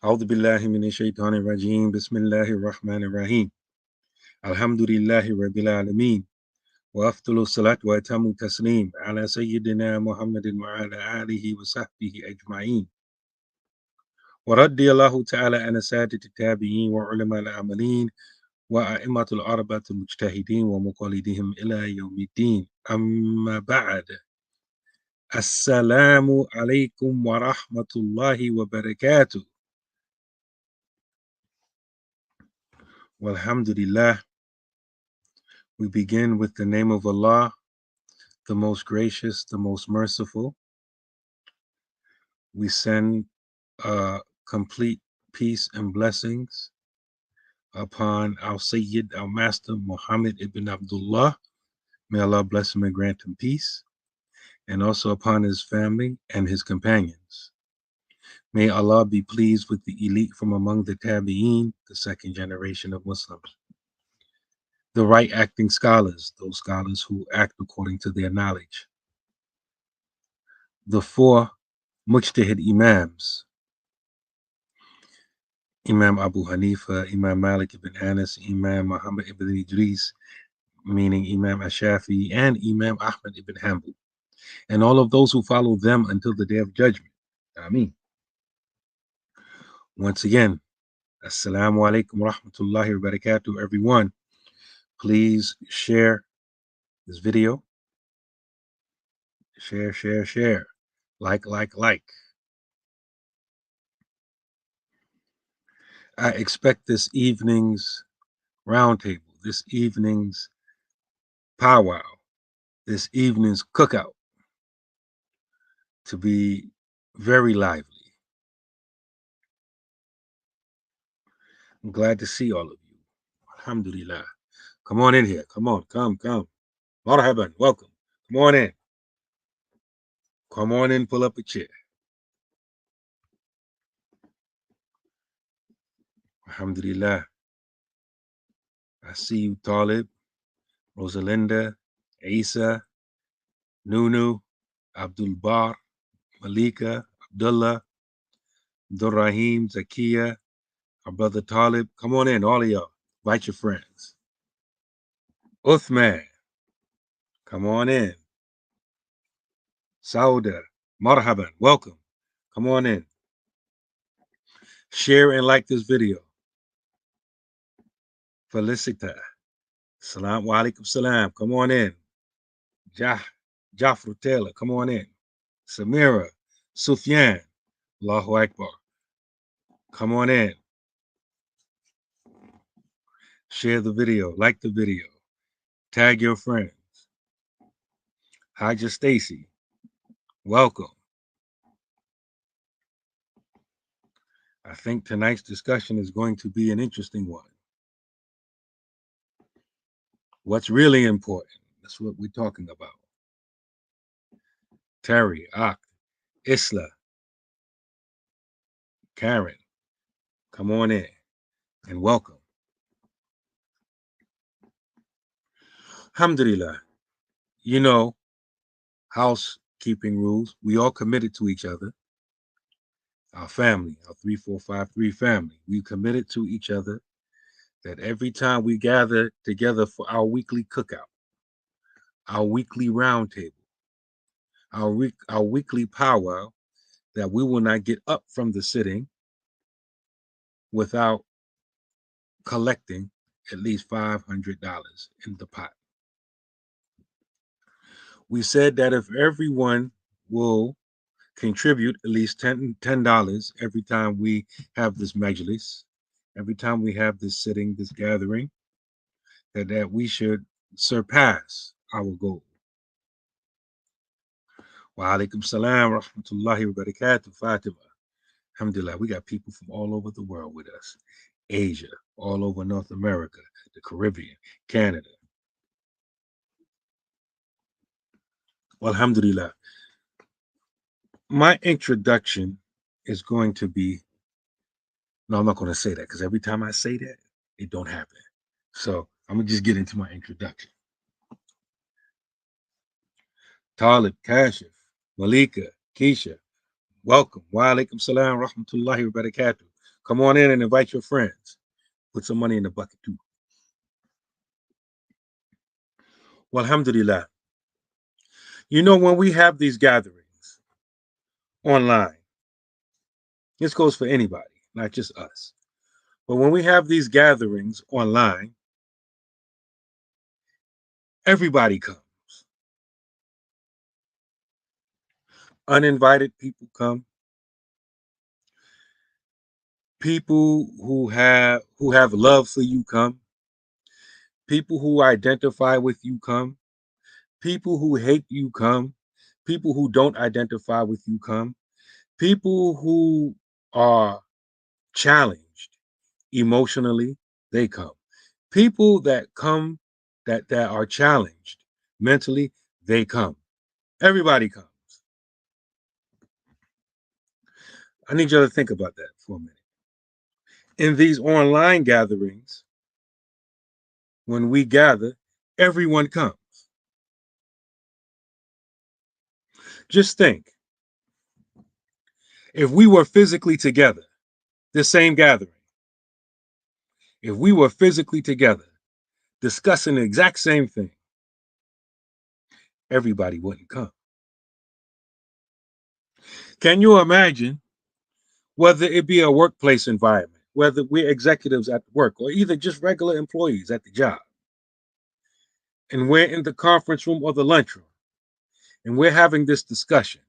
أعوذ بالله من الشيطان الرجيم بسم الله الرحمن الرحيم الحمد لله رب العالمين وأفضل الصلاة وأتم التسليم على سيدنا محمد وعلى آله وصحبه أجمعين ورضي الله تعالى عن سادة التابعين وعلماء العاملين وأئمة الأربعة المجتهدين ومقلدهم إلى يوم الدين أما بعد السلام عليكم ورحمة الله وبركاته Walhamdulillah, we begin with the name of Allah, the most gracious, the most merciful. We send complete peace and blessings upon our Sayyid, our Master, Muhammad ibn Abdullah. May Allah bless him and grant him peace, and also upon his family and his companions. May Allah be pleased with the elite from among the Tabi'een, the second generation of Muslims. The right acting scholars, those scholars who act according to their knowledge. The four Mujtahid Imams, Imam Abu Hanifa, Imam Malik ibn Anas, Imam Muhammad ibn Idris, meaning Imam Ashafi, and Imam Ahmad ibn Hanbal, and all of those who follow them until the day of judgment. Amin. Once again, Assalamu alaikum rahmatullahi wa barakatuh, everyone. Please share this video. Share, share, share. Like. I expect this evening's roundtable, this evening's powwow, this evening's cookout to be very lively. I'm glad to see all of you. Alhamdulillah. Come on in here. Come on. Come. Marhaban. Welcome. Come on in. Come on in. Pull up a chair. Alhamdulillah. I see you, Talib, Rosalinda, Isa, Nunu, Abdul Bar, Malika, Abdullah, Abdurrahim, Zakia, our brother Talib. Come on in, all of y'all. Invite your friends. Uthman, come on in. Sauda, Marhaban, welcome. Come on in. Share and like this video. Felicita, salam wa alaikum salam. Come on in. Jafru Taylor, come on in. Samira, Sufyan, Allahu Akbar. Come on in. Share the video, like the video. Tag your friends. Haja Stacy, welcome. I think tonight's discussion is going to be an interesting one. What's really important? That's what we're talking about. Terry, Ak, Isla, Karen, come on in and welcome. Alhamdulillah. You know, housekeeping rules. We all committed to each other. Our family, our 3453 family. We committed to each other that every time we gather together for our weekly cookout, our weekly roundtable, our weekly powwow, that we will not get up from the sitting without collecting at least $500 in the pot. We said that if everyone will contribute at least $10 every time we have this majlis, every time we have this sitting, this gathering, that we should surpass our goal. Wa alaikum salam wa rahmatullahi wa barakatuh, Fatima. Alhamdulillah, we got people from all over the world with us. Asia, all over North America, the Caribbean, Canada. Well, alhamdulillah. My introduction is going to be, no, I'm not going to say that because every time I say that, it don't happen. So I'm going to just get into my introduction. Talib, Kashif, Malika, Keisha, welcome. Wa alaikum salam rahmatullahi wa barakatuh. Come on in and invite your friends. Put some money in the bucket too. Well, alhamdulillah. You know, when we have these gatherings online, this goes for anybody, not just us. But when we have these gatherings online, everybody comes. Uninvited people come. People who have love for you come. People who identify with you come. People who hate you come. People who don't identify with you come. People who are challenged emotionally, they come. People that come that are challenged mentally, they come. Everybody comes. I need you to think about that for a minute. In these online gatherings, when we gather, everyone comes. Just think, if we were physically together, this same gathering, if we were physically together, discussing the exact same thing, everybody wouldn't come. Can you imagine whether it be a workplace environment, whether we're executives at work or either just regular employees at the job, and we're in the conference room or the lunchroom, and we're having this discussion.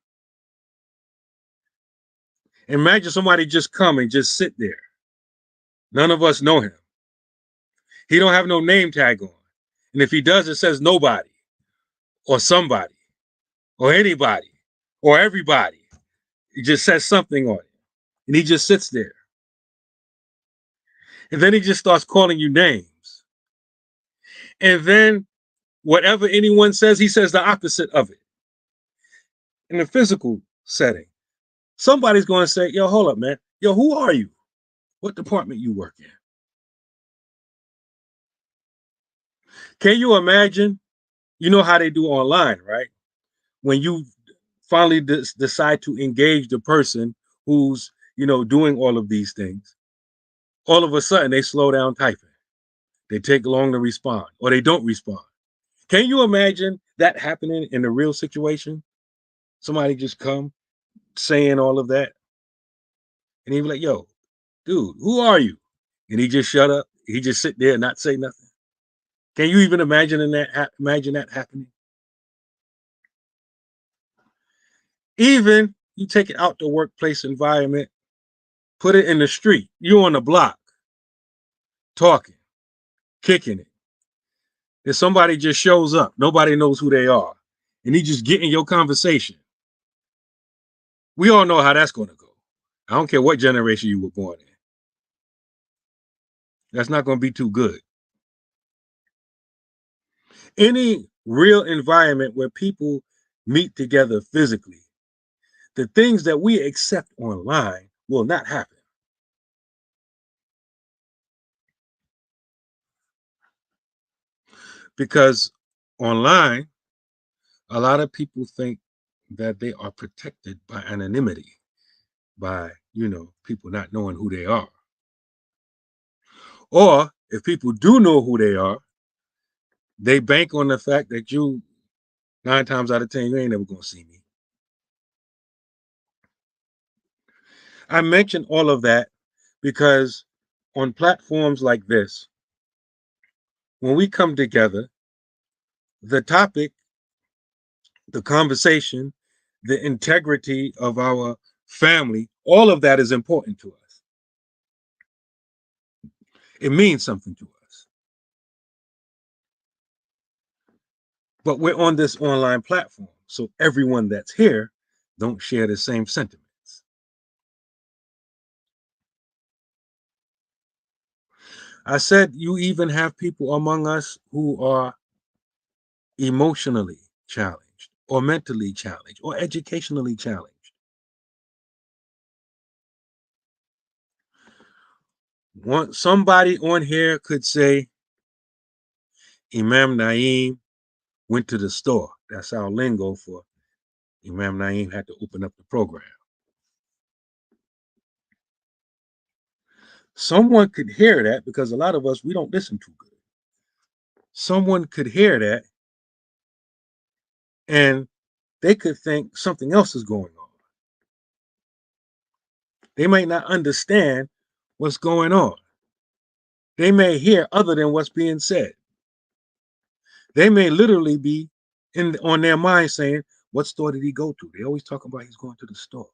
Imagine somebody just come and just sit there. None of us know him. He don't have no name tag on. And if he does, it says nobody or somebody or anybody or everybody. It just says something on it. And he just sits there. And then he just starts calling you names. And then whatever anyone says, he says the opposite of it. In the physical setting, somebody's going to say, yo, hold up, man. Yo, who are you? What department you work in? Can you imagine? You know how they do online, right? When you finally decide to engage the person who's, doing all of these things, all of a sudden they slow down typing. They take long to respond or they don't respond. Can you imagine that happening in a real situation? Somebody just come saying all of that. And he'd be like, yo, dude, who are you? And he just shut up. He just sit there and not say nothing. Can you even imagine that happening? Even you take it out the workplace environment, put it in the street. You're on the block, talking, kicking it. If somebody just shows up, nobody knows who they are, and he just get in your conversation. We all know how that's going to go. I don't care what generation you were born in. That's not going to be too good. Any real environment where people meet together physically, the things that we accept online will not happen. Because online, a lot of people think that they are protected by anonymity, by, people not knowing who they are. Or if people do know who they are, they bank on the fact that 9 times out of 10, you ain't never going to see me. I mention all of that because on platforms like this, when we come together, the topic, the conversation, the integrity of our family, all of that is important to us. It means something to us. But we're on this online platform, so everyone that's here don't share the same sentiments. I said you even have people among us who are emotionally challenged or mentally challenged or educationally challenged. Somebody on here could say Imam Naeem went to the store. That's our lingo for Imam Naeem had to open up the program. Someone could hear that, because a lot of us, we don't listen too good. Someone could hear that and they could think something else is going on. They might not understand what's going on. They may hear other than what's being said. They may literally be on their mind saying, what store did he go to? They always talk about he's going to the store.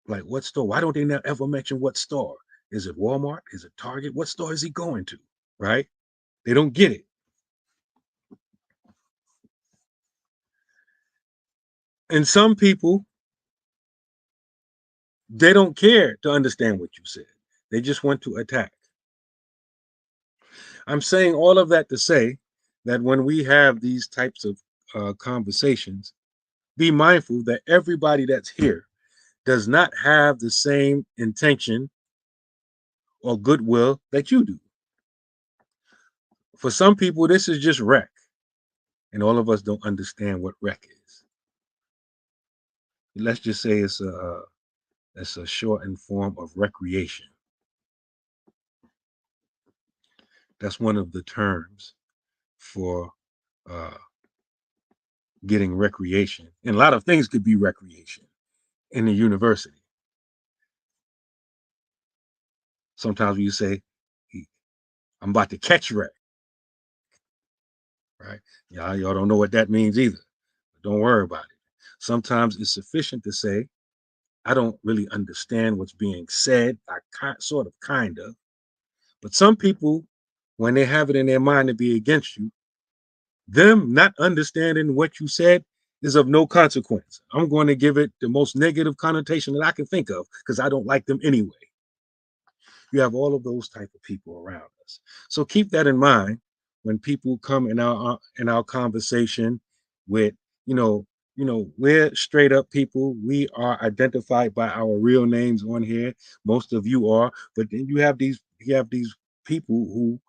Like, what store? Why don't they ever mention what store? Is it Walmart? Is it Target? What store is he going to? Right? They don't get it. And some people, they don't care to understand what you said. They just want to attack. I'm saying all of that to say that when we have these types of conversations, be mindful that everybody that's here does not have the same intention or goodwill that you do. For some people, this is just rec, and all of us don't understand what rec is. Let's just say it's a shortened form of recreation. That's one of the terms for getting recreation. And a lot of things could be recreation in the university. Sometimes you say, I'm about to catch rec. Right? Y'all don't know what that means either. But don't worry about it. Sometimes it's sufficient to say, I don't really understand what's being said. I kind of. But some people, when they have it in their mind to be against you, them not understanding what you said is of no consequence. I'm going to give it the most negative connotation that I can think of, because I don't like them anyway. You have all of those type of people around us. So keep that in mind when people come in our conversation with, we're straight up people. We are identified by our real names on here. Most of you are, but then you have these people who,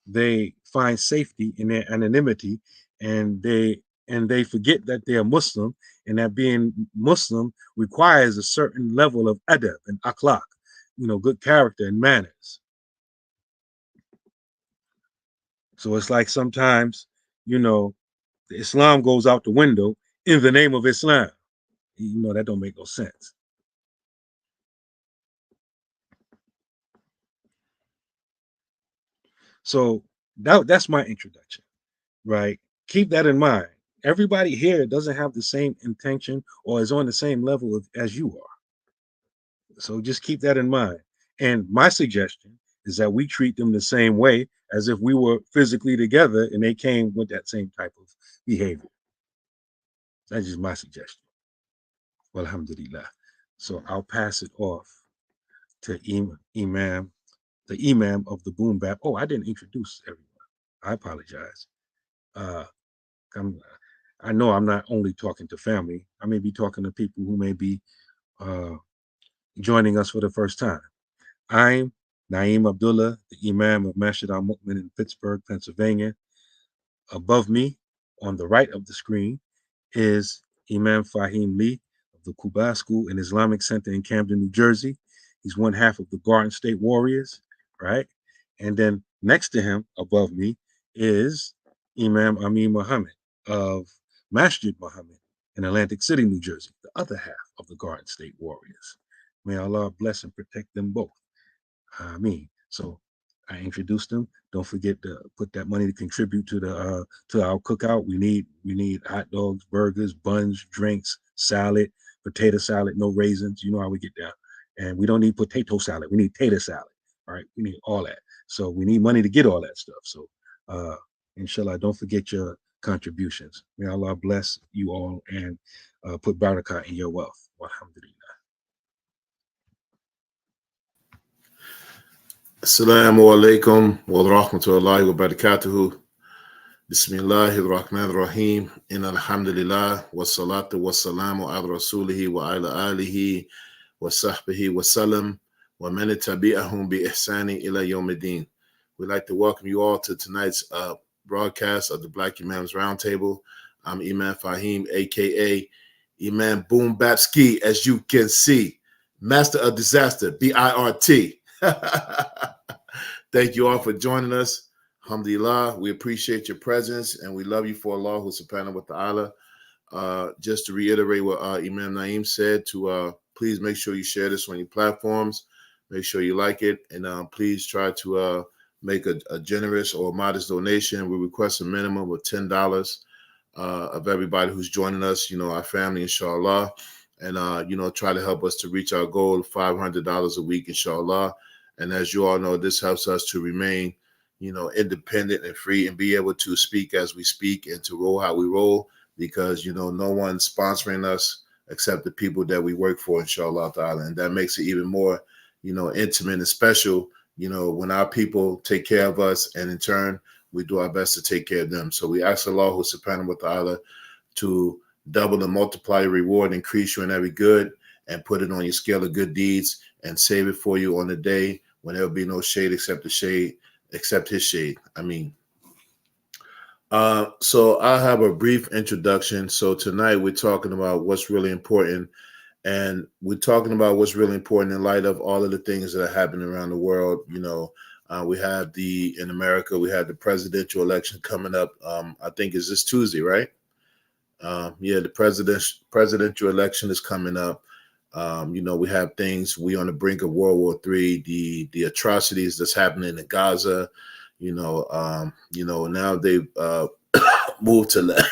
they find safety in their anonymity, and they forget that they're Muslim, and that being Muslim requires a certain level of adab and akhlaq, good character and manners. So it's like sometimes, the Islam goes out the window in the name of Islam. That don't make no sense. So that's my introduction, right? Keep that in mind. Everybody here doesn't have the same intention or is on the same level as you are. So just keep that in mind. And my suggestion is that we treat them the same way as if we were physically together and they came with that same type of behavior. That's just my suggestion. Well, alhamdulillah. So I'll pass it off to Imam, the Imam of the Boom Bap. Oh, I didn't introduce everyone. I apologize. Uh, I know I'm not only talking to family. I may be talking to people who may be joining us for the first time. I'm Naeem Abdullah, the Imam of Masjid al-Mu'min in Pittsburgh, Pennsylvania. Above me, on the right of the screen, is Imam Faheem Lee of the Quba School and Islamic Center in Camden, New Jersey. He's one half of the Garden State Warriors, right? And then next to him, above me, is Imam Amin Muhammad of Masjid Muhammad in Atlantic City, New Jersey, the other half of the Garden State Warriors. May Allah bless and protect them both. Amin. So I introduced them. Don't forget to put that money to contribute to our cookout. We need hot dogs, burgers, buns, drinks, salad, potato salad, no raisins. You know how we get down. And we don't need potato salad. We need tater salad. All right. We need all that. So we need money to get all that stuff. So inshallah, don't forget your contributions. May Allah bless you all and put barakah in your wealth. Alhamdulillah. Assalamu alaikum wa rahmatullahi wa barakatuhu. Bismillahir Rahmanir Rahim. In alhamdulillah wa salatu wa salamu ala rasulihi wa ala alihi wa sahbihi wa salam wa man tabi'ahum bi ihsani ila yawmiddin. We'd like to welcome you all to tonight's broadcast of the Black Imams Roundtable. I'm Imam Faheem, aka Imam Boom Bap Ski, as you can see. Master of Disaster, BIRT. Thank you all for joining us. Alhamdulillah, we appreciate your presence and we love you for Allah subhanahu wa ta'ala. Just to reiterate what Imam Naeem said, to please make sure you share this on your platforms. Make sure you like it, and please try to make a generous or modest donation. We request a minimum of $10 of everybody who's joining us, our family, inshallah, and try to help us to reach our goal of $500 a week, inshallah. And as you all know, this helps us to remain, independent and free, and be able to speak as we speak and to roll how we roll, because no one's sponsoring us except the people that we work for, inshallah ta'ala. And that makes it even more, intimate and special, when our people take care of us, and in turn, we do our best to take care of them. So we ask Allah subhanahu wa ta'ala to double and multiply your reward, increase you in every good, and put it on your scale of good deeds, and save it for you on the day when there will be no shade except his shade. Amin. So I'll have a brief introduction. So tonight we're talking about what's really important, and we're talking about what's really important in light of all of the things that are happening around the world. We have in America, we have the presidential election coming up. I think is this Tuesday, right? The presidential election is coming up. We have things. We on the brink of World War III. The atrocities that's happening in Gaza. Now they've moved to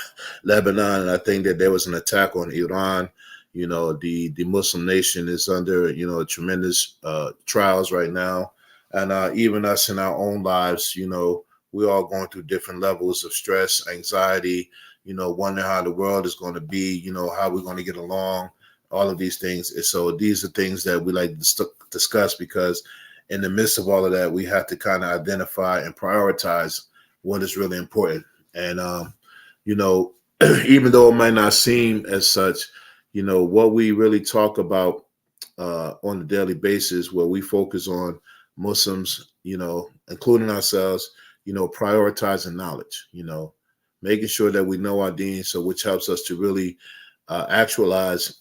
Lebanon, and I think that there was an attack on Iran. The Muslim nation is under tremendous trials right now, and even us in our own lives, we're all going through different levels of stress, anxiety. Wondering how the world is going to be. How we're going to get along. All of these things. And so these are things that we like to discuss, because in the midst of all of that, we have to kind of identify and prioritize what is really important. And, even though it might not seem as such, what we really talk about on a daily basis, where we focus on Muslims, including ourselves, prioritizing knowledge, making sure that we know our deen, so which helps us to really actualize,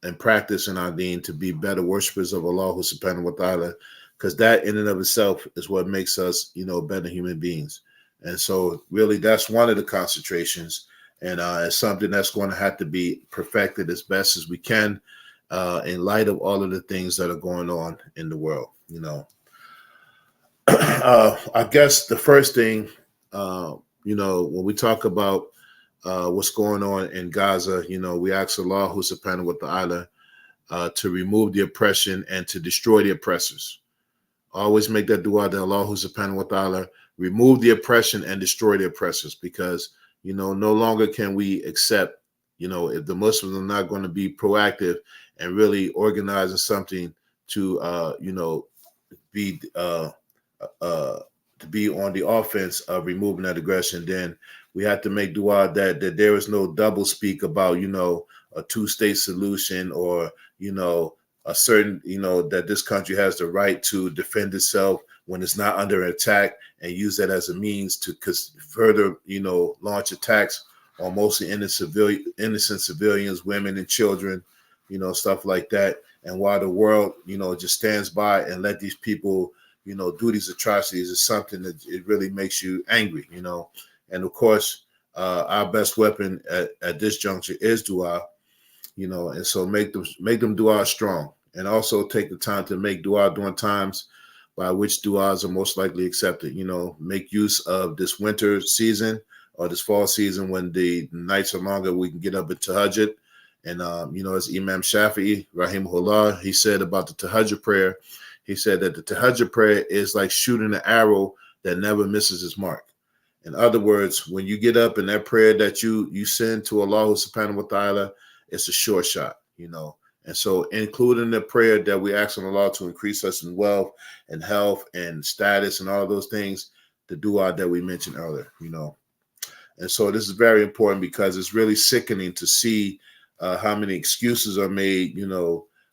and practice in our deen to be better worshipers of Allah subhanahu wa ta'ala, because that in and of itself is what makes us, better human beings. And so really that's one of the concentrations, and it's something that's going to have to be perfected as best as we can in light of all of the things that are going on in the world. I guess the first thing, when we talk about what's going on in Gaza, we ask Allah subhanahu wa ta'ala to remove the oppression and to destroy the oppressors. Always make that dua that Allah subhanahu wa ta'ala remove the oppression and destroy the oppressors, because, no longer can we accept, if the Muslims are not going to be proactive and really organizing something to, be to be on the offense of removing that aggression, then we have to make dua that there is no double speak about, a two-state solution, or, a certain, that this country has the right to defend itself when it's not under attack, and use that as a means to further, launch attacks on mostly innocent civilians, women and children, stuff like that. And while the world, just stands by and let these people, do these atrocities, is something that it really makes you angry, And of course, our best weapon at this juncture is dua, and so make them dua strong, and also take the time to make dua during times by which duas are most likely accepted. Make use of this winter season or this fall season when the nights are longer. We can get up at tahajjud, and as Imam Shafi'i rahimahullah, he said about the tahajjud prayer. He said that the tahajjud prayer is like shooting an arrow that never misses its mark. In other words, when you get up in that prayer that you send to Allah subhanahu wa ta'ala, it's a sure shot, And so including the prayer that we ask on Allah to increase us in wealth and health and status and all of those things, the dua that we mentioned earlier, And so this is very important, because it's really sickening to see how many excuses are made,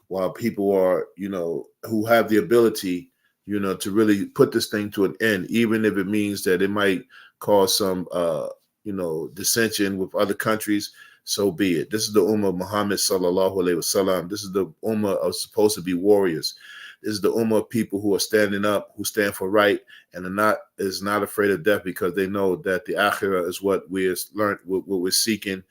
while people are, who have the ability, to really put this thing to an end, even if it means that it might cause some, dissension with other countries. So be it. This is the Ummah of Muhammad sallallahu alaihi wasallam. This is the Ummah of supposed to be warriors. This is the ummah of people who are standing up, who stand for right, and is not afraid of death because they know that the akhirah is what we have learned, what we're seeking.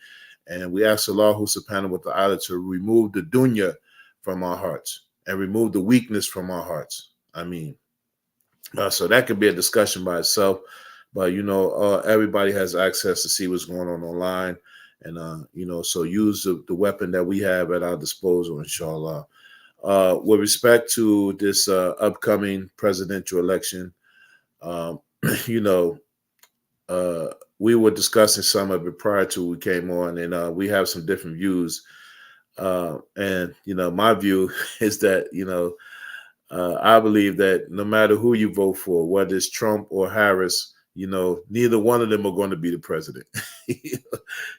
And we ask Allah subhanahu wa ta'ala to remove the dunya from our hearts and remove the weakness from our hearts. I mean, so that could be a discussion by itself. But, everybody has access to see what's going on online. And, so use the weapon that we have at our disposal, inshallah. With respect to this upcoming presidential election, we were discussing some of it prior to we came on, and we have some different views. And my view is that, I believe that no matter who you vote for, whether it's Trump or Harris, neither one of them are going to be the president.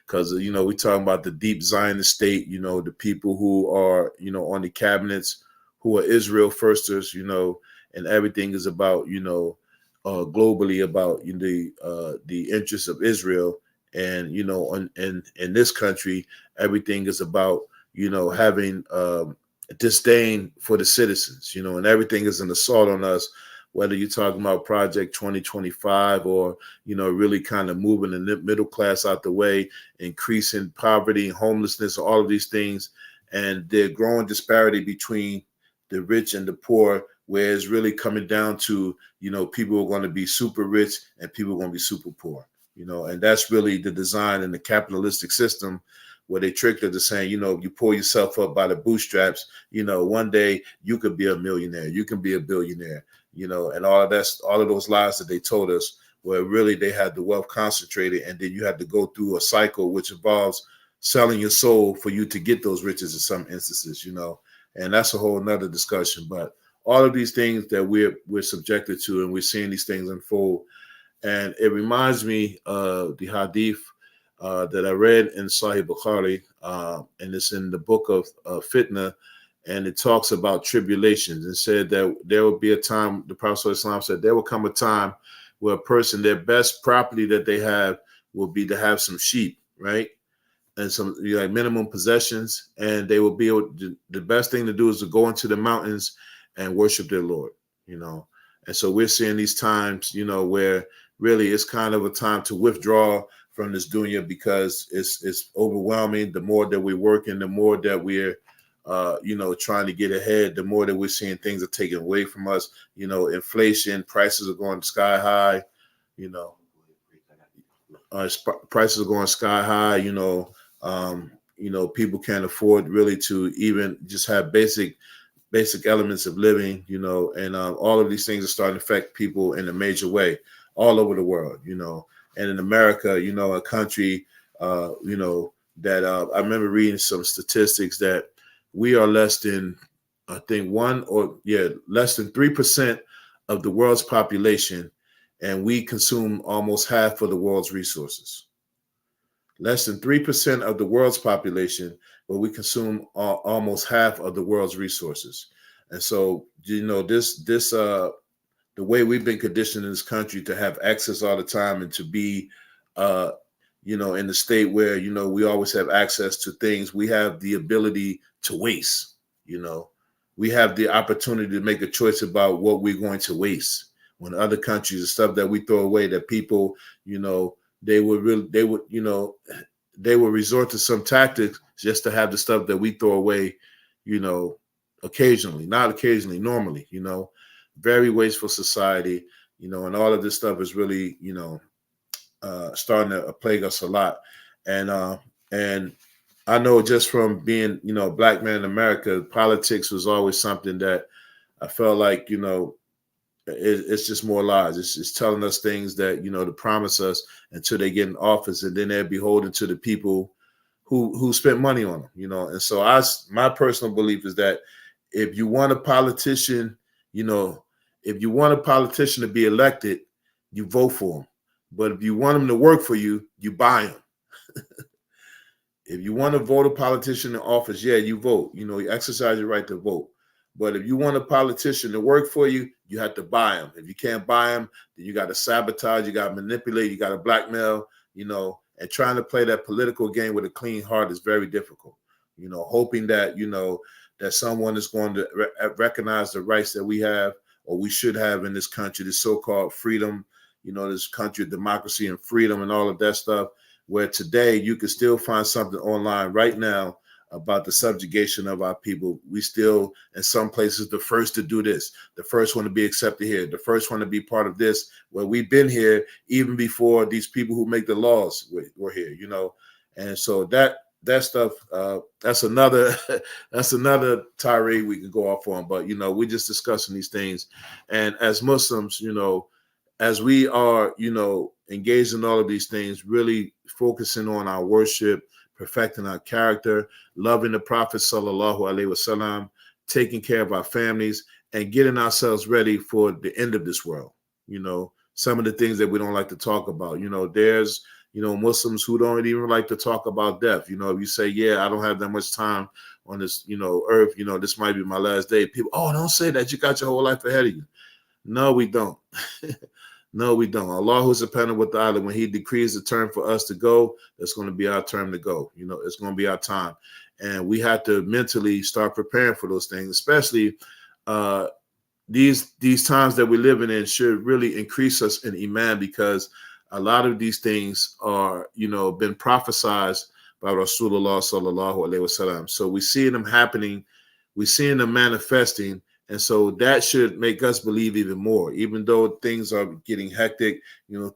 Because, we're talking about the deep Zionist state, the people who are, on the cabinets, who are Israel firsters, and everything is about, globally about the interests of Israel. And, in this country, everything is about, having disdain for the citizens, and everything is an assault on us, whether you're talking about Project 2025 or, really kind of moving the middle class out the way, increasing poverty, homelessness, all of these things. And the growing disparity between the rich and the poor, where it's really coming down to, people are going to be super rich and people are going to be super poor, and that's really the design in the capitalistic system, where they tricked us to saying, if you pull yourself up by the bootstraps, one day you could be a millionaire, you can be a billionaire, and all of those lies that they told us, where really they had the wealth concentrated, and then you had to go through a cycle which involves selling your soul for you to get those riches in some instances, and that's a whole nother discussion. But all of these things that we're subjected to, and we're seeing these things unfold. And it reminds me of the hadith that I read in Sahih Bukhari, and it's in the book of Fitna, and it talks about tribulations, and said that there will be a time, the Prophet ﷺ said, there will come a time where a person, their best property that they have will be to have some sheep, right? And some minimum possessions, and they will be able to, the best thing to do is to go into the mountains and worship their Lord, And so we're seeing these times, where really it's kind of a time to withdraw from this dunya, because it's overwhelming. The more that we're working, the more that we're trying to get ahead, the more that we're seeing things are taken away from us. Inflation, prices are going sky high, prices are going sky high, people can't afford really to even just have basic elements of living, and all of these things are starting to affect people in a major way all over the world, and in America, a country, that I remember reading some statistics that we are less than, I think less than 3% of the world's population, and we consume almost half of the world's resources. Less than 3% of the world's population, but we consume almost half of the world's resources. And so, the way we've been conditioned in this country to have access all the time, and to be, in the state where, we always have access to things, we have the ability to waste, we have the opportunity to make a choice about what we're going to waste. When other countries, the stuff that we throw away, that people, they would resort to some tactics just to have the stuff that we throw away, occasionally, not occasionally, normally, very wasteful society, and all of this stuff is really, starting to plague us a lot. And I know just from being, a black man in America, politics was always something that I felt like, it's just more lies. It's telling us things that, to promise us until they get in office, and then they're beholden to the people who spent money on them, And so my personal belief is that if you want a politician, if you want a politician to be elected, you vote for him. But if you want him to work for you, you buy him. If you want to vote a politician in office, you vote. You exercise your right to vote. But if you want a politician to work for you, you have to buy him. If you can't buy him, then you got to sabotage, you got to manipulate, you got to blackmail, and trying to play that political game with a clean heart is very difficult. Hoping that, that someone is going to recognize the rights that we have or we should have in this country, this so-called freedom, this country of democracy and freedom and all of that stuff, where today you can still find something online right now about the subjugation of our people. We still, in some places, the first to do this, the first one to be accepted here, the first one to be part of this, where we've been here even before these people who make the laws were here, And so that stuff, that's another that's another tirade we can go off on. But we're just discussing these things, and as Muslims, as we are, engaged in all of these things, really focusing on our worship, perfecting our character, loving the Prophet sallallahu alaihi wasallam, taking care of our families, and getting ourselves ready for the end of this world. Some of the things that we don't like to talk about. There's Muslims who don't even like to talk about death. If you say, yeah, I don't have that much time on this, earth, this might be my last day. People, oh, don't say that. You got your whole life ahead of you. No, we don't. No, we don't. Allah subhanahu wa ta'ala, when he decrees the turn for us to go, that's going to be our turn to go. It's going to be our time. And we have to mentally start preparing for those things, especially these times that we're living in should really increase us in Iman, because a lot of these things are, been prophesized by Rasulullah sallallahu alaihi wasallam. So we see them happening, we seeing them manifesting. And so that should make us believe even more, even though things are getting hectic,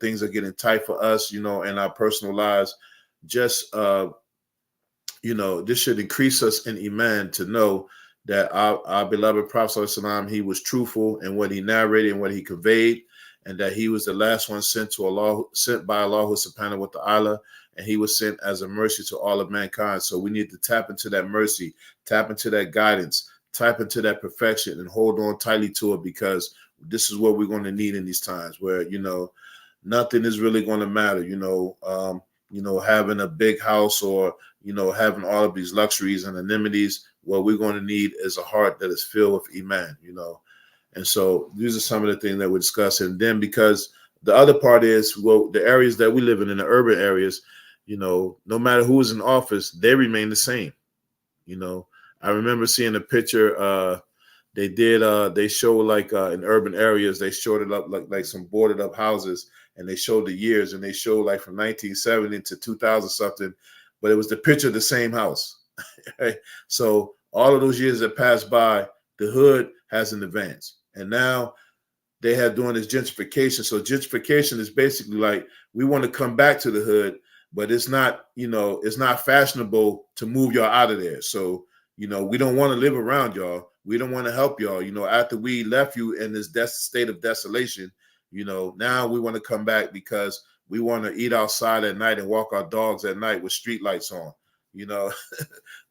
things are getting tight for us, in our personal lives. Just, this should increase us in Iman to know that our beloved Prophet ﷺ, he was truthful in what he narrated and what he conveyed, and that he was the last one sent by Allah subhanahu wa ta'ala, and he was sent as a mercy to all of mankind. So we need to tap into that mercy, tap into that guidance, tap into that perfection, and hold on tightly to it, because this is what we're going to need in these times where, nothing is really going to matter, having a big house or, having all of these luxuries and amenities. What we're going to need is a heart that is filled with Iman, And so these are some of the things that we're discussing. And then, because the other part is, well, the areas that we live in the urban areas, no matter who is in office, they remain the same. I remember seeing a picture. They show like in urban areas, they showed it up like some boarded up houses, and they showed the years, and they showed like from 1970 to 2000 something, but it was the picture of the same house. Right? So all of those years that passed by, the hood hasn't advanced, and now they have doing this gentrification. So gentrification is basically like, we want to come back to the hood, but it's not, it's not fashionable to move y'all out of there. So we don't want to live around y'all. We don't want to help y'all. After we left you in this state of desolation, now we want to come back because we want to eat outside at night and walk our dogs at night with street lights on.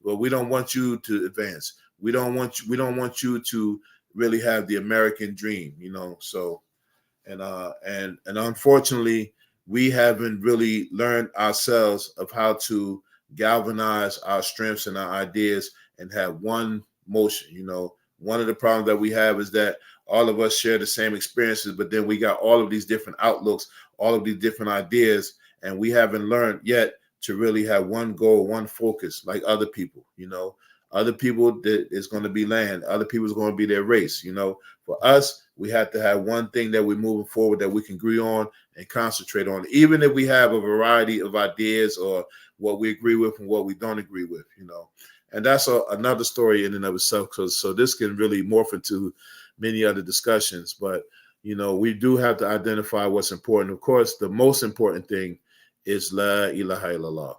But we don't want you to advance. We don't want you to really have the American dream. So, and unfortunately, we haven't really learned ourselves of how to galvanize our strengths and our ideas and have one motion. One of the problems that we have is that all of us share the same experiences, but then we got all of these different outlooks, all of these different ideas, and we haven't learned yet to really have one goal, one focus, like other people. Other people, that is going to be land. Other people is going to be their race. For us, we have to have one thing that we're moving forward that we can agree on and concentrate on, even if we have a variety of ideas or what we agree with and what we don't agree with. And that's another story in and of itself. So this can really morph into many other discussions. But, we do have to identify what's important. Of course, the most important thing is La ilaha illallah.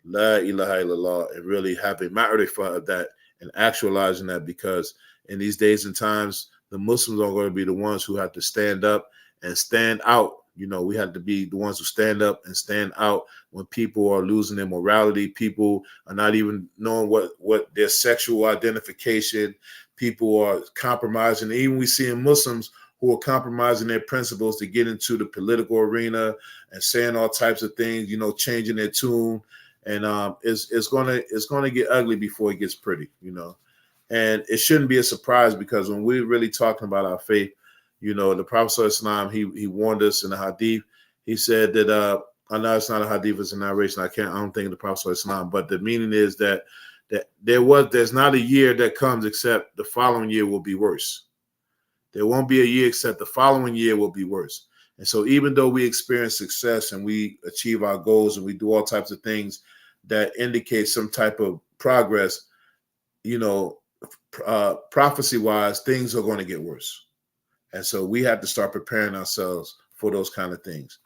La ilaha illallah, and really having ma'rifah of that and actualizing that, because in these days and times, the Muslims are going to be the ones who have to stand up and stand out. We have to be the ones who stand up and stand out when people are losing their morality. People are not even knowing what their sexual identification. People are compromising. Even we see in Muslims who are compromising their principles to get into the political arena and saying all types of things, changing their tune. And it's gonna get ugly before it gets pretty, And it shouldn't be a surprise, because when we're really talking about our faith, the Prophet ﷺ, he warned us in the hadith. He said that I know it's not a hadith, it's a narration. I don't think the Prophet ﷺ, but the meaning is that there's not a year that comes except the following year will be worse. There won't be a year except the following year will be worse. And so even though we experience success and we achieve our goals and we do all types of things that indicate some type of progress, prophecy-wise, things are going to get worse. And so we have to start preparing ourselves for those kind of things.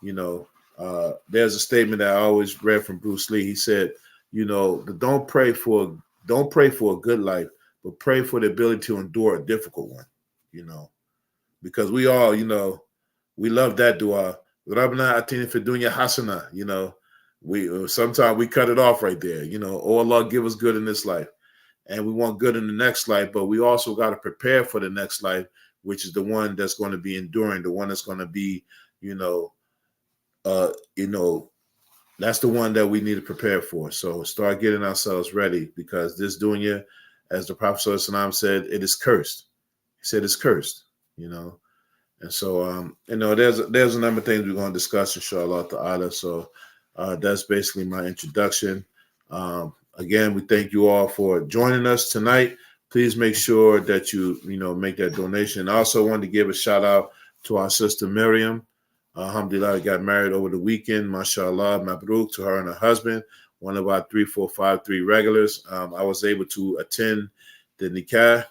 There's a statement that I always read from Bruce Lee. He said, don't pray for a good life, but pray for the ability to endure a difficult one, because we all, we love that dua. Rabbana atina fid dunya hasana, we sometimes we cut it off right there, oh Allah, give us good in this life. And we want good in the next life, but we also got to prepare for the next life, which is the one that's going to be enduring, the one that's going to be, that's the one that we need to prepare for. So start getting ourselves ready, because this dunya, as the Prophet ﷺ said, it is cursed. He said it's cursed, And so, there's a number of things we're going to discuss, inshallah ta'ala. So that's basically my introduction. Again, we thank you all for joining us tonight. Please make sure that you make that donation. I also wanted to give a shout out to our sister Miriam. Alhamdulillah, got married over the weekend. MashaAllah, Mabruk to her and her husband, one of our 3453 regulars. I was able to attend the nikah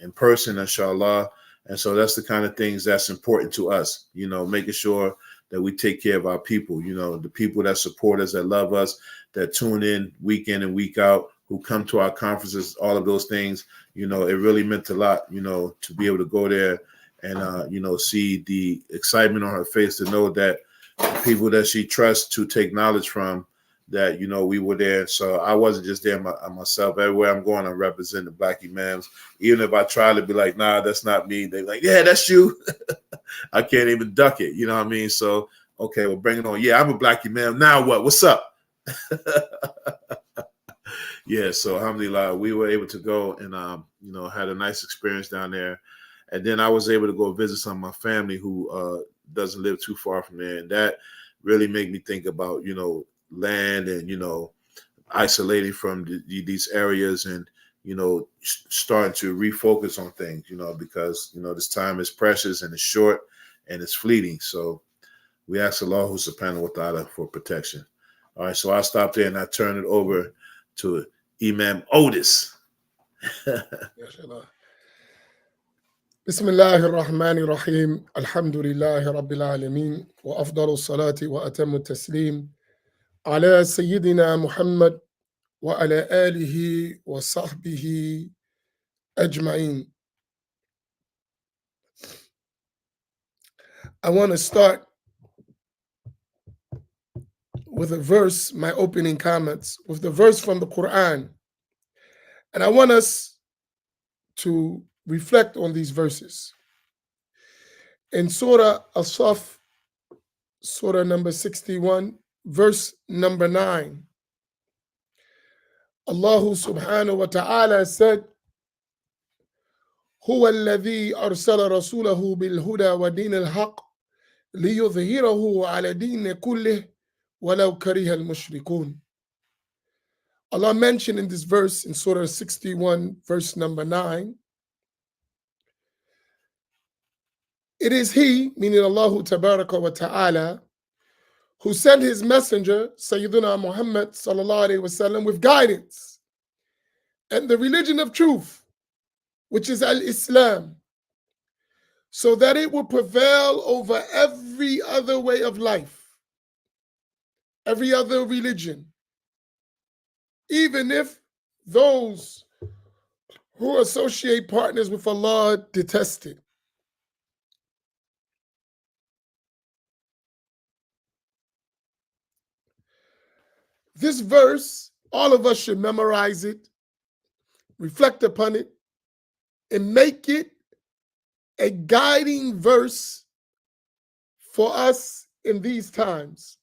in person, inshallah. And so that's the kind of things that's important to us, making sure that we take care of our people, the people that support us, that love us, that tune in week and week out, who come to our conferences, all of those things. It really meant a lot, to be able to go there and, see the excitement on her face, to know that the people that she trusts to take knowledge from, that, we were there. So I wasn't just there myself. Everywhere I'm going, I'm representing the Black Imams. Even if I try to be like, nah, that's not me, they're like, yeah, that's you. I can't even duck it. You know what I mean? So, okay, well, bring it on. Yeah, I'm a Black Imam. Now what? What's up? Yeah, so alhamdulillah, we were able to go and, had a nice experience down there. And then I was able to go visit some of my family who doesn't live too far from there. And that really made me think about, land and, isolating from these areas and, starting to refocus on things, because, this time is precious and it's short and it's fleeting. So we ask Allah subhanahu wa ta'ala for protection. All right, so I'll stop there and I turn it over to Imam Otis. بسم الله الرحمن الرحيم الحمد لله رب العالمين وأفضل الصلاة وأتم التسليم على سيدنا محمد وعلى آله وصحبه أجمعين. I want to start with a verse, my opening comments, with the verse from the Quran. And I want us to reflect on these verses. In Surah As-Saf, Surah number 61, verse number 9, Allah subhanahu wa ta'ala said, هو الذي أرسل رسوله بالهدى ودين الحق ليظهره على دين كله ولو كره المشركون. Allah mentioned in this verse in Surah 61, verse number 9, it is He, meaning Allah Tabaraka wa Ta'ala, who sent His messenger, Sayyiduna Muhammad sallallahu alayhi wasallam, with guidance and the religion of truth, which is Al-Islam, so that it will prevail over every other way of life, every other religion, even if those who associate partners with Allah detest it. This verse, all of us should memorize it, reflect upon it, and make it a guiding verse for us in these times.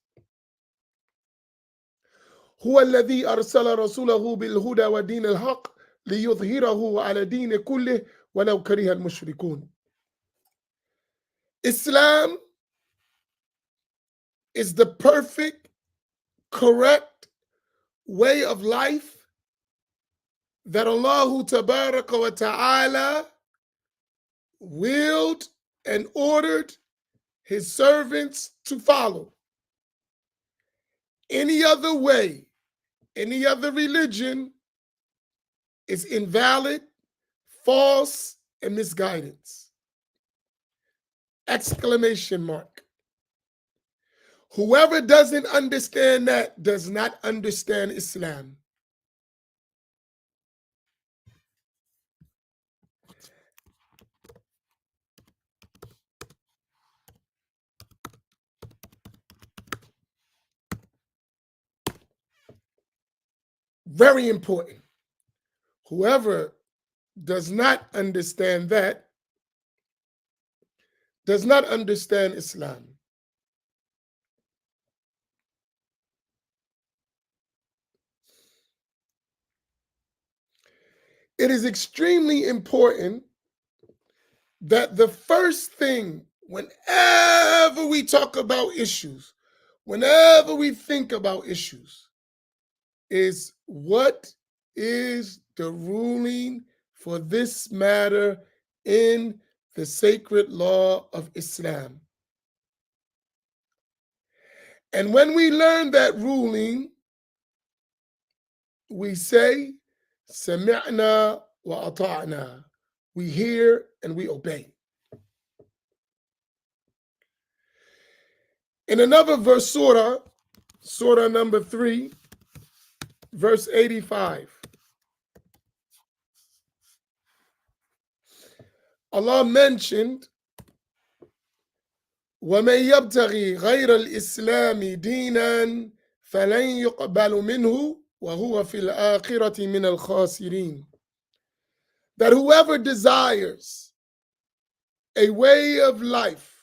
هو الذي أرسل رسوله بالهدى ودين الحق ليظهره على دين كله ولو كره المشركون. Islam is the perfect, correct way of life that Allah Tabaraka wa Ta'ala willed and ordered his servants to follow. Any other way, any other religion is invalid, false, and misguidance. Exclamation mark. Whoever doesn't understand that does not understand Islam. Very important. Whoever does not understand that does not understand Islam. It is extremely important that the first thing, whenever we talk about issues, whenever we think about issues, is what is the ruling for this matter in the sacred law of Islam. And when we learn that ruling, we say, Sami'na wa ata'na. We hear and we obey. In another verse, surah number 3, verse 85, Allah mentioned, وَمَن يَبْتَغِي غَيْرَ الْإِسْلَامِ دِينًا فَلَن يُقْبَلُ مِنْهُ وَهُوَ فِي الْآخِرَةِ مِنَ الْخَاسِرِينَ. That whoever desires a way of life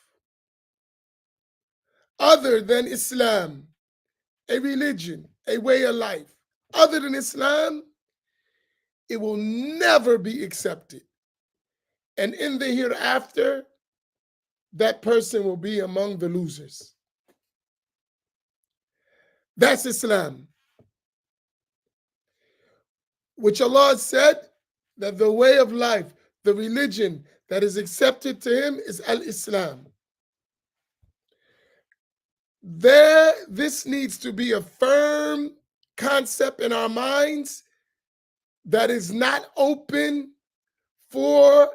other than Islam, a religion, a way of life other than Islam, it will never be accepted. And in the hereafter, that person will be among the losers. That's Islam, which Allah said that the way of life, the religion that is accepted to him is al-Islam. This needs to be a firm concept in our minds that is not open for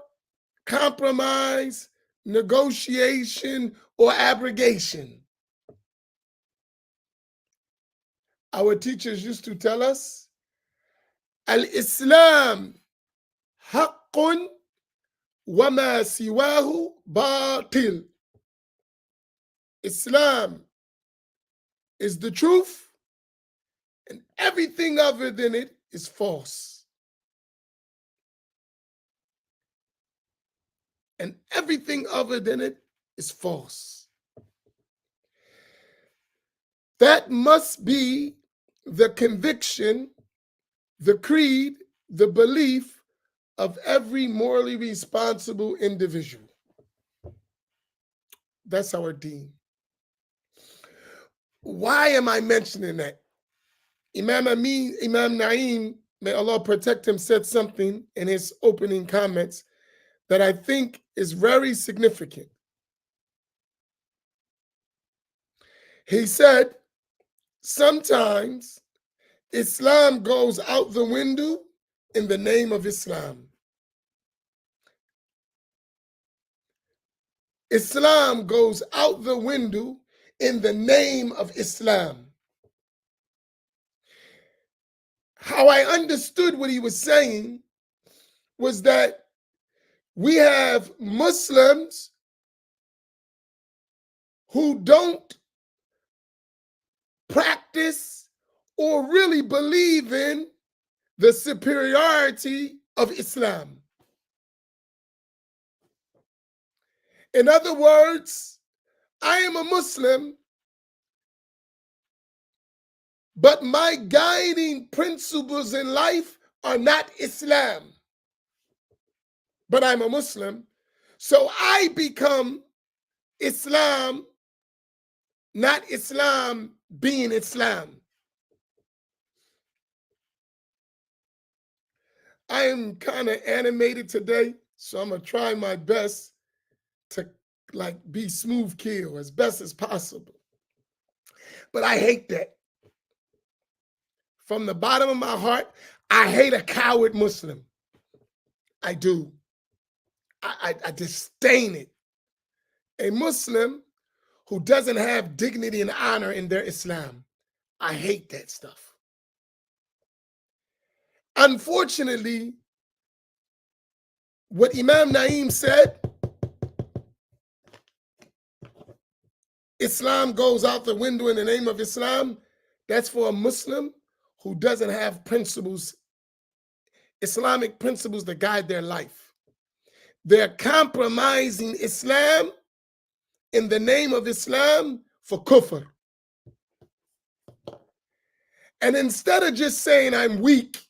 compromise, negotiation, or abrogation. Our teachers used to tell us, Al-Islam haqqun wa ma siwahu batil. Islam is the truth, and everything other than it is false. And everything other than it is false. That must be the conviction, the creed, the belief of every morally responsible individual. That's our deen. Why am I mentioning that? Imam Amin, Imam Naeem, may Allah protect him, said something in his opening comments that I think is very significant. He said, sometimes Islam goes out the window in the name of Islam. Islam goes out the window in the name of Islam. How I understood what he was saying was that we have Muslims who don't practice or really believe in the superiority of Islam. In other words, I am a Muslim, but my guiding principles in life are not Islam. But I'm a Muslim, so I become Islam, not Islam being Islam. I am kind of animated today, so I'm gonna try my best to be smooth kill as best as possible. But I hate that. From the bottom of my heart, I hate a coward Muslim. I do. I disdain it. A Muslim who doesn't have dignity and honor in their Islam. I hate that stuff. Unfortunately, what Imam Naim said, Islam goes out the window in the name of Islam, that's for a Muslim who doesn't have principles, Islamic principles that guide their life. They're compromising Islam in the name of Islam for kufr. And instead of just saying I'm weak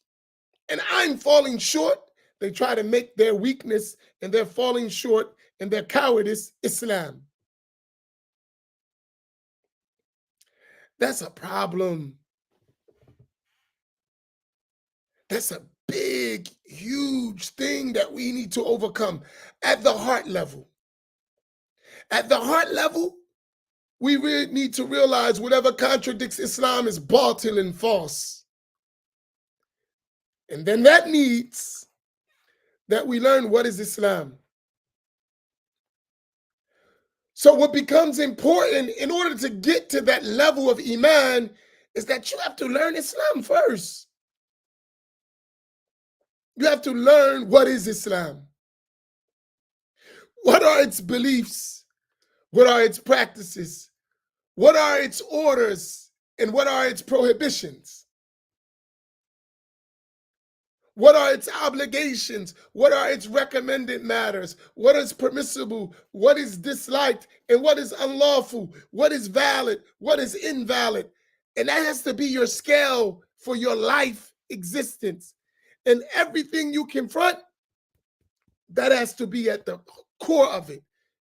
and I'm falling short, they try to make their weakness and their falling short and their cowardice Islam. That's a problem. That's a big, huge thing that we need to overcome at the heart level. At the heart level, we really need to realize whatever contradicts Islam is batil and false. And then that needs that we learn what is Islam. So what becomes important in order to get to that level of Iman is that you have to learn Islam first. You have to learn what is Islam. What are its beliefs? What are its practices? What are its orders? And what are its prohibitions? What are its obligations? What are its recommended matters? What is permissible? What is disliked? And what is unlawful? What is valid? What is invalid? And that has to be your scale for your life existence. And everything you confront, that has to be at the core of it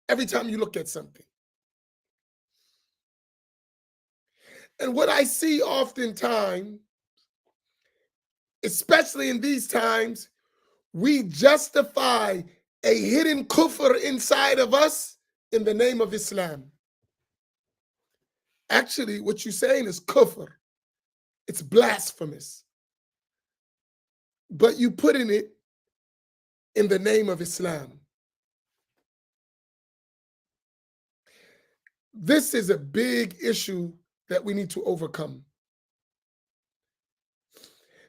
every time you look at something. And what I see oftentimes, especially in these times, we justify a hidden kufr inside of us in the name of Islam. Actually, what you're saying is kufr. It's blasphemous. But you putting it in the name of Islam. This is a big issue that we need to overcome.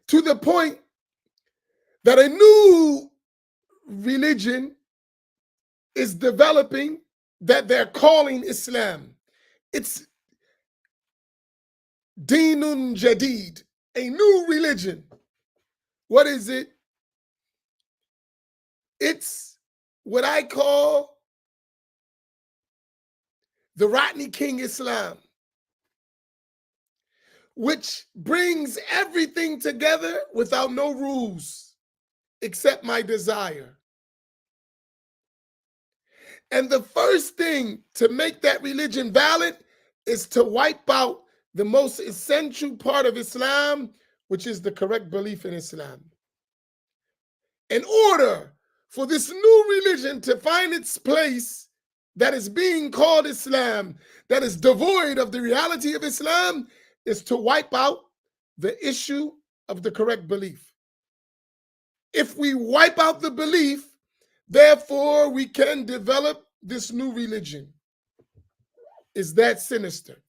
To the point that a new religion is developing that they're calling Islam. It's Dinun Jadid, a new religion. What is it? It's what I call the Rodney King Islam, which brings everything together without no rules except my desire. And the first thing to make that religion valid is to wipe out the most essential part of Islam, which is the correct belief in Islam. In order for this new religion to find its place that is being called Islam, that is devoid of the reality of Islam, is to wipe out the issue of the correct belief. If we wipe out the belief, therefore we can develop this new religion. Is that sinister?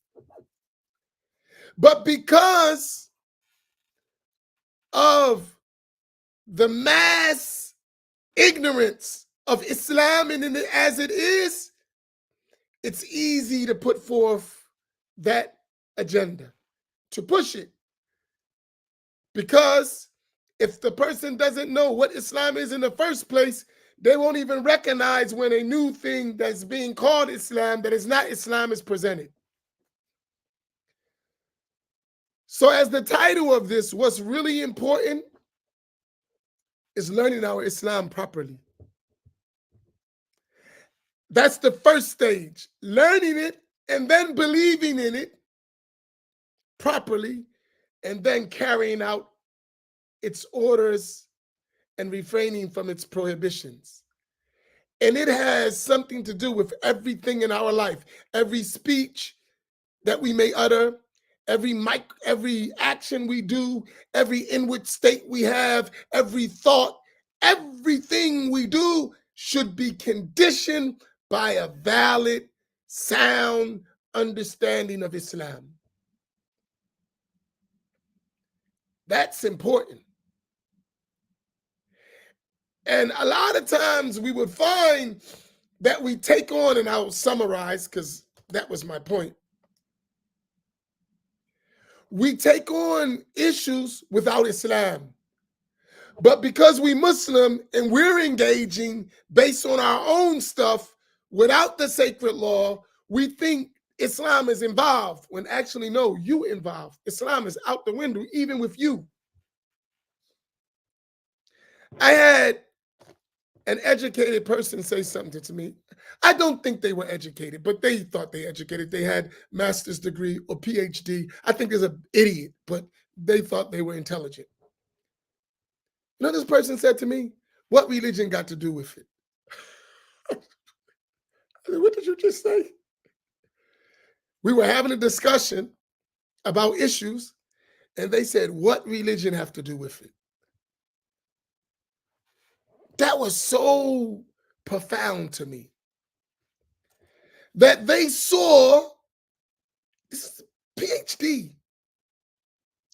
But because of the mass ignorance of Islam and as it is, it's easy to put forth that agenda, to push it. Because if the person doesn't know what Islam is in the first place, they won't even recognize when a new thing that's being called Islam, that is not Islam, is presented. So as the title of this, what's really important is learning our Islam properly. That's the first stage, learning it and then believing in it properly and then carrying out its orders and refraining from its prohibitions. And it has something to do with everything in our life, every speech that we may utter, every action we do, every inward state we have, every thought, everything we do should be conditioned by a valid, sound understanding of Islam. That's important. And a lot of times we would find that we take on, and I'll summarize because that was my point. We take on issues without Islam. But because we Muslim and we're engaging based on our own stuff without the sacred law, we think Islam is involved when actually, no, you involved. Islam is out the window, even with you. I had an educated person say something to me. I don't think they were educated, but they thought they educated. They had master's degree or PhD. I think there's an idiot, but they thought they were intelligent. You know, this person said to me, what religion got to do with it? I said, what did you just say? We were having a discussion about issues, and they said, what religion have to do with it? That was so profound to me. That they saw, this is a PhD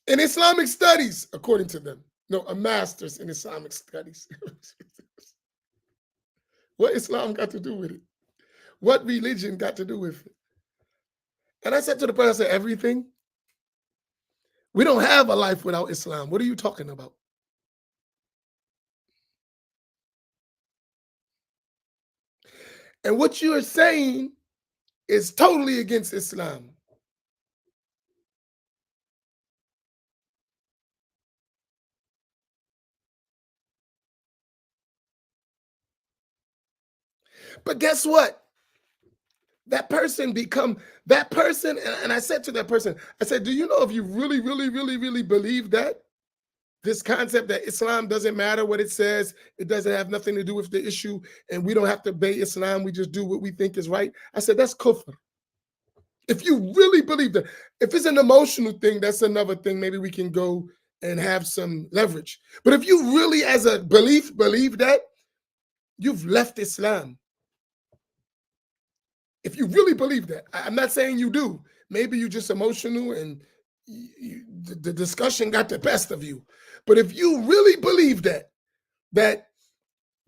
in Islamic studies, according to them. No, a master's in Islamic studies. What Islam got to do with it? What religion got to do with it? And I said to the person, I said, everything. We don't have a life without Islam. What are you talking about? And what you are saying is totally against Islam. But guess what? That person, and I said to that person, I said, do you know if you really, really, really, really believe that? This concept that Islam doesn't matter what it says, it doesn't have nothing to do with the issue, and we don't have to obey Islam, we just do what we think is right. I said, that's kufr. If you really believe that, if it's an emotional thing, that's another thing. Maybe we can go and have some leverage. But if you really, as a belief, believe that, you've left Islam. If you really believe that, I'm not saying you do. Maybe you're just emotional and the discussion got the best of you. But if you really believe that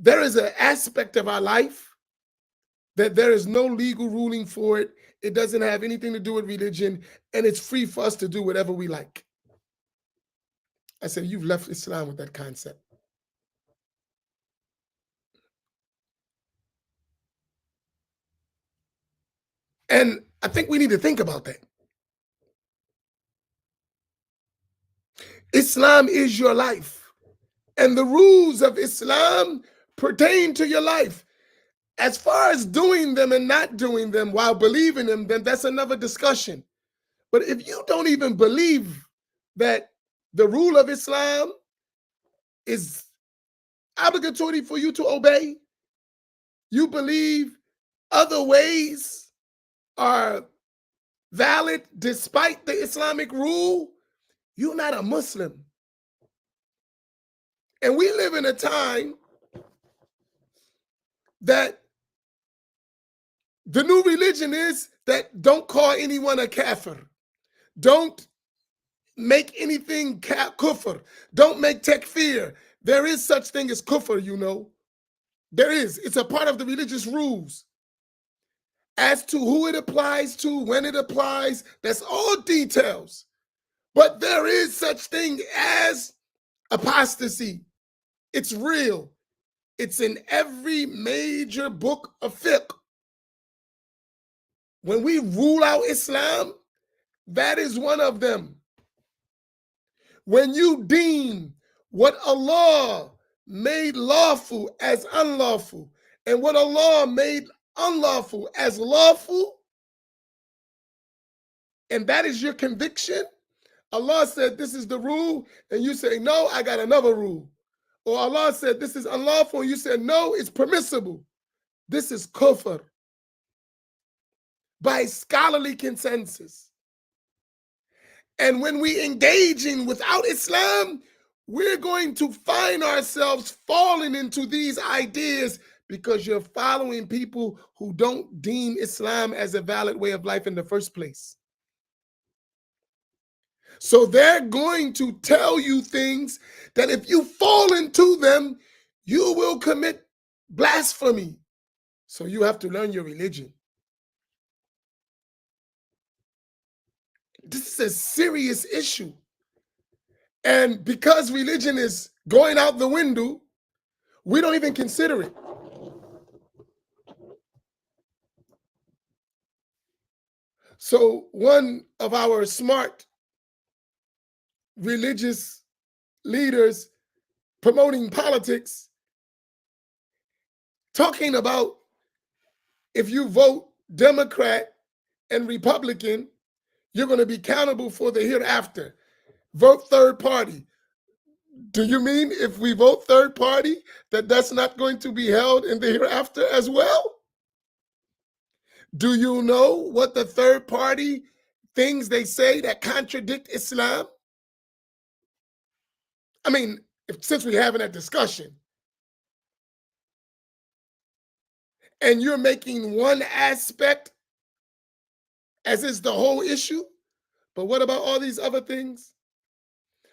there is an aspect of our life that there is no legal ruling for it, it doesn't have anything to do with religion, and it's free for us to do whatever we like. I said, you've left Islam with that concept. And I think we need to think about that. Islam is your life, and the rules of Islam pertain to your life. As far as doing them and not doing them while believing them, then that's another discussion. But if you don't even believe that the rule of Islam is obligatory for you to obey, you believe other ways are valid despite the Islamic rule, you're not a Muslim. And we live in a time that the new religion is that don't call anyone a kafir. Don't make anything kufr. Don't make takfir. There is such thing as kufr, you know. There is. It's a part of the religious rules. As to who it applies to, when it applies, that's all details. But there is such thing as apostasy. It's real. It's in every major book of fiqh. When we rule out Islam, that is one of them. When you deem what Allah made lawful as unlawful, and what Allah made unlawful as lawful, and that is your conviction, Allah said this is the rule, and you say, no, I got another rule. or Allah said this is unlawful, and you said no, it's permissible, this is kufr by scholarly consensus. And when we engaging without Islam, we're going to find ourselves falling into these ideas because you're following people who don't deem Islam as a valid way of life in the first place. So they're going to tell you things that if you fall into them, you will commit blasphemy. So you have to learn your religion. This is a serious issue. And because religion is going out the window, we don't even consider it. So one of our smart religious leaders promoting politics, talking about if you vote Democrat and Republican, you're going to be accountable for the hereafter. Vote third party. Do you mean if we vote third party, that that's not going to be held in the hereafter as well? Do you know what the third party things they say that contradict Islam? I mean, since we're having that discussion, and you're making one aspect as is the whole issue, but what about all these other things?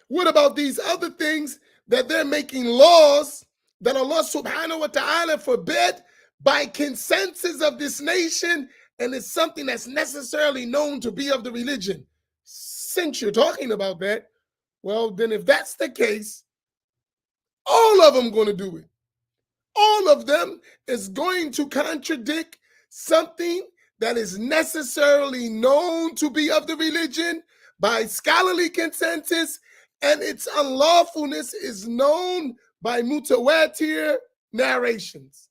What about these other things that they're making laws that Allah subhanahu wa ta'ala forbid by consensus of this nation, and it's something that's necessarily known to be of the religion? Since you're talking about that, well, then if that's the case, all of them going to do it. All of them is going to contradict something that is necessarily known to be of the religion by scholarly consensus, and its unlawfulness is known by mutawatir narrations.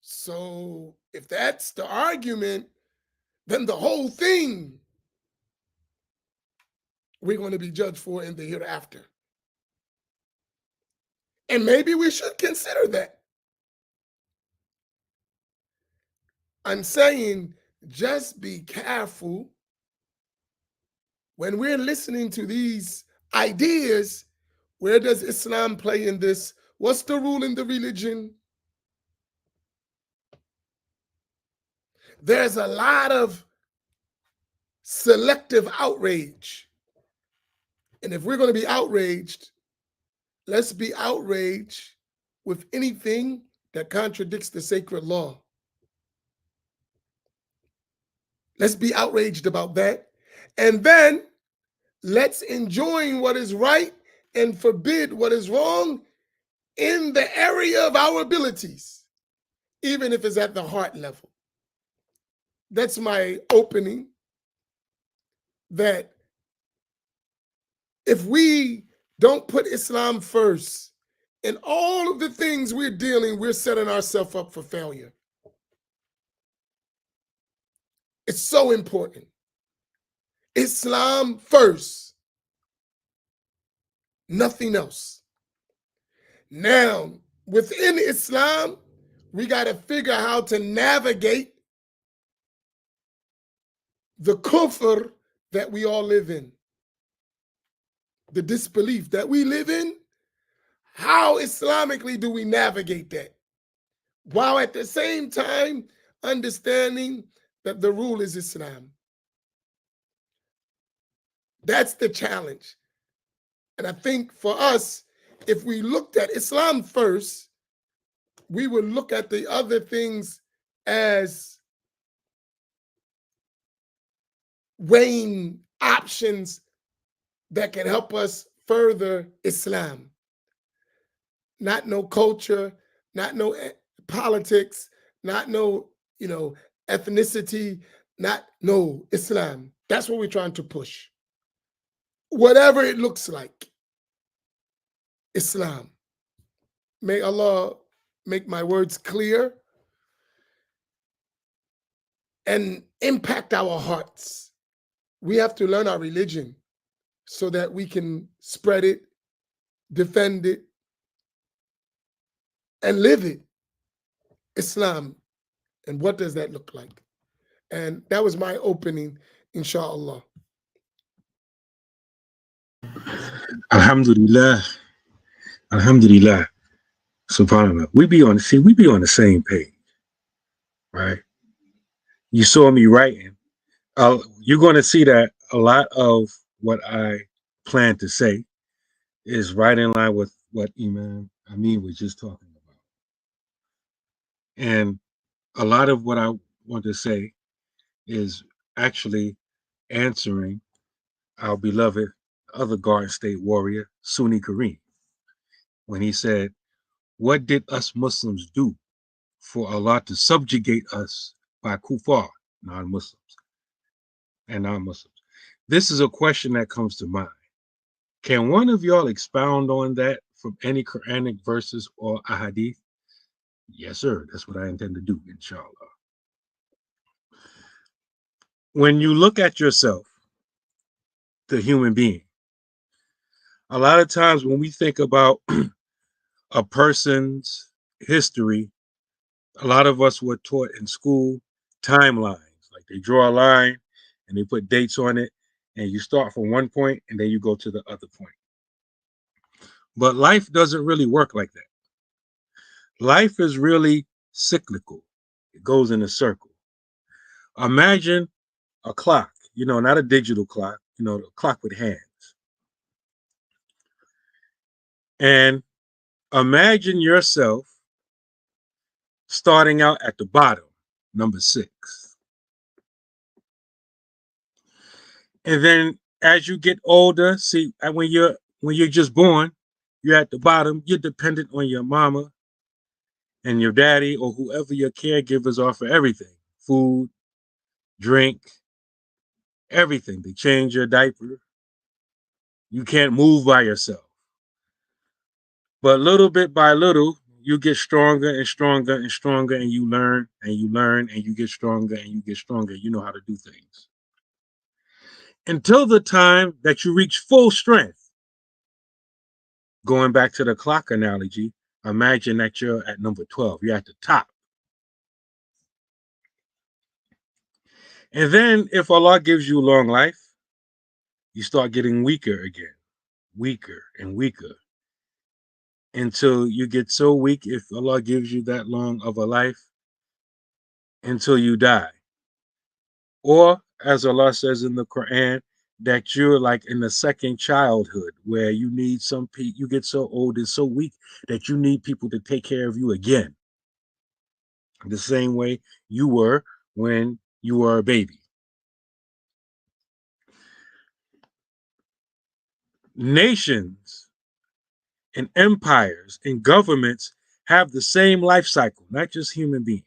So if that's the argument, then the whole thing we're going to be judged for in the hereafter. And maybe we should consider that. I'm saying just be careful when we're listening to these ideas. Where does Islam play in this? What's the rule in the religion? There's a lot of selective outrage. And if we're going to be outraged, let's be outraged with anything that contradicts the sacred law. Let's be outraged about that. And then let's enjoin what is right and forbid what is wrong in the area of our abilities, even if it's at the heart level. That's my opening, that if we don't put Islam first in all of the things we're dealing, we're setting ourselves up for failure. It's so important. Islam first, nothing else. Now, within Islam, we got to figure out how to navigate the kufr that we all live in, the disbelief that we live in. How Islamically do we navigate that, while at the same time understanding that the rule is Islam? That's the challenge. And I think for us, if we looked at Islam first, we would look at the other things as weighing options that can help us further Islam. Not no culture, not no politics, not no, ethnicity, no Islam. That's what we're trying to push. Whatever it looks like, Islam. May Allah make my words clear and impact our hearts. We have to learn our religion. so that we can spread it, defend it, and live it. Islam. And what does that look like? And that was my opening, inshallah. Alhamdulillah. Alhamdulillah. SubhanAllah. We be on the same page, right? You saw me writing. You're going to see that a lot of what I plan to say is right in line with what Imam Amin was just talking about. And a lot of what I want to say is actually answering our beloved other Garden State warrior, Sunni Kareem, when he said, "What did us Muslims do for Allah to subjugate us by kuffar, non-Muslims and non-Muslims?" This is a question that comes to mind. Can one of y'all expound on that from any Quranic verses or ahadith? Yes, sir. That's what I intend to do, inshallah. When you look at yourself, the human being, a lot of times when we think about a person's history, a lot of us were taught in school timelines. Like they draw a line and they put dates on it, and you start from one point and then you go to the other point. But life doesn't really work like that. Life is really cyclical. It goes in a circle. Imagine a clock, not a digital clock, a clock with hands. And imagine yourself starting out at the bottom, number 6. And then as you get older, see, when you're just born, you're at the bottom, you're dependent on your mama and your daddy or whoever your caregivers are for everything. Food, drink, everything. They change your diaper. You can't move by yourself. But little bit by little, you get stronger and stronger and stronger, and you learn and you learn and you get stronger and you get stronger. You know how to do things. Until the time that you reach full strength. Going back to the clock analogy, imagine that you're at number 12. You're at the top. And then if Allah gives you long life, you start getting weaker again, weaker and weaker, until you get so weak, if Allah gives you that long of a life, until you die. Or, as Allah says in the Quran, that you're like in the second childhood, where you need you get so old and so weak that you need people to take care of you again. The same way you were when you were a baby. Nations and empires and governments have the same life cycle, not just human beings.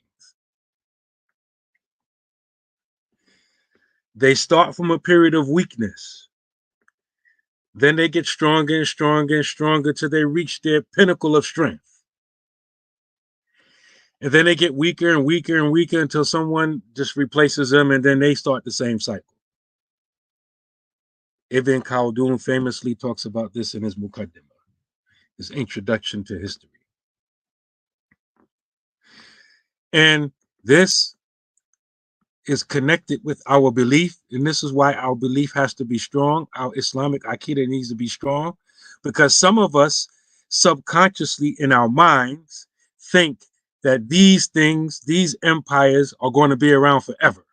They start from a period of weakness. Then they get stronger and stronger and stronger till they reach their pinnacle of strength. And then they get weaker and weaker and weaker until someone just replaces them, and then they start the same cycle. Ibn Khaldun famously talks about this in his Muqaddimah, his introduction to history. And this is connected with our belief, and this is why our belief has to be strong. Our Islamic Aqidah needs to be strong, because some of us subconsciously in our minds think that these things, these empires are going to be around forever.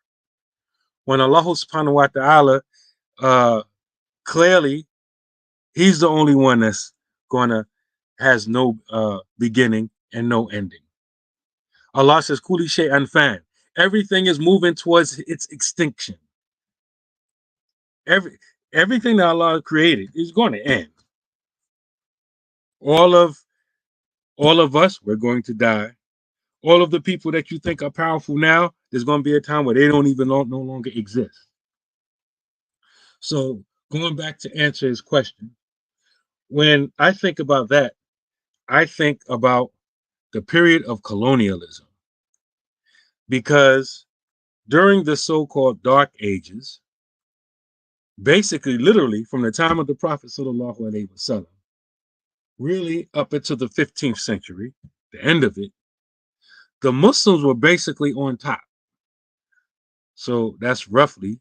When Allah subhanahu wa ta'ala clearly, he's the only one that's has no beginning and no ending. Allah says, Kuli shay'an fan. Everything is moving towards its extinction. Everything that Allah created is going to end. All of us, we're going to die. All of the people that you think are powerful now, there's going to be a time where they don't even no longer exist. So going back to answer his question, when I think about that, I think about the period of colonialism. Because during the so-called Dark Ages, basically, literally, from the time of the Prophet sallallahu alaihi wasallam, really up into the 15th century, the end of it, the Muslims were basically on top. So that's roughly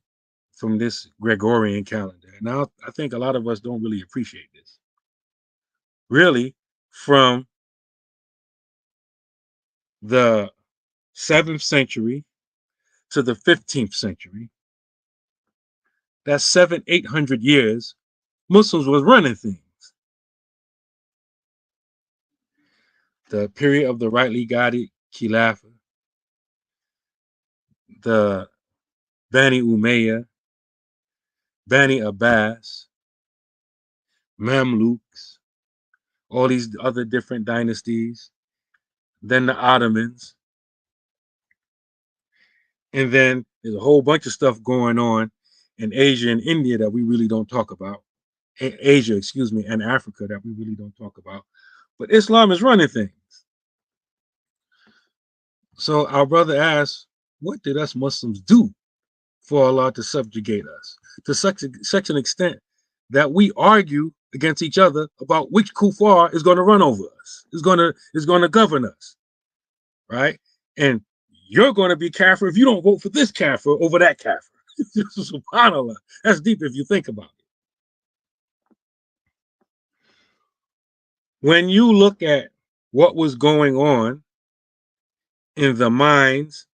from this Gregorian calendar. Now, I think a lot of us don't really appreciate this. Really, from the 7th century to the 15th century, that's 800 years, Muslims was running things. The period of the rightly guided Khilafah, the Bani Umayyah, Bani Abbas, Mamluks, all these other different dynasties, then the Ottomans, and then there's a whole bunch of stuff going on in Asia and India that we really don't talk about. Asia, excuse me, and Africa that we really don't talk about. But Islam is running things. So our brother asked, what did us Muslims do for Allah to subjugate us to such an extent that we argue against each other about which kuffar is going to run over us, is going to govern us, right? And you're going to be kafir if you don't vote for this kafir over that kafir. SubhanAllah. That's deep if you think about it. When you look at what was going on in the minds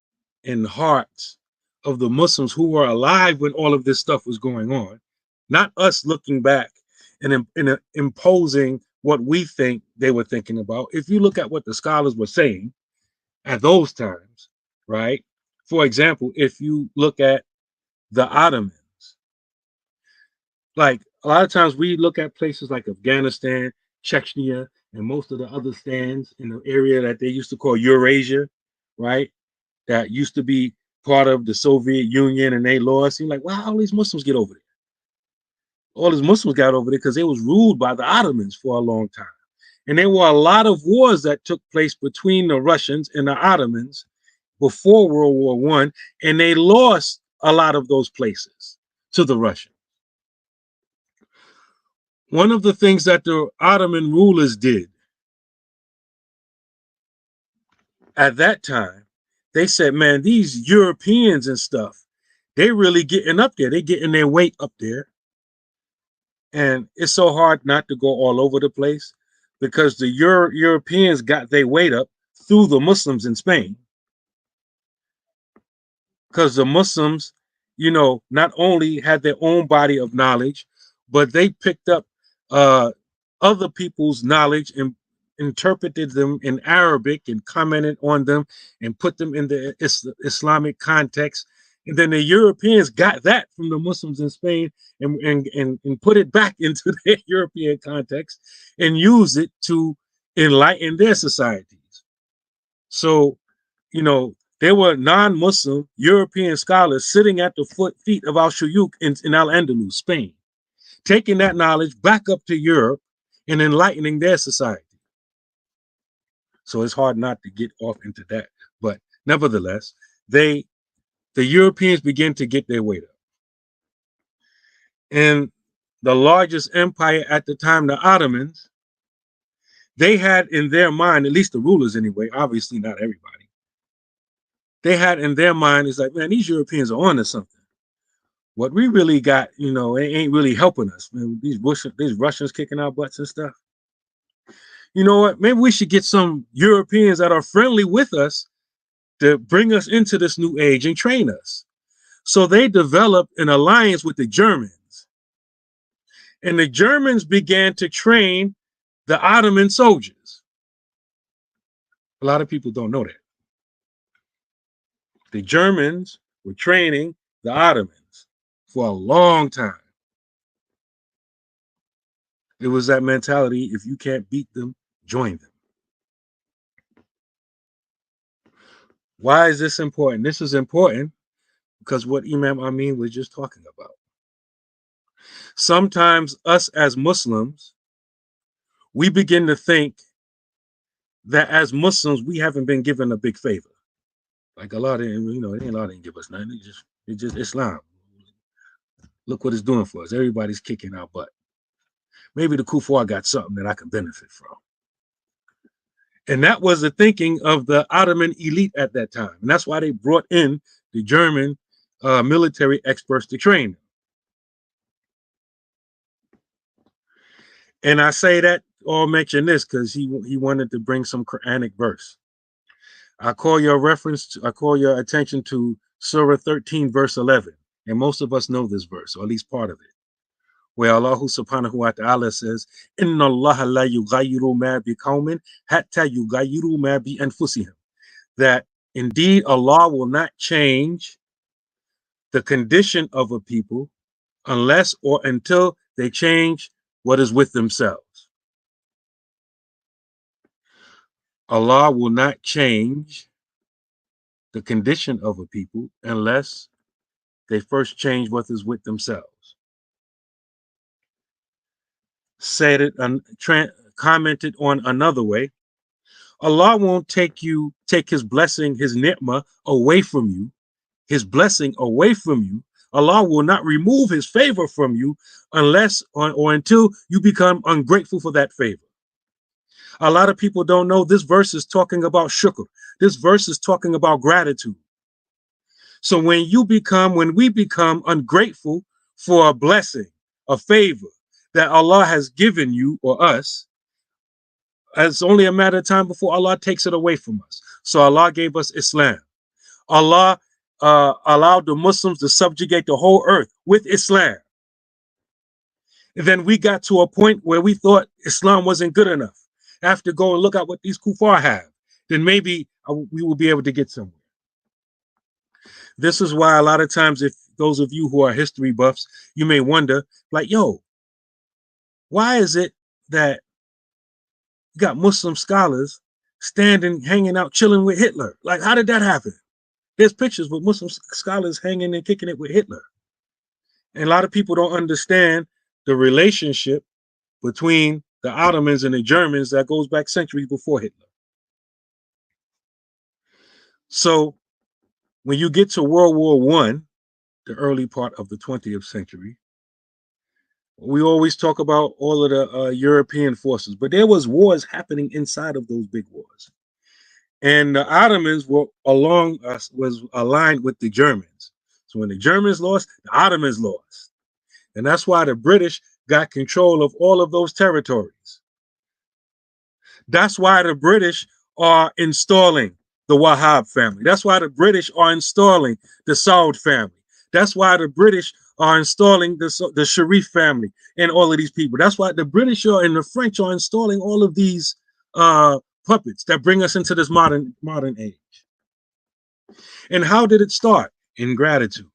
and hearts of the Muslims who were alive when all of this stuff was going on, not us looking back and imposing what we think they were thinking about. If you look at what the scholars were saying at those times, right? For example, if you look at the Ottomans, like a lot of times we look at places like Afghanistan, Chechnya, and most of the other stands in the area that they used to call Eurasia, right? That used to be part of the Soviet Union and they lost. You're like, wow, all these Muslims get over there. All these Muslims got over there because they was ruled by the Ottomans for a long time. And there were a lot of wars that took place between the Russians and the Ottomans before World War I, and they lost a lot of those places to the Russians. One of the things that the Ottoman rulers did at that time, they said, man, these Europeans and stuff, they really getting up there. They getting their weight up there. And it's so hard not to go all over the place because the Europeans got their weight up through the Muslims in Spain. Because the Muslims, you know, not only had their own body of knowledge, but they picked up other people's knowledge and interpreted them in Arabic and commented on them and put them in the Islamic context. And then the Europeans got that from the Muslims in Spain and put it back into their European context and use it to enlighten their societies. So, you know, there were non-Muslim European scholars sitting at the feet of Al-Shuyuk in Al-Andalus, Spain, taking that knowledge back up to Europe and enlightening their society. So it's hard not to get off into that. But nevertheless, the Europeans begin to get their weight up. And the largest empire at the time, the Ottomans, they had in their mind, at least the rulers anyway, obviously not everybody, they had in their mind, is like, man, these Europeans are on to something. What we really got, you know, it ain't really helping us. Man, these Russians kicking our butts and stuff. You know what? Maybe we should get some Europeans that are friendly with us to bring us into this new age and train us. So they developed an alliance with the Germans. And the Germans began to train the Ottoman soldiers. A lot of people don't know that. The Germans were training the Ottomans for a long time. It was that mentality, if you can't beat them, join them. Why is this important? This is important because what Imam Amin was just talking about. Sometimes us as Muslims, we begin to think that as Muslims, we haven't been given a big favor. Like Allah didn't, you know, Allah didn't give us nothing. It's just Islam. Look what it's doing for us. Everybody's kicking our butt. Maybe the Kuffar got something that I could benefit from. And that was the thinking of the Ottoman elite at that time. And that's why they brought in the German military experts to train them. And I say that or mention this because he wanted to bring some Quranic verse. I call your attention to Surah 13, verse 11. And most of us know this verse, or at least part of it, where Allah subhanahu wa ta'ala says, Inna Allah la yughayyiru ma bi qawmin hatta yughayyiru ma bi anfusihim. That indeed Allah will not change the condition of a people unless or until they change what is with themselves. Allah will not change the condition of a people unless they first change what is with themselves. Said it and commented on another way. Allah won't take his blessing, his ni'mah away from you, his blessing away from you. Allah will not remove his favor from you unless or until you become ungrateful for that favor. A lot of people don't know this verse is talking about shukr. This verse is talking about gratitude. So when we become ungrateful for a blessing, a favor that Allah has given you or us, it's only a matter of time before Allah takes it away from us. So Allah gave us Islam. Allah allowed the Muslims to subjugate the whole earth with Islam. And then we got to a point where we thought Islam wasn't good enough. After go and look at what these kuffar have, then maybe we will be able to get somewhere. This is why a lot of times, if those of you who are history buffs, you may wonder, like, yo, why is it that you got Muslim scholars standing, hanging out, chilling with Hitler? Like, how did that happen? There's pictures with Muslim scholars hanging and kicking it with Hitler. And a lot of people don't understand the relationship between the Ottomans and the Germans that goes back centuries before Hitler. So when you get to World War I, the early part of the 20th century, we always talk about all of the European forces, but there was wars happening inside of those big wars. And the Ottomans was aligned with the Germans. So when the Germans lost, the Ottomans lost. And that's why the British got control of all of those territories. That's why the British are installing the Wahhab family. That's why the British are installing the Saud family. That's why the British are installing the Sharif family and all of these people. That's why the British and the French are installing all of these puppets that bring us into this modern age. And how did it start? Ingratitude.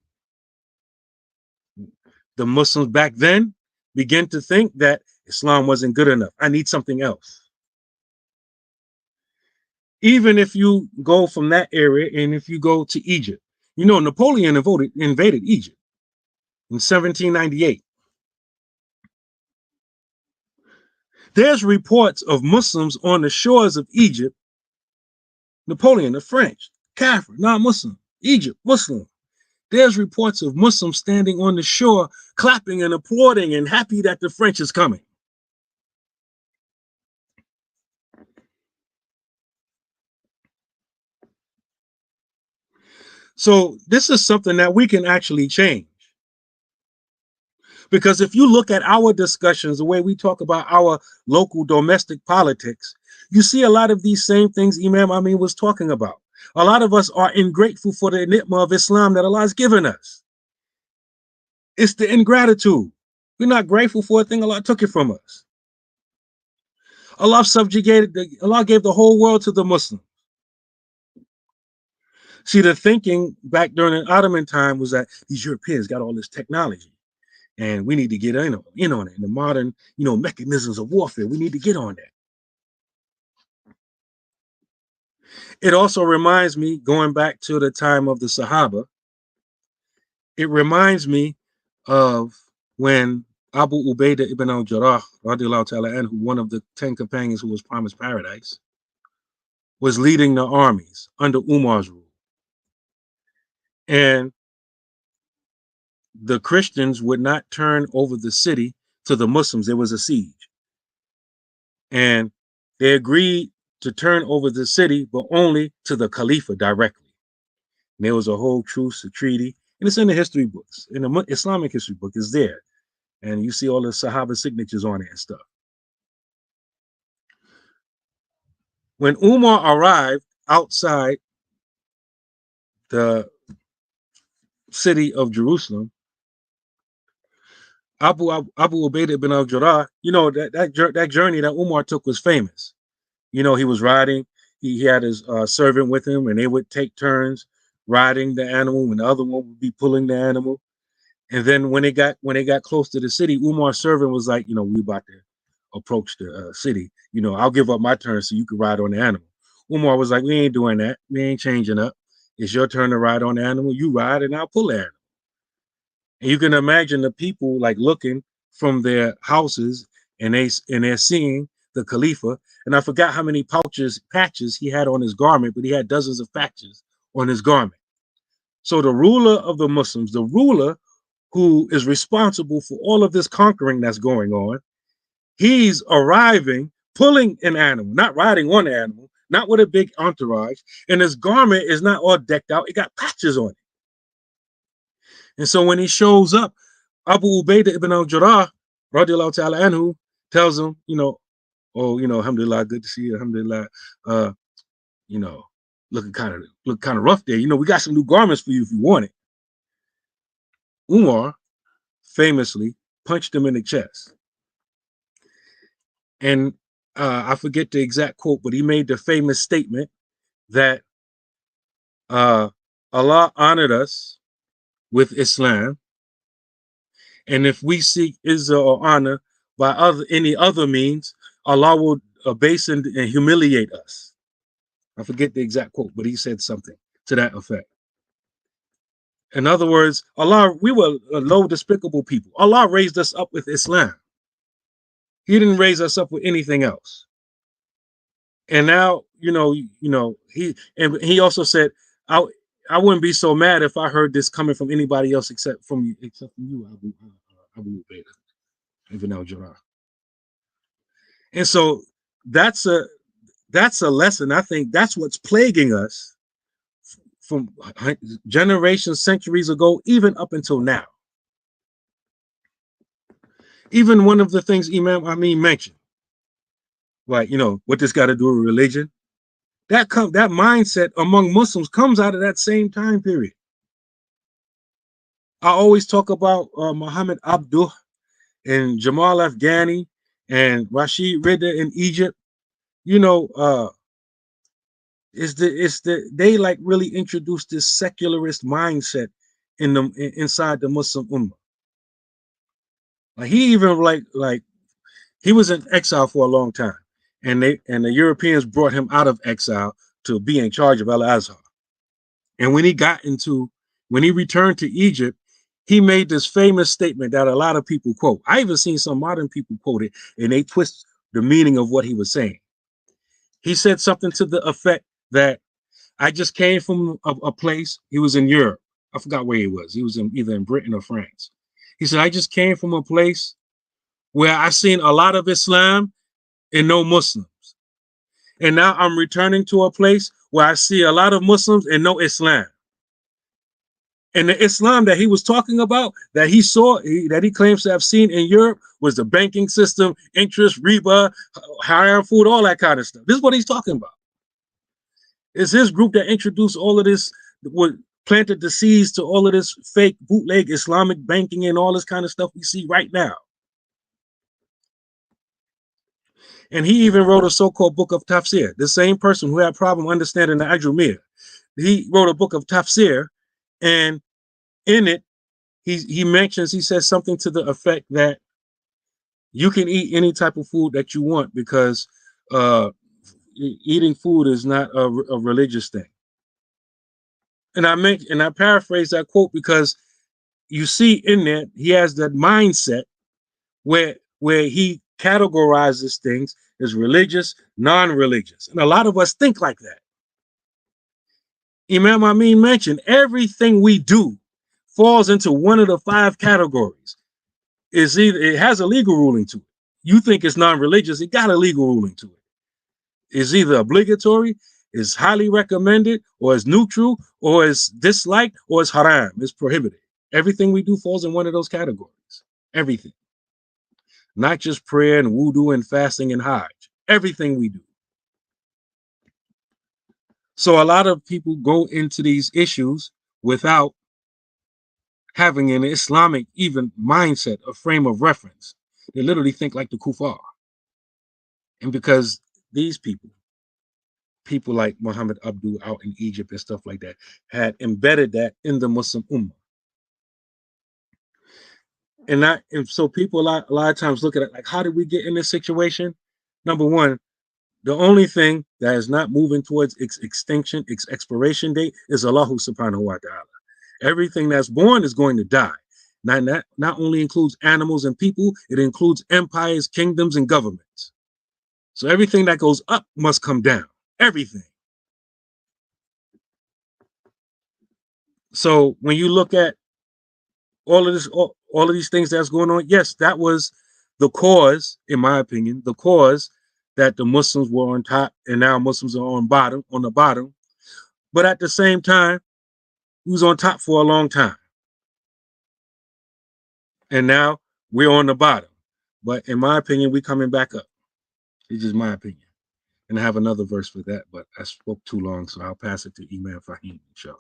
The Muslims back then began to think that Islam wasn't good enough. I need something else. Even if you go from that area and if you go to Egypt, you know, Napoleon invaded Egypt in 1798. There's reports of Muslims on the shores of Egypt. Napoleon, the French, Kafir, non-Muslim, Egypt, Muslim. There's reports of Muslims standing on the shore, clapping and applauding and happy that the French is coming. So this is something that we can actually change. Because if you look at our discussions, the way we talk about our local domestic politics, you see a lot of these same things Imam Amin was talking about. A lot of us are ungrateful for the ni'mah of Islam that Allah has given us. It's the ingratitude. We're not grateful for a thing Allah took it from us. Allah gave the whole world to the Muslims. See, the thinking back during the Ottoman time was that these Europeans got all this technology and we need to get in on it. And the modern, mechanisms of warfare, we need to get on that. It also reminds me, going back to the time of the Sahaba, it reminds me of when Abu Ubaidah ibn al-Jarrah, radiallahu ta'ala anhu, one of the 10 companions who was promised paradise, was leading the armies under Umar's rule. And the Christians would not turn over the city to the Muslims. There was a siege. And they agreed to turn over the city, but only to the Khalifa directly. And there was a whole truce, a treaty, and it's in the history books. In the Islamic history book, it's there. And you see all the Sahaba signatures on it and stuff. When Umar arrived outside the city of Jerusalem, Abu Ubaidah ibn al-Jarrah, you know, that journey that Umar took was famous. You know, he was riding, he had his servant with him, and they would take turns riding the animal, and the other one would be pulling the animal. And then when they got close to the city, Umar's servant was like, you know, we about to approach the city. You know, I'll give up my turn so you can ride on the animal. Umar was like, we ain't doing that. We ain't changing up. It's your turn to ride on the animal. You ride and I'll pull the animal. And you can imagine the people like looking from their houses and they're seeing the Khalifa. And I forgot how many patches he had on his garment, but he had dozens of patches on his garment. So the ruler of the Muslims, the ruler who is responsible for all of this conquering that's going on, he's arriving, pulling an animal, not riding on the animal, not with a big entourage, and his garment is not all decked out, it got patches on it. And so when he shows up, Abu Ubaidah ibn al-Jarrah, radiallahu ta'ala anhu, tells him, you know, oh, you know, alhamdulillah, good to see you, alhamdulillah, you know, look kind of rough there. You know, we got some new garments for you if you want it. Umar famously punched him in the chest. And I forget the exact quote, but he made the famous statement that Allah honored us with Islam, and if we seek izzah or honor by any other means, Allah will abase and humiliate us. I forget the exact quote, but he said something to that effect. In other words, Allah, we were low, despicable people. Allah raised us up with Islam. He didn't raise us up with anything else. And now, he also said, I wouldn't be so mad if I heard this coming from anybody else except from you, Abu Ubaidah ibn al-Jarrah. And so that's a lesson. I think that's what's plaguing us from generations, centuries ago, even up until now. Even one of the things Imam Amin mentioned, like, you know, what this got to do with religion, that mindset among Muslims comes out of that same time period. I always talk about Muhammad Abdullah and Jamal Afghani and Rashid Rida in Egypt. You know, they like really introduced this secularist mindset inside the Muslim Ummah. Like he even like he was in exile for a long time, and the Europeans brought him out of exile to be in charge of Al-Azhar. And when he returned to Egypt, he made this famous statement that a lot of people quote. I even seen some modern people quote it, and they twist the meaning of what he was saying. He said something to the effect that I just came from a place. He was in Europe. I forgot where he was. He was either in Britain or France. He said, I just came from a place where I seen a lot of Islam and no Muslims. And now I'm returning to a place where I see a lot of Muslims and no Islam. And the Islam that he was talking about, that he saw, that he claims to have seen in Europe, was the banking system, interest, riba, haram food, all that kind of stuff. This is what he's talking about. It's his group that introduced all of this, planted the seeds to all of this fake bootleg Islamic banking and all this kind of stuff we see right now. And he even wrote a so-called book of tafsir. The same person who had a problem understanding the Ajrumiyya. He wrote a book of tafsir, and in it, he says something to the effect that you can eat any type of food that you want because eating food is not a religious thing. And I paraphrase that quote because you see in there, he has that mindset where he categorizes things as religious, non-religious. And a lot of us think like that. Imam Amin mentioned everything we do falls into one of the 5 categories. It's either it has a legal ruling to it. You think it's non-religious, it got a legal ruling to it. It's either obligatory, is highly recommended, or is neutral, or is disliked, or is haram, it's prohibited. Everything we do falls in one of those categories. Everything. Not just prayer and wudu and fasting and hajj. Everything we do. So a lot of people go into these issues without having an Islamic even mindset, a frame of reference. They literally think like the kuffar. And because these people like Muhammad Abdul out in Egypt and stuff like that, had embedded that in the Muslim Ummah. And so people a lot of times look at it like, how did we get in this situation? Number one, the only thing that is not moving towards its extinction, its expiration date, is Allah subhanahu wa ta'ala. Everything that's born is going to die. Not only includes animals and people, it includes empires, kingdoms, and governments. So everything that goes up must come down. Everything. So when you look at all of these things that's going on, yes, that was the cause, in my opinion, the cause that the Muslims were on top and now Muslims are on the bottom. But at the same time, we was on top for a long time. And now we're on the bottom. But in my opinion, we're coming back up. It's just my opinion. And I have another verse for that, but I spoke too long, so I'll pass it to Imam Faheem, inshallah.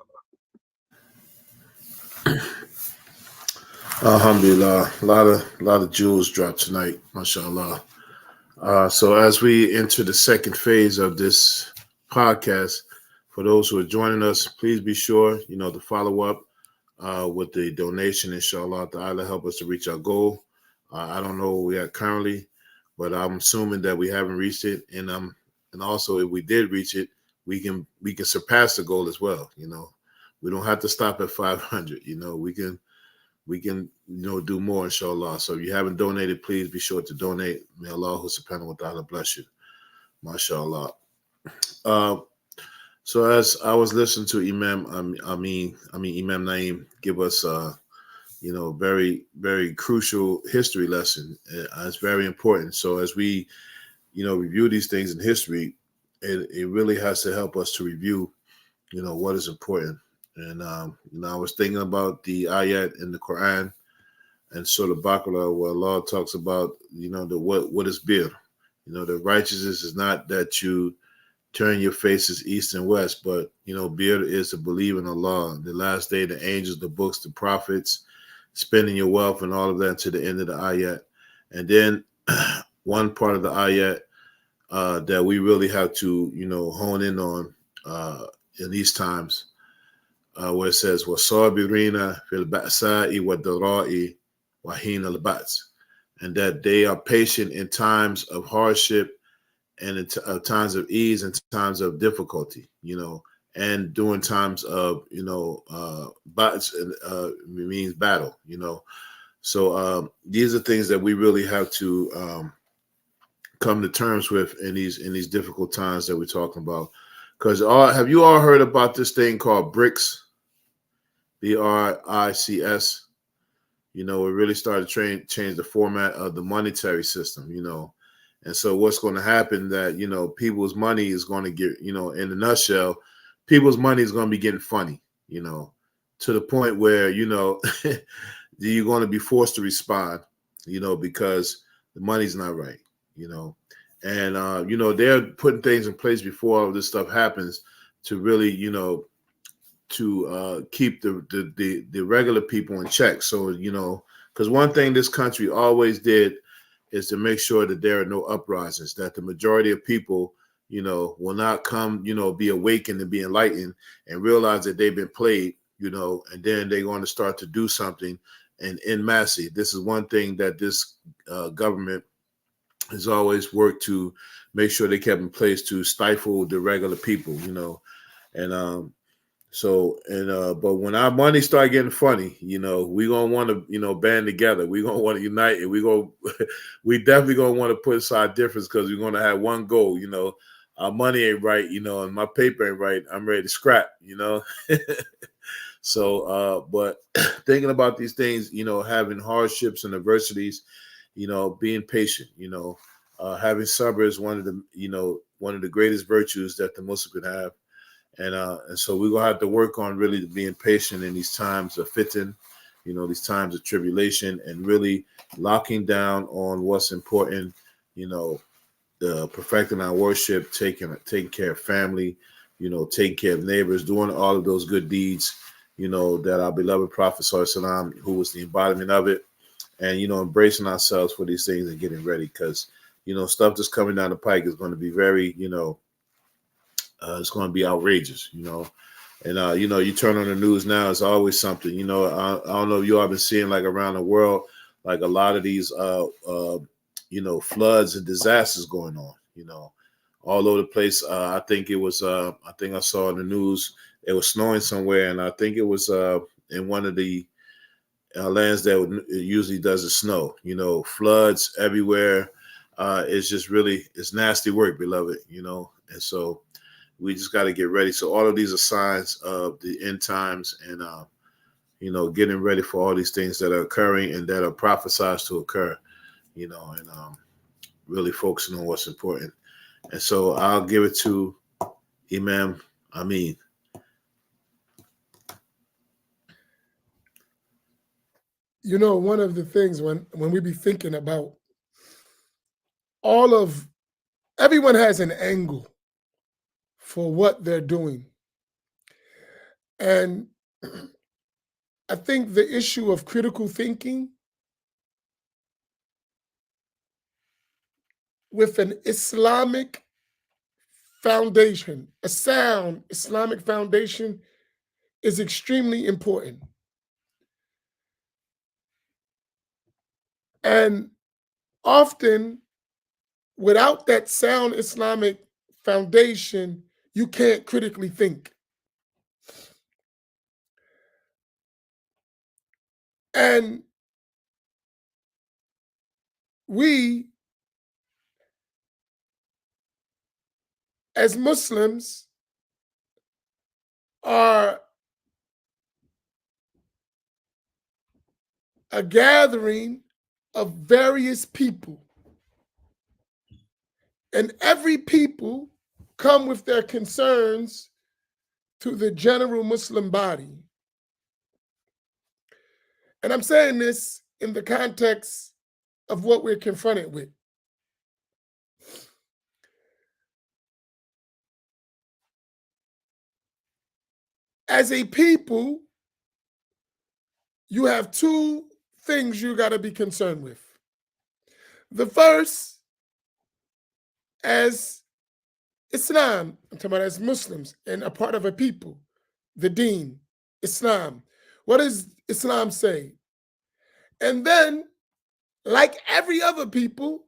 Alhamdulillah, a lot of jewels dropped tonight, mashallah. So as we enter the second phase of this podcast, for those who are joining us, please be sure, to follow up with the donation, inshallah. Allah help us to reach our goal. I don't know where we are currently, but I'm assuming that we haven't reached it, and also if we did reach it, we can surpass the goal as well. We don't have to stop at 500. We can do more, inshallah. So if you haven't donated, please be sure to donate. May Allah subhanahu wa ta'ala bless you. MashaAllah. So as I was listening to Imam Imam Naeem give us very, very crucial history lesson. It's very important. So as we review these things in history, it really has to help us to review what is important. And I was thinking about the ayat in the Quran and Surah Baqarah, where Allah talks about what is bir. The righteousness is not that you turn your faces east and west, but bir is to believe in Allah, the last day, the angels, the books, the prophets, spending your wealth and all of that to the end of the ayat. And then one part of the ayat that we really have to hone in on in these times. Where it says, وَصَابِرِينَ فِي الْبَأْسَاءِ وَالضَّرَاءِ وَحِينَ الْبَأْسِ, and that they are patient in times of hardship and in times of ease and times of difficulty, and during times of, bats means battle, So these are things that we really have to come to terms with in these difficult times that we're talking about. Because have you all heard about this thing called BRICS? BRICS. It really started to change the format of the monetary system, And so what's going to happen that, people's money is going to get, in a nutshell, people's money is going to be getting funny, to the point where, you're going to be forced to respond, because the money's not right, And, they're putting things in place before all of this stuff happens to really, to keep the regular people in check. So, because one thing this country always did is to make sure that there are no uprisings, that the majority of people, will not come, be awakened and be enlightened and realize that they've been played, and then they're going to start to do something and en masse. This is one thing that this government has always worked to make sure they kept in place to stifle the regular people, and but when our money start getting funny, we gonna want to, band together. We gonna want to unite, and we definitely gonna want to put aside difference because we're gonna have one goal. Our money ain't right, and my paper ain't right. I'm ready to scrap, So, but thinking about these things, having hardships and adversities, being patient, having sabr is one of the greatest virtues that the Muslim can have. And so we're gonna have to work on really being patient in these times of fitting, these times of tribulation, and really locking down on what's important, the perfecting our worship, taking care of family, taking care of neighbors, doing all of those good deeds, that our beloved Prophet Sallallahu, who was the embodiment of it, and embracing ourselves for these things and getting ready, because stuff that's coming down the pike is going to be very, it's going to be outrageous, and you turn on the news now, it's always something, I don't know if you all been seeing like around the world, like a lot of these floods and disasters going on, all over the place. I think I saw in the news it was snowing somewhere, and I think it was in one of the lands that it usually doesn't snow. Floods everywhere. It's nasty work, beloved. And so we just got to get ready. So all of these are signs of the end times, and getting ready for all these things that are occurring and that are prophesied to occur. And really focusing on what's important. And so I'll give it to Imam Amin. One of the things when we be thinking about everyone has an angle for what they're doing. And I think the issue of critical thinking with an Islamic foundation, a sound Islamic foundation, is extremely important. And often, without that sound Islamic foundation, you can't critically think. And we, as Muslims, are a gathering of various people. And every people come with their concerns to the general Muslim body. And I'm saying this in the context of what we're confronted with. As a people, you have two things you got to be concerned with. The first, as Islam, I'm talking about as Muslims and a part of a people, the deen, Islam. What does Islam say? And then, like every other people,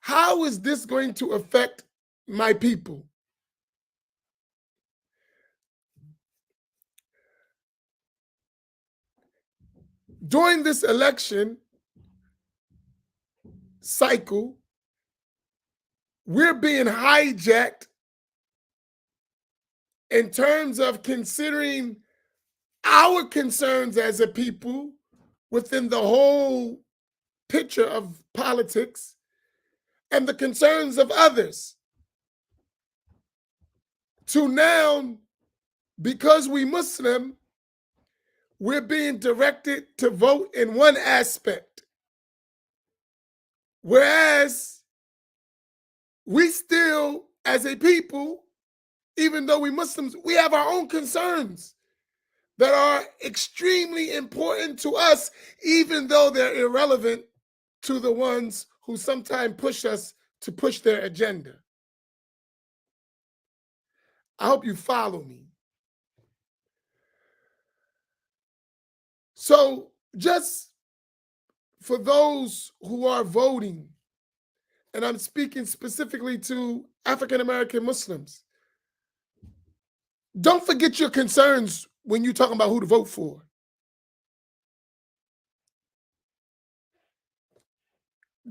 how is this going to affect my people? During this election cycle, we're being hijacked in terms of considering our concerns as a people within the whole picture of politics and the concerns of others. To now, because we Muslim, we're being directed to vote in one aspect. Whereas we still, as a people, even though we Muslims, we have our own concerns that are extremely important to us, even though they're irrelevant to the ones who sometimes push us to push their agenda. I hope you follow me. So just for those who are voting, and I'm speaking specifically to African-American Muslims, don't forget your concerns when you're talking about who to vote for.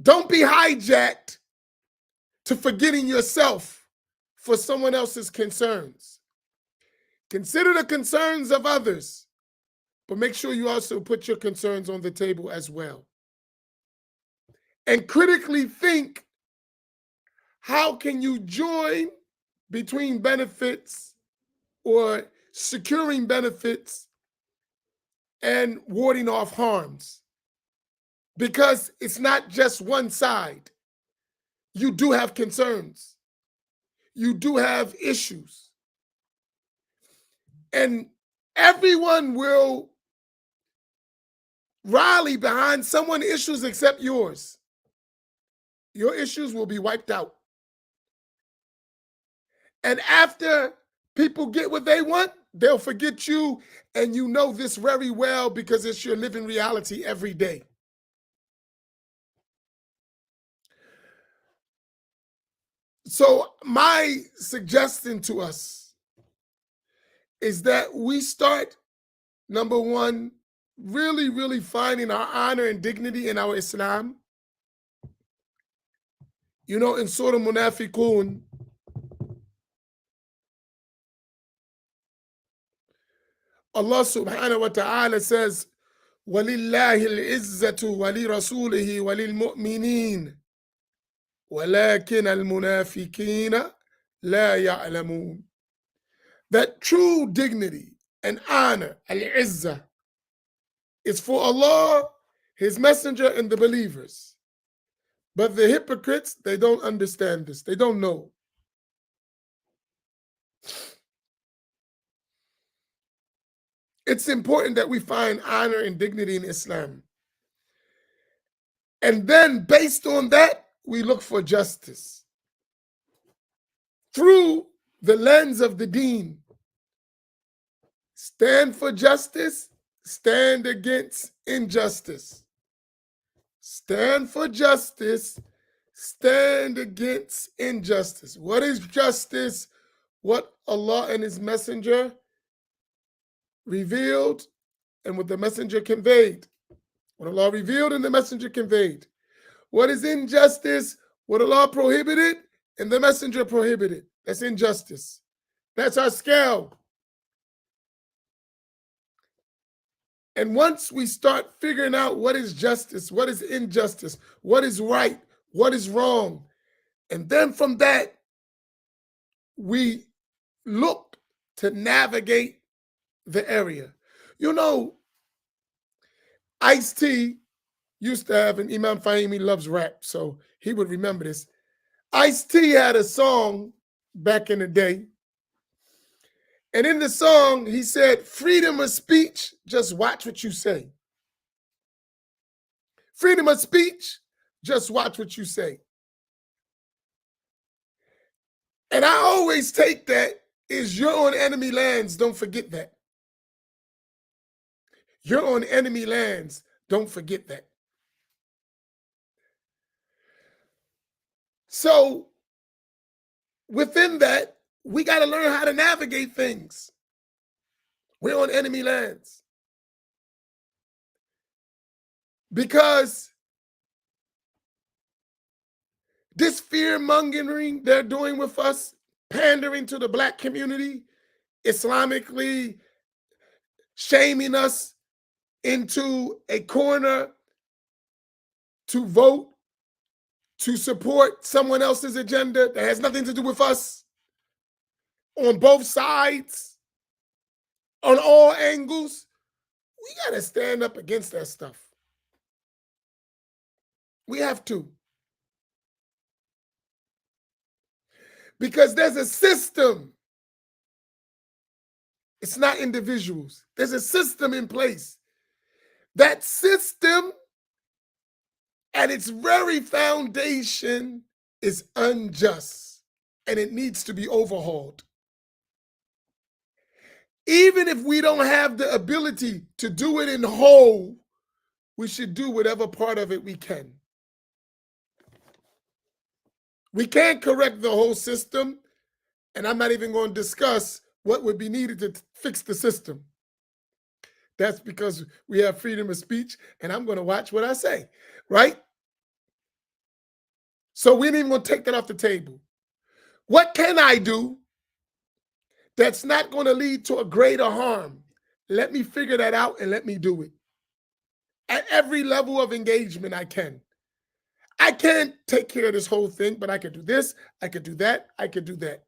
Don't be hijacked to forgetting yourself for someone else's concerns. Consider the concerns of others. but make sure you also put your concerns on the table as well. And critically think, how can you join between benefits or securing benefits and warding off harms? Because it's not just one side. You do have concerns. You do have issues. And everyone will rally behind someone's issues except yours. Your issues will be wiped out. And after people get what they want, they'll forget you. And you know this very well because it's your living reality every day. So my suggestion to us is that we start, number one, really finding our honor and dignity in our Islam. You know, in Surah Munafiqun, Allah subhanahu wa ta'ala says, وَلِلَّهِ الْعِزَّةُ وَلِرَسُولِهِ وَلِلْمُؤْمِنِينَ وَلَكِنَ الْمُنَافِقِينَ لَا يَعْلَمُونَ. That true dignity and honor, al-izzah, is for Allah, His Messenger, and the believers. But the hypocrites, they don't understand this. They don't know. It's important that we find honor and dignity in Islam. And then based on that, we look for justice through the lens of the deen. Stand for justice, stand against injustice. Stand for justice, stand against injustice. What is justice? What Allah and His Messenger revealed and what the Messenger conveyed. What Allah revealed and the Messenger conveyed. What is injustice? What Allah prohibited and the Messenger prohibited. That's injustice. That's our scale. And once we start figuring out what is justice, what is injustice, what is right, what is wrong, and then from that, we look to navigate the area. You know, Ice-T used to have, and Imam Faheem, he loves rap, so he would remember this. Ice-T had a song back in the day, and in the song, he said, freedom of speech, just watch what you say. Freedom of speech, just watch what you say. And I always take that is you're on enemy lands, don't forget that. You're on enemy lands, don't forget that. So within that, we got to learn how to navigate things. We're on enemy lands. Because this fear-mongering they're doing with us, pandering to the Black community, Islamically shaming us into a corner to vote, to support someone else's agenda that has nothing to do with us, on both sides, on all angles, we got to stand up against that stuff. We have to. Because there's a system. It's not individuals. There's a system in place. That system, at its very foundation, is unjust, and it needs to be overhauled. Even if we don't have the ability to do it in whole, we should do whatever part of it we can. We can't correct the whole system, and I'm not even going to discuss what would be needed to fix the system. That's because we have freedom of speech, and I'm going to watch what I say, right? So we ain't even going to take that off the table. What can I do that's not going to lead to a greater harm, Let me figure that out and let me do it. At every level of engagement I can. I can't take care of this whole thing, but I could do this, I could do that, I could do that.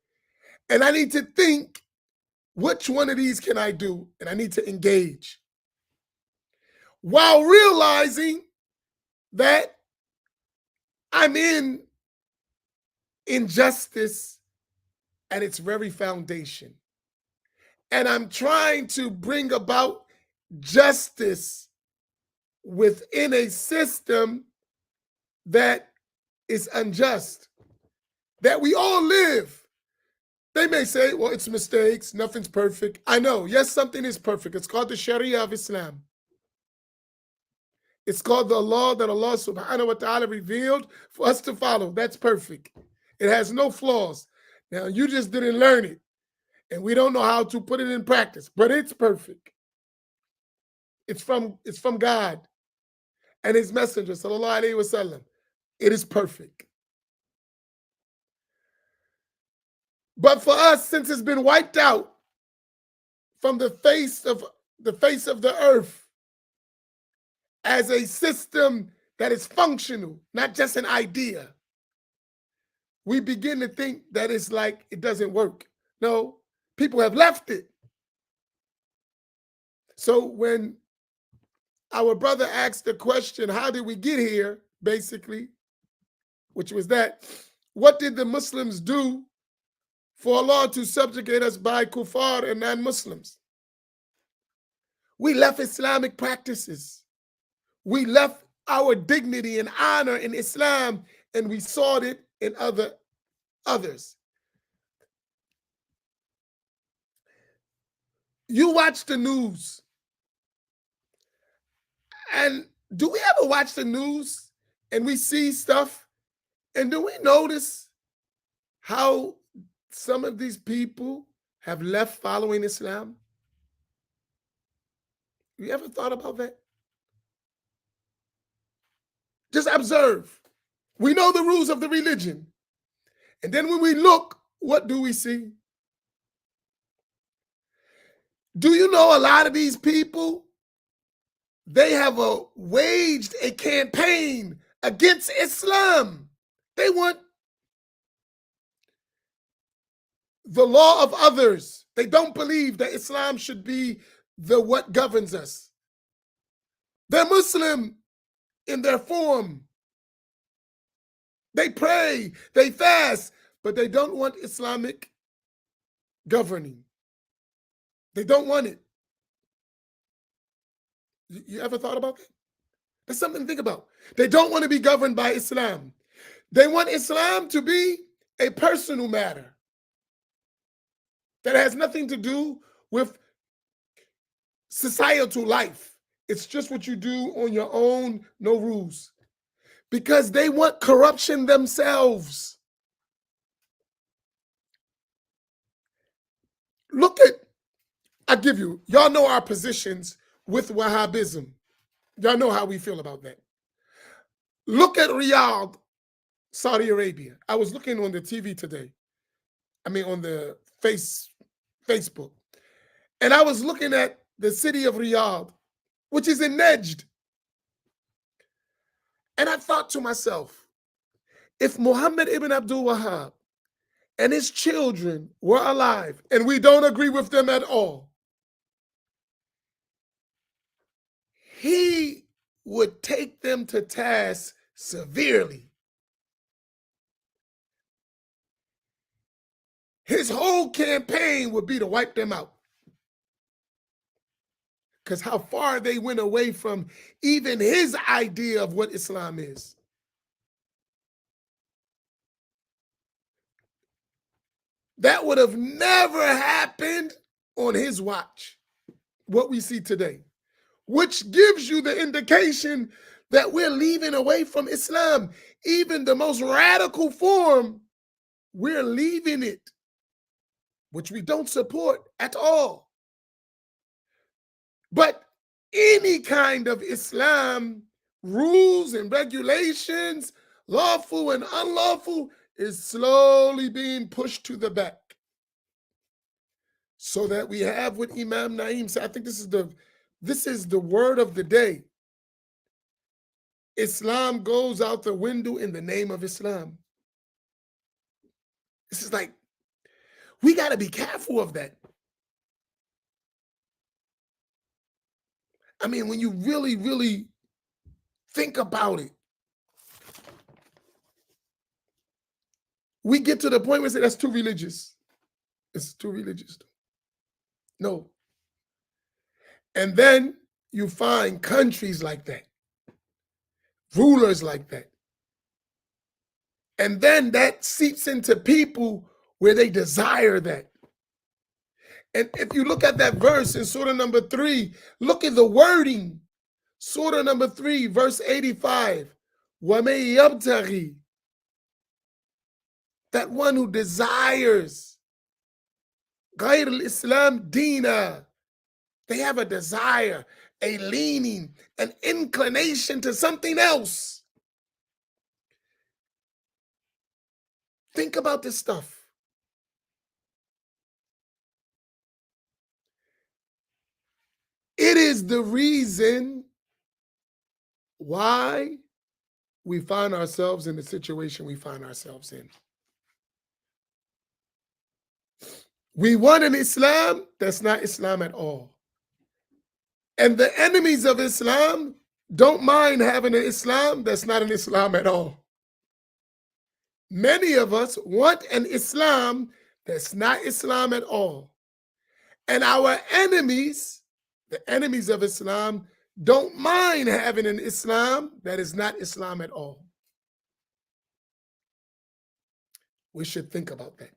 And I need to think, which one of these can I do? And I need to engage. While realizing that I'm in injustice at its very foundation. And I'm trying to bring about justice within a system that is unjust, that we all live. They may say, well, it's mistakes, nothing's perfect. I know, yes, something is perfect. It's called the Sharia of Islam. It's called the law that Allah subhanahu wa ta'ala revealed for us to follow. That's perfect. It has no flaws. Now, you just didn't learn it, and we don't know how to put it in practice, but it's perfect. It's from God and his messenger, sallallahu alaihi wasallam. It is perfect. But for us, since it's been wiped out from the face of the earth as a system that is functional, not just an idea, we begin to think that it's like it doesn't work. No, people have left it. So when our brother asked the question, how did we get here, basically, which was that, what did the Muslims do for Allah to subjugate us by kuffar and non-Muslims? We left Islamic practices. We left our dignity and honor in Islam, and we sought it in others. You watch the news, and do we ever watch the news and we see stuff, and do we notice how some of these people have left following Islam? You ever thought about that? Just observe. We know the rules of the religion. And then when we look, what do we see? Do you know a lot of these people, they have waged a campaign against Islam. They want the law of others. They don't believe that Islam should be what governs us. They're Muslim in their form. They pray, they fast, but they don't want Islamic governing. They don't want it. You ever thought about that? That's something to think about. They don't want to be governed by Islam. They want Islam to be a personal matter that has nothing to do with societal life. It's just what you do on your own, no rules. Because they want corruption themselves. Look at, y'all know our positions with Wahhabism. Y'all know how we feel about that. Look at Riyadh, Saudi Arabia. I was looking on the TV today. On the Facebook. And I was looking at the city of Riyadh, which is in Najd. And I thought to myself, if Muhammad ibn Abdul Wahhab and his children were alive, and we don't agree with them at all, he would take them to task severely. His whole campaign would be to wipe them out. Because how far they went away from even his idea of what Islam is. That would have never happened on his watch, what we see today, which gives you the indication that we're leaving away from Islam. Even the most radical form, we're leaving it, which we don't support at all. But any kind of Islam, rules and regulations, lawful and unlawful, is slowly being pushed to the back. So that we have what Imam Naim said. I think this is the word of the day. Islam goes out the window in the name of Islam. This is like, we got to be careful of that. I mean, when you really, really think about it, we get to the point where we say that's too religious. It's too religious. No. And then you find countries like that, rulers like that. And then that seeps into people where they desire that. And if you look at that verse in Surah number 3, look at the wording. Surah number 3, verse 85. وَمَن يَبْتَغِي, that one who desires غَيْرَ الْإِسْلَامِ دِينًا, they have a desire, a leaning, an inclination to something else. Think about this stuff. It is the reason why we find ourselves in the situation we find ourselves in. We want an Islam that's not Islam at all. And the enemies of Islam don't mind having an Islam that's not an Islam at all. Many of us want an Islam that's not Islam at all. And our enemies, the enemies of Islam, don't mind having an Islam that is not Islam at all. We should think about that.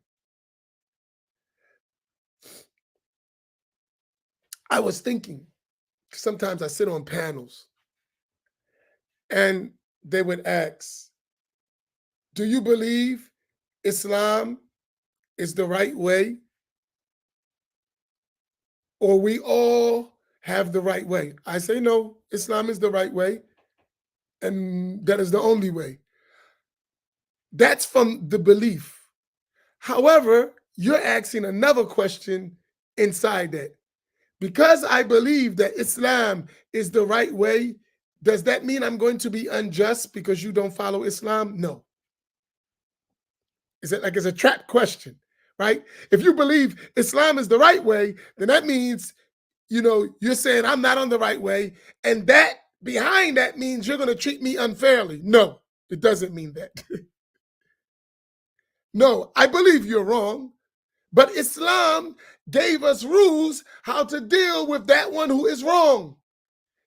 I was thinking, sometimes I sit on panels and they would ask, do you believe Islam is the right way? Or we all have the right way? I say no, Islam is the right way, and that is the only way. That's from the belief. However, you're asking another question inside that. Because I believe that Islam is the right way, does that mean I'm going to be unjust because you don't follow Islam? No. Is it like it's a trap question, right? If you believe Islam is the right way, then that means, you're saying I'm not on the right way, and that behind that means you're going to treat me unfairly. No, it doesn't mean that. No, I believe you're wrong, but Islam gave us rules how to deal with that one who is wrong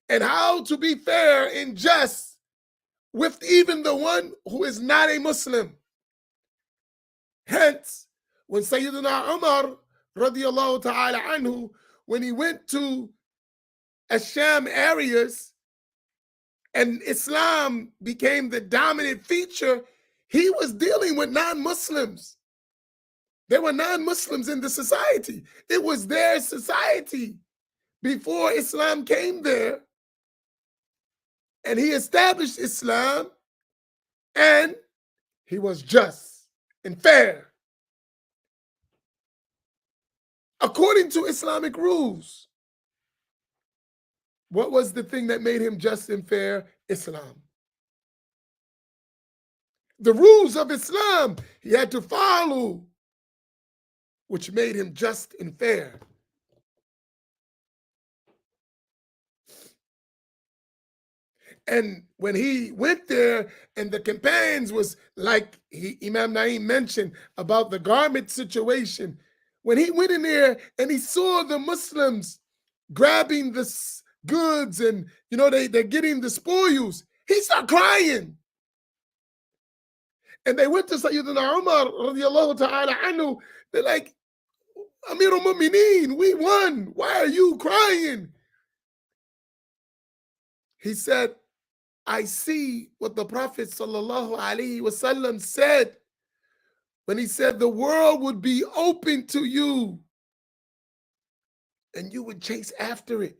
and how to be fair and just with even the one who is not a Muslim. Hence, when Sayyidina Umar radiallahu ta'ala anhu, when he went to Asham areas and Islam became the dominant feature, he was dealing with non-Muslims. There were non-Muslims in the society. It was their society before Islam came there. And he established Islam, and he was just and fair according to Islamic rules. What was the thing that made him just and fair? Islam. The rules of Islam he had to follow, which made him just and fair. And when he went there, and the companions was like Imam Naim mentioned about the garment situation, when he went in there and he saw the Muslims grabbing the goods and they're getting the spoils, he started crying. And they went to Sayyidina Umar radiallahu ta'ala anhu. They're like, Amir al-Mu'mineen, we won. Why are you crying? He said, I see what the Prophet sallallahu alaihi wasallam said when he said the world would be open to you and you would chase after it.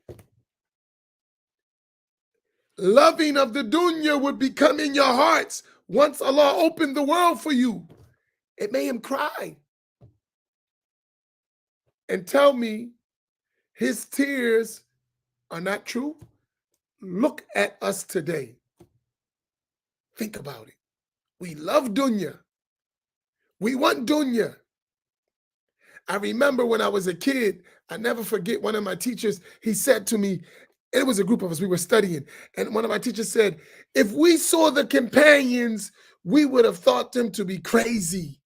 Loving of the dunya would become in your hearts once Allah opened the world for you. It made him cry. and tell me his tears are not true? Look at us today. Think about it. We love dunya. We want dunya. I remember when I was a kid, I never forget one of my teachers, he said to me, it was a group of us, we were studying, and one of my teachers said, if we saw the companions, we would have thought them to be crazy.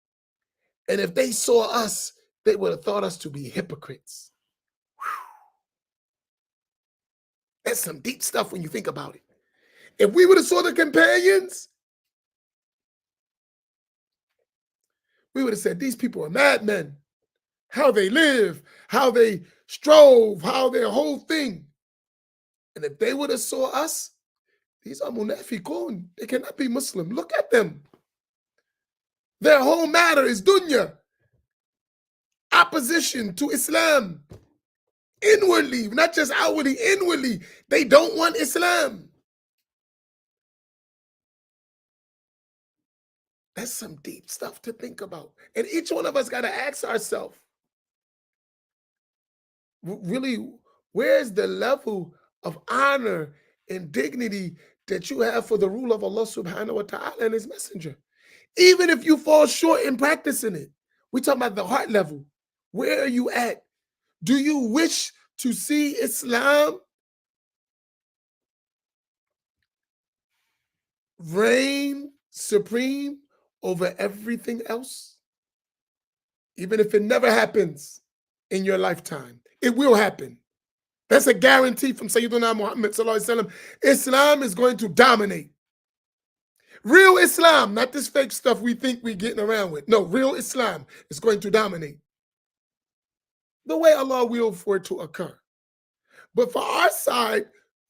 And if they saw us, they would have thought us to be hypocrites. Whew. That's some deep stuff when you think about it. If we would have saw the companions, we would have said, these people are madmen. How they live, how they strove, how their whole thing. And if they would have saw us, these are munafiqun. They cannot be Muslim. Look at them. Their whole matter is dunya. Opposition to Islam. Inwardly, not just outwardly, inwardly. They don't want Islam. That's some deep stuff to think about. And each one of us got to ask ourselves, really, where's the level of honor and dignity that you have for the rule of Allah subhanahu wa ta'ala and his messenger? Even if you fall short in practicing it, we talk about the heart level. Where are you at? Do you wish to see Islam reign supreme over everything else? Even if it never happens in your lifetime, it will happen. That's a guarantee from Sayyidina Muhammad sallallahu alaihi wasallam. Islam is going to dominate. Real Islam, not this fake stuff we think we're getting around with. No, real Islam is going to dominate. The way Allah willed for it to occur. But for our side,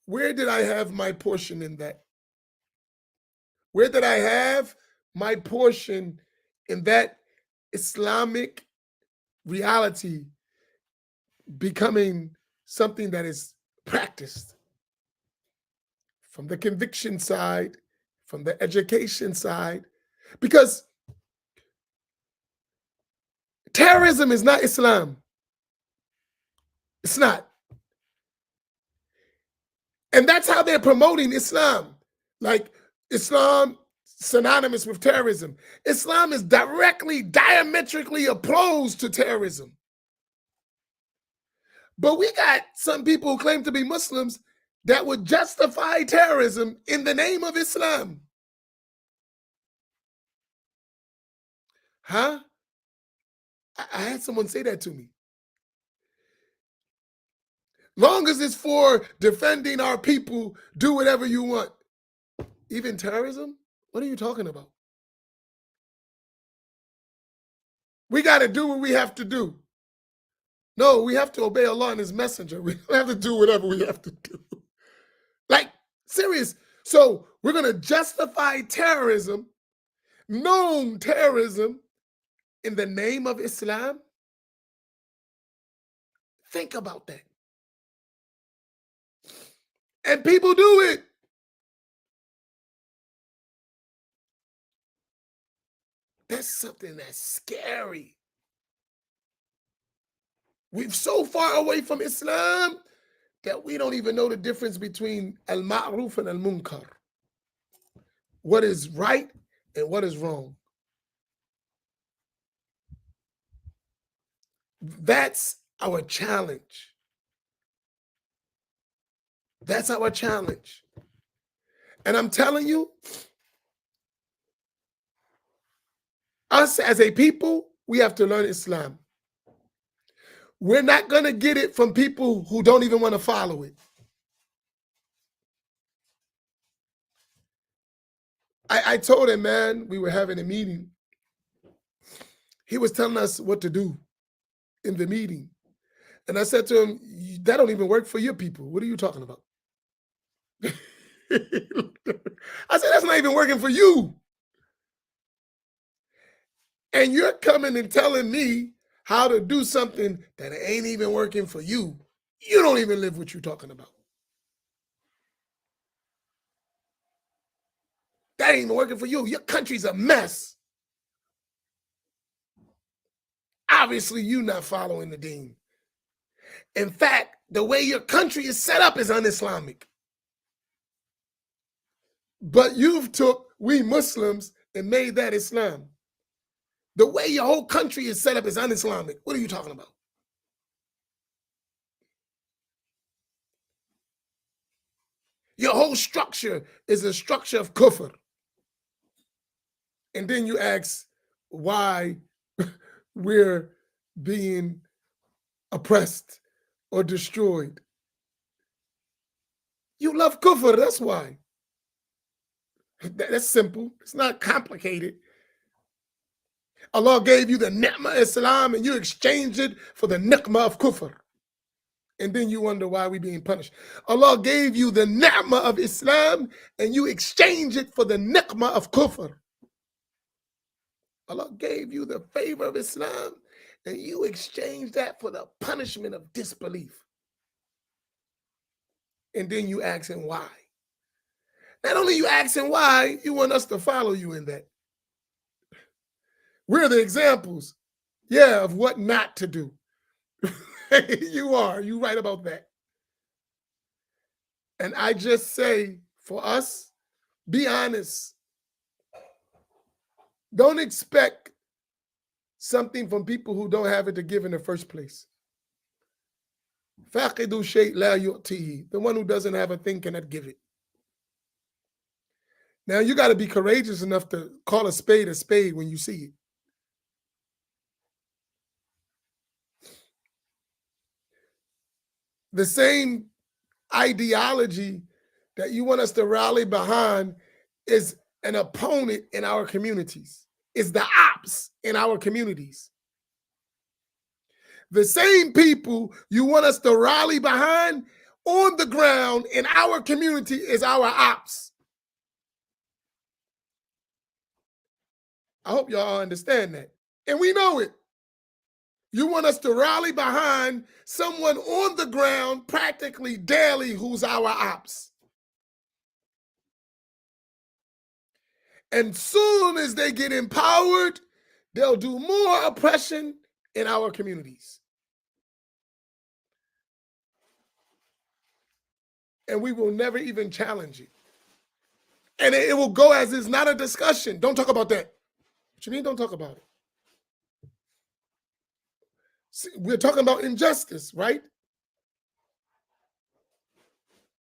where did I have my portion in that? Where did I have my portion in that Islamic reality becoming something that is practiced? From the conviction side, from the education side, because terrorism is not Islam. It's not. And that's how they're promoting Islam. Like Islam synonymous with terrorism. Islam is directly, diametrically opposed to terrorism. But we got some people who claim to be Muslims that would justify terrorism in the name of Islam. Huh? I had someone say that to me. Long as it's for defending our people, do whatever you want. Even terrorism? What are you talking about? We got to do what we have to do. No, we have to obey Allah and his messenger. We don't have to do whatever we have to do. Like, serious. So we're going to justify terrorism, known terrorism, in the name of Islam? Think about that. And people do it. That's something that's scary. We're so far away from Islam that we don't even know the difference between al-ma'ruf and al-munkar. What is right and what is wrong. That's our challenge. That's our challenge. And I'm telling you, us as a people, we have to learn Islam. We're not going to get it from people who don't even want to follow it. I told him, man, we were having a meeting. He was telling us what to do in the meeting. And I said to him, that don't even work for your people. What are you talking about? I said, that's not even working for you. And you're coming and telling me how to do something that ain't even working for you. You don't even live what you're talking about. That ain't even working for you. Your country's a mess. obviously you're not following the deen. In fact, the way your country is set up is un-Islamic. But you've took we Muslims and made that Islam. The way your whole country is set up is un-Islamic. What are you talking about? Your whole structure is a structure of kufr. And then you ask why we're being oppressed or destroyed. You love kufr, that's why. That's simple. It's not complicated. Allah gave you the ni'mah Islam and you exchanged it for the ni'mah of kufr. And then you wonder why we're being punished. Allah gave you the ni'mah of Islam and you exchange it for the ni'mah of kufr. Allah gave you the favor of Islam and you exchange that for the punishment of disbelief. And then you asking why. Not only you asking why, you want us to follow you in that. We're the examples, yeah, of what not to do. You're right about that. And I just say, for us, be honest. Don't expect something from people who don't have it to give in the first place. فَاقِدُ شَيْءٍ لَا يُؤْتِهِ. The one who doesn't have a thing cannot give it. Now, you got to be courageous enough to call a spade when you see it. The same ideology that you want us to rally behind is an opponent in our communities, is the ops in our communities. The same people you want us to rally behind on the ground in our community is our ops. I hope y'all understand that. And we know it. You want us to rally behind someone on the ground practically daily who's our ops. And soon as they get empowered, they'll do more oppression in our communities. And we will never even challenge it. And it will go as it's not a discussion. Don't talk about that. What you mean don't talk about it? See, we're talking about injustice, right?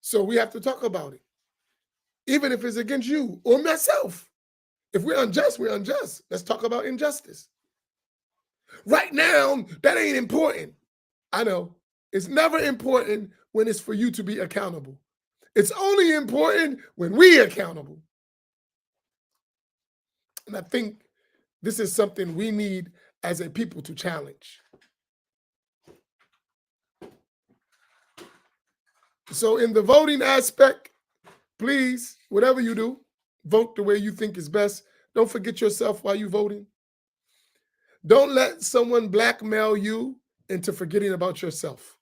So we have to talk about it. Even if it's against you or myself. If we're unjust, we're unjust. Let's talk about injustice. Right now, that ain't important. I know. It's never important when it's for you to be accountable. It's only important when we're accountable. And I think this is something we need as a people to challenge. So in the voting aspect, please, whatever you do, vote the way you think is best. Don't forget yourself while you're voting. Don't let someone blackmail you into forgetting about yourself.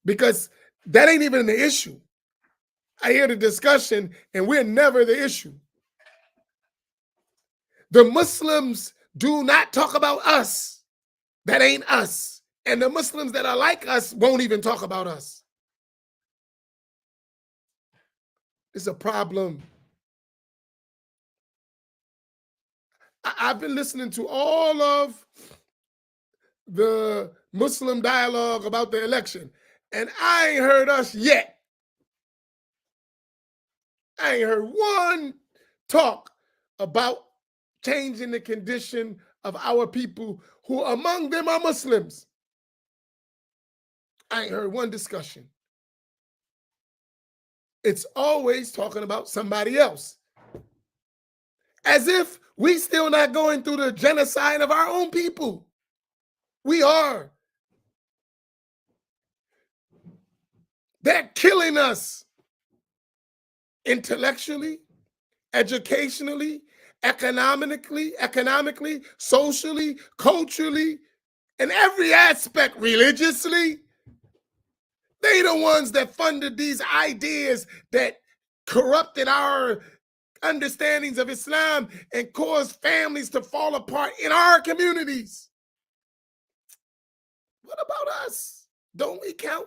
Because that ain't even the issue. I hear the discussion and we're never the issue. The Muslims do not talk about us. That ain't us. And the Muslims that are like us won't even talk about us. It's a problem. I've been listening to all of the Muslim dialogue about the election, and I ain't heard us yet. I ain't heard one talk about changing the condition of our people who among them are Muslims. I ain't heard one discussion. It's always talking about somebody else. As if we still not going through the genocide of our own people. We are. They're killing us intellectually, educationally, economically, socially, culturally, in every aspect, religiously. They the ones that funded these ideas that corrupted our understandings of Islam and cause families to fall apart in our communities. What about us? Don't we count?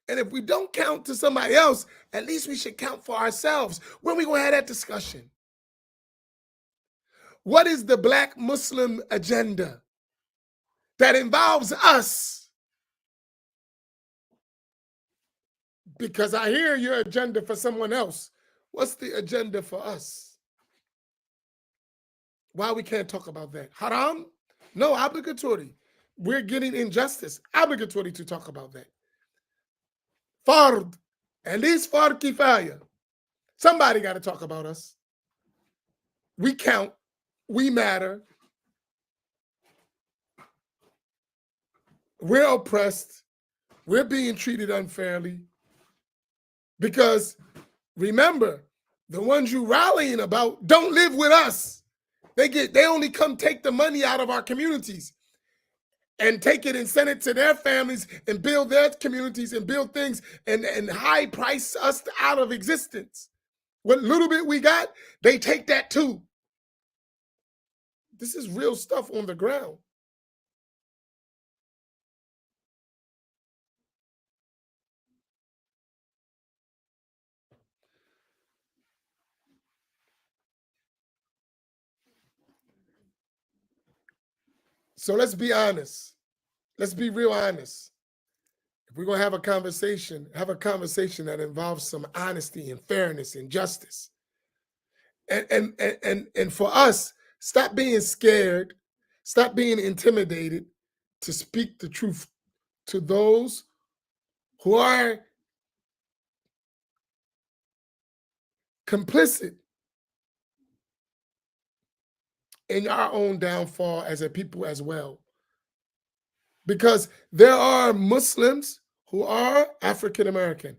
And if we don't count to somebody else, at least we should count for ourselves. When we going to have that discussion? What is the Black Muslim agenda that involves us? Because I hear your agenda for someone else. What's the agenda for us? Why we can't talk about that? Haram? No, obligatory. We're getting injustice. Obligatory to talk about that. Fard, at least fard kifaya. Somebody got to talk about us. We count. We matter. We're oppressed. We're being treated unfairly. Because remember, the ones you rallying about don't live with us. They only come take the money out of our communities and take it and send it to their families and build their communities and build things and high price us out of existence. What little bit we got, they take that too. This is real stuff on the ground. So let's be honest. Let's be real honest. If we're going to have a conversation that involves some honesty and fairness and justice. And for us, stop being scared, stop being intimidated to speak the truth to those who are complicit in our own downfall as a people as well. Because there are Muslims who are African American.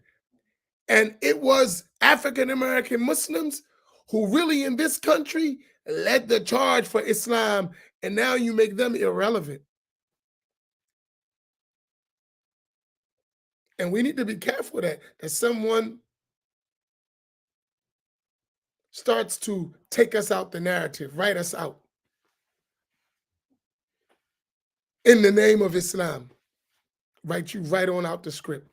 And it was African American Muslims who really in this country led the charge for Islam, and now you make them irrelevant. And we need to be careful that someone starts to take us out the narrative, write us out in the name of Islam. Write you right on out the script.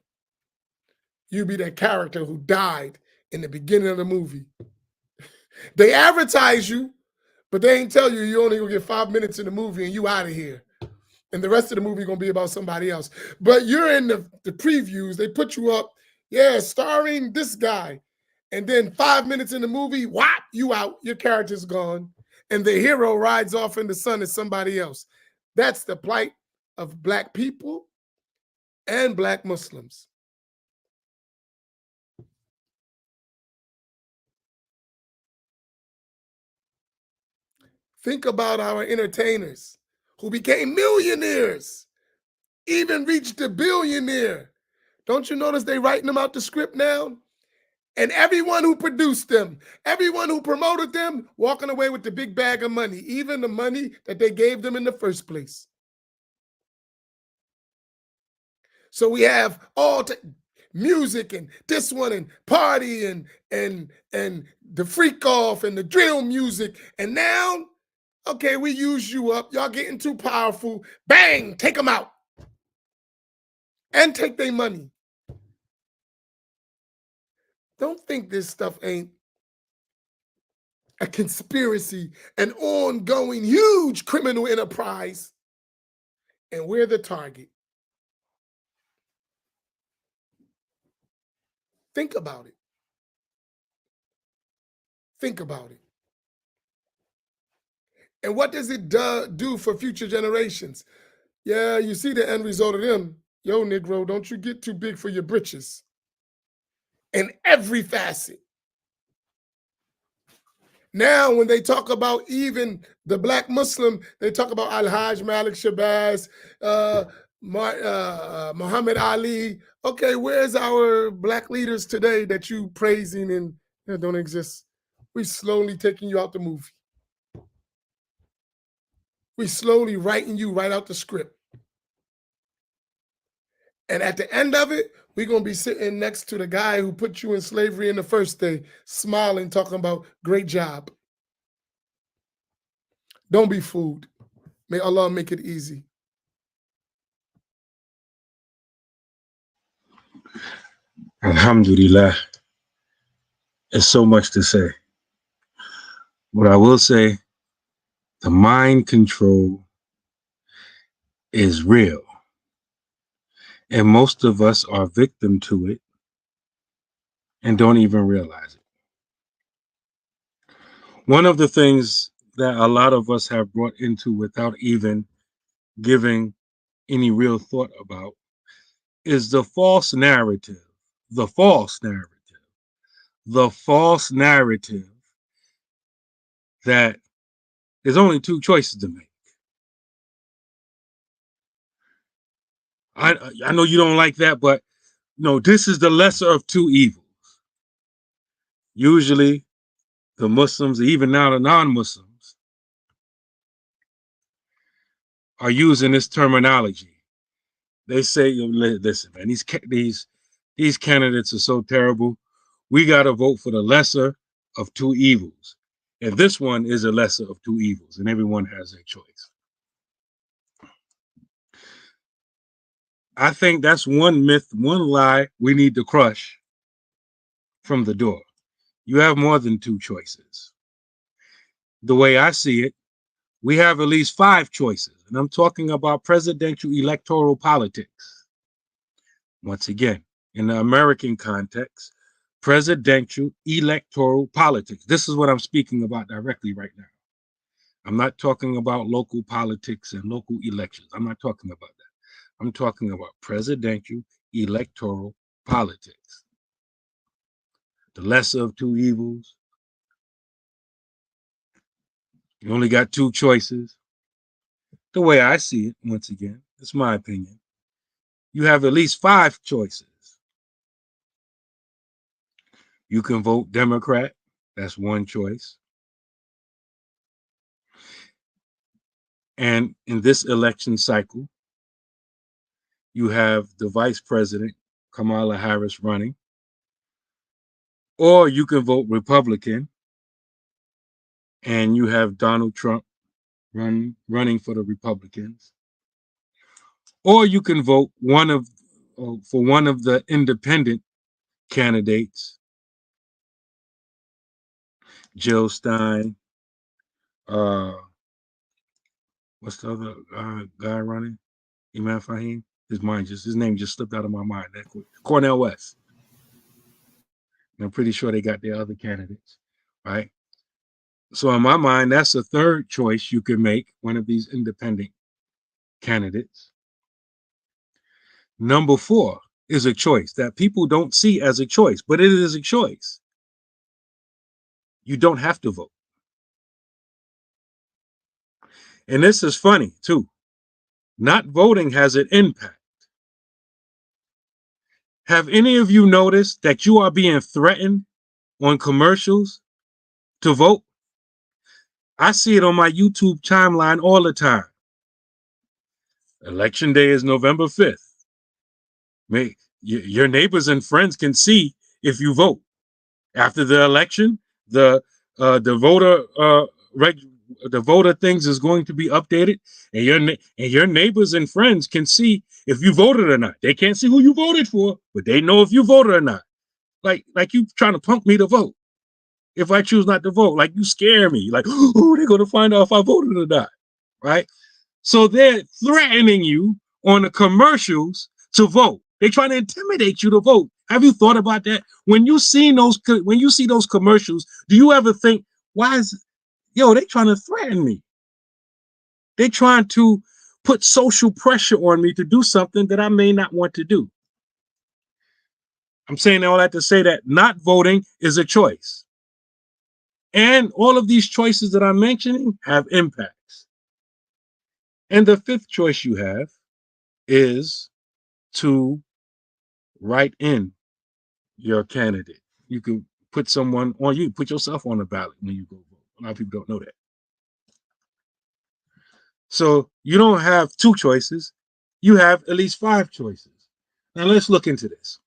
You be that character who died in the beginning of the movie. They advertise you, but they ain't tell you you only gonna get 5 minutes in the movie and you out of here. And the rest of the movie gonna be about somebody else. But you're in the previews, they put you up, yeah, starring this guy. And then 5 minutes in the movie, whop, you out, your character's gone. And the hero rides off in the sun as somebody else. That's the plight of Black people and Black Muslims. Think about our entertainers who became millionaires, even reached a billionaire. Don't you notice they writing them out the script now? And everyone who produced them, everyone who promoted them, walking away with the big bag of money, even the money that they gave them in the first place. So we have all music and this one and party and the freak off and the drill music. And now, okay, we use you up. Y'all getting too powerful. Bang, take them out. And take their money. Don't think this stuff ain't a conspiracy, an ongoing huge criminal enterprise. And we're the target. Think about it. Think about it. And what does it do for future generations? Yeah, you see the end result of them. Yo, Negro, don't you get too big for your britches. In every facet. Now, when they talk about even the Black Muslim, they talk about Al-Hajj Malik Shabazz, Muhammad Ali. Okay, where's our Black leaders today that you praising and don't exist? We slowly taking you out the movie. We slowly writing you right out the script. And at the end of it, we're going to be sitting next to the guy who put you in slavery in the first day, smiling, talking about great job. Don't be fooled. May Allah make it easy. Alhamdulillah. There's so much to say. What I will say, the mind control is real. And most of us are victim to it and don't even realize it. One of the things that a lot of us have brought into without even giving any real thought about is the false narrative. The false narrative. The false narrative that there's only two choices to make. I know you don't like that, but no, this is the lesser of two evils. Usually, the Muslims, even now the non-Muslims, are using this terminology. They say, "Listen, man, these candidates are so terrible. We got to vote for the lesser of two evils, and this one is a lesser of two evils, and everyone has their choice." I think that's one myth, one lie we need to crush from the door. You have more than two choices. The way I see it, we have at least 5 choices, and I'm talking about presidential electoral politics. Once again, in the American context, presidential electoral politics. This is what I'm speaking about directly right now. I'm not talking about local politics and local elections. I'm not talking about that. I'm talking about presidential electoral politics. The lesser of two evils. You only got 2 choices. The way I see it, once again, it's my opinion. You have at least 5 choices. You can vote Democrat. That's one choice. And in this election cycle, you have the vice president, Kamala Harris, running. Or you can vote Republican, and you have Donald Trump running for the Republicans. Or you can vote for one of the independent candidates, Jill Stein. What's the other guy running? Imam Faheem. His name just slipped out of my mind that quick. Cornel West. And I'm pretty sure they got their other candidates, right? So in my mind, that's a third choice you can make, one of these independent candidates. Number 4 is a choice that people don't see as a choice, but it is a choice. You don't have to vote. And this is funny too. Not voting has an impact. Have any of you noticed that you are being threatened on commercials to vote? I see it on my YouTube timeline all the time. Election day is November 5th. Your neighbors and friends can see if you vote. After the election, the voter things is going to be updated, and your neighbors and friends can see if you voted or not. They can't see who you voted for, but they know if you voted or not. Like you trying to punk me to vote. If I choose not to vote, like you scare me. Like, oh, they're gonna find out if I voted or not, right? So they're threatening you on the commercials to vote. They're trying to intimidate you to vote. Have you thought about that? When you see those commercials, do you ever think, they trying to threaten me? They're trying to put social pressure on me to do something that I may not want to do. I'm saying all that to say that not voting is a choice. And all of these choices that I'm mentioning have impacts. And the 5th choice you have is to write in your candidate. You can put someone on, you put yourself on the ballot when you go vote. A lot of people don't know that. So you don't have 2 choices. You have at least 5 choices. Now let's look into this.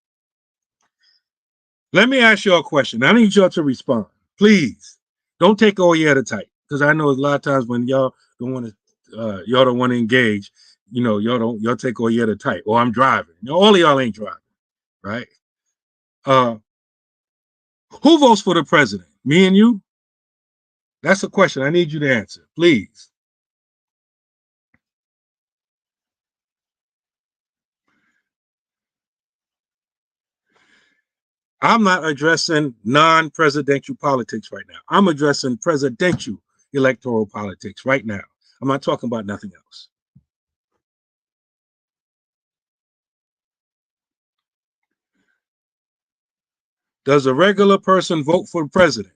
Let me ask you a question. I need y'all to respond. Please don't take all your tight, because I know a lot of times when y'all don't want to engage, y'all take all your tight. Or I'm driving. All of y'all ain't driving, right? Who votes for the president? Me and you? That's a question I need you to answer, please. I'm not addressing non-presidential politics right now. I'm addressing presidential electoral politics right now. I'm not talking about nothing else. Does a regular person vote for the president?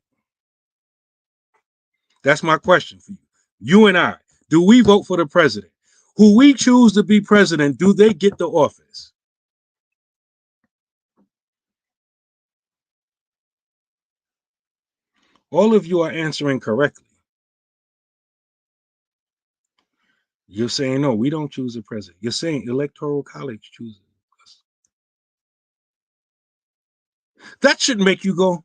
That's my question for you. You and I, do we vote for the president? Who we choose to be president, do they get the office? All of you are answering correctly. You're saying, no, we don't choose a president. You're saying Electoral College chooses us. That should make you go,